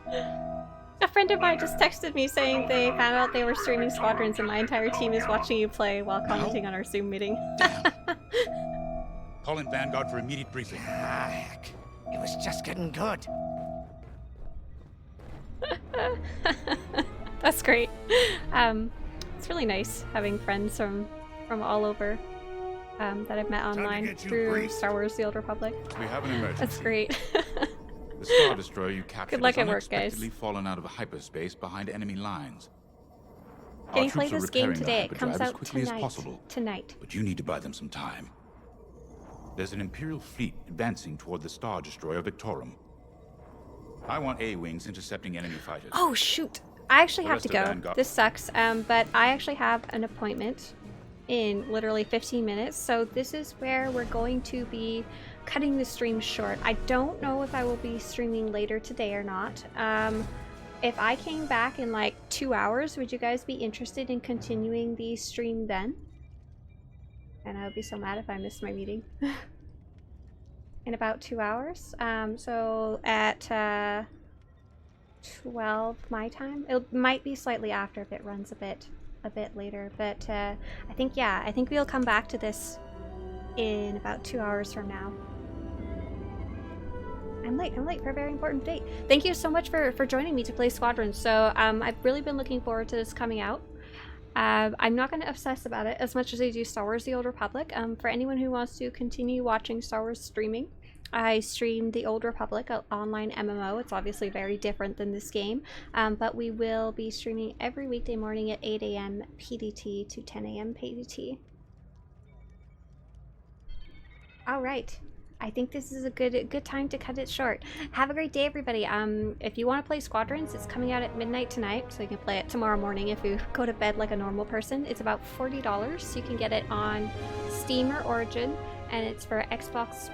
A friend of mine just texted me saying they found out they were streaming Squadrons and my entire team is watching you play while commenting on our Zoom meeting. Call in Vanguard for immediate briefing. Ah, heck. It was just getting good. That's great. It's really nice having friends from all over that I've met online through Star Wars: The Old Republic. We have an emergency. That's great. The Star Destroyer you captured Good luck has at work, guys. unexpectedly fallen out of hyperspace behind enemy lines. Can Our you play troops are this game repairing the today? It hyperdrive comes as out quickly as tonight. possible. Tonight. But you need to buy them some time. There's an Imperial fleet advancing toward the Star Destroyer Victorum. I want A-wings intercepting enemy fighters. Oh shoot! I actually The have rest to of go. Vanguard- This sucks. But I actually have an appointment in literally 15 minutes. So this is where we're going to be cutting the stream short. I don't know if I will be streaming later today or not. If I came back in like 2 hours, would you guys be interested in continuing the stream then? And I would be so mad if I missed my meeting. In about 2 hours. So at 12 my time. It might be slightly after if it runs a bit later. But I think we'll come back to this in about 2 hours from now. I'm late for a very important date. Thank you so much for joining me to play Squadrons. So I've really been looking forward to this coming out. I'm not going to obsess about it as much as I do Star Wars: The Old Republic. For anyone who wants to continue watching Star Wars streaming, I stream The Old Republic, an online MMO. It's obviously very different than this game, but we will be streaming every weekday morning at 8 a.m. PDT to 10 a.m. PDT. All right. I think this is a good time to cut it short. Have a great day, everybody. If you want to play Squadrons, it's coming out at midnight tonight, so you can play it tomorrow morning if you go to bed like a normal person. It's about $40. You can get it on Steam or Origin, and it's for Xbox,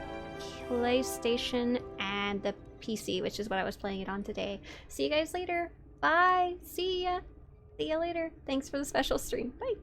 PlayStation, and the PC, which is what I was playing it on today. See you guys later. Bye. See ya. See ya later. Thanks for the special stream. Bye.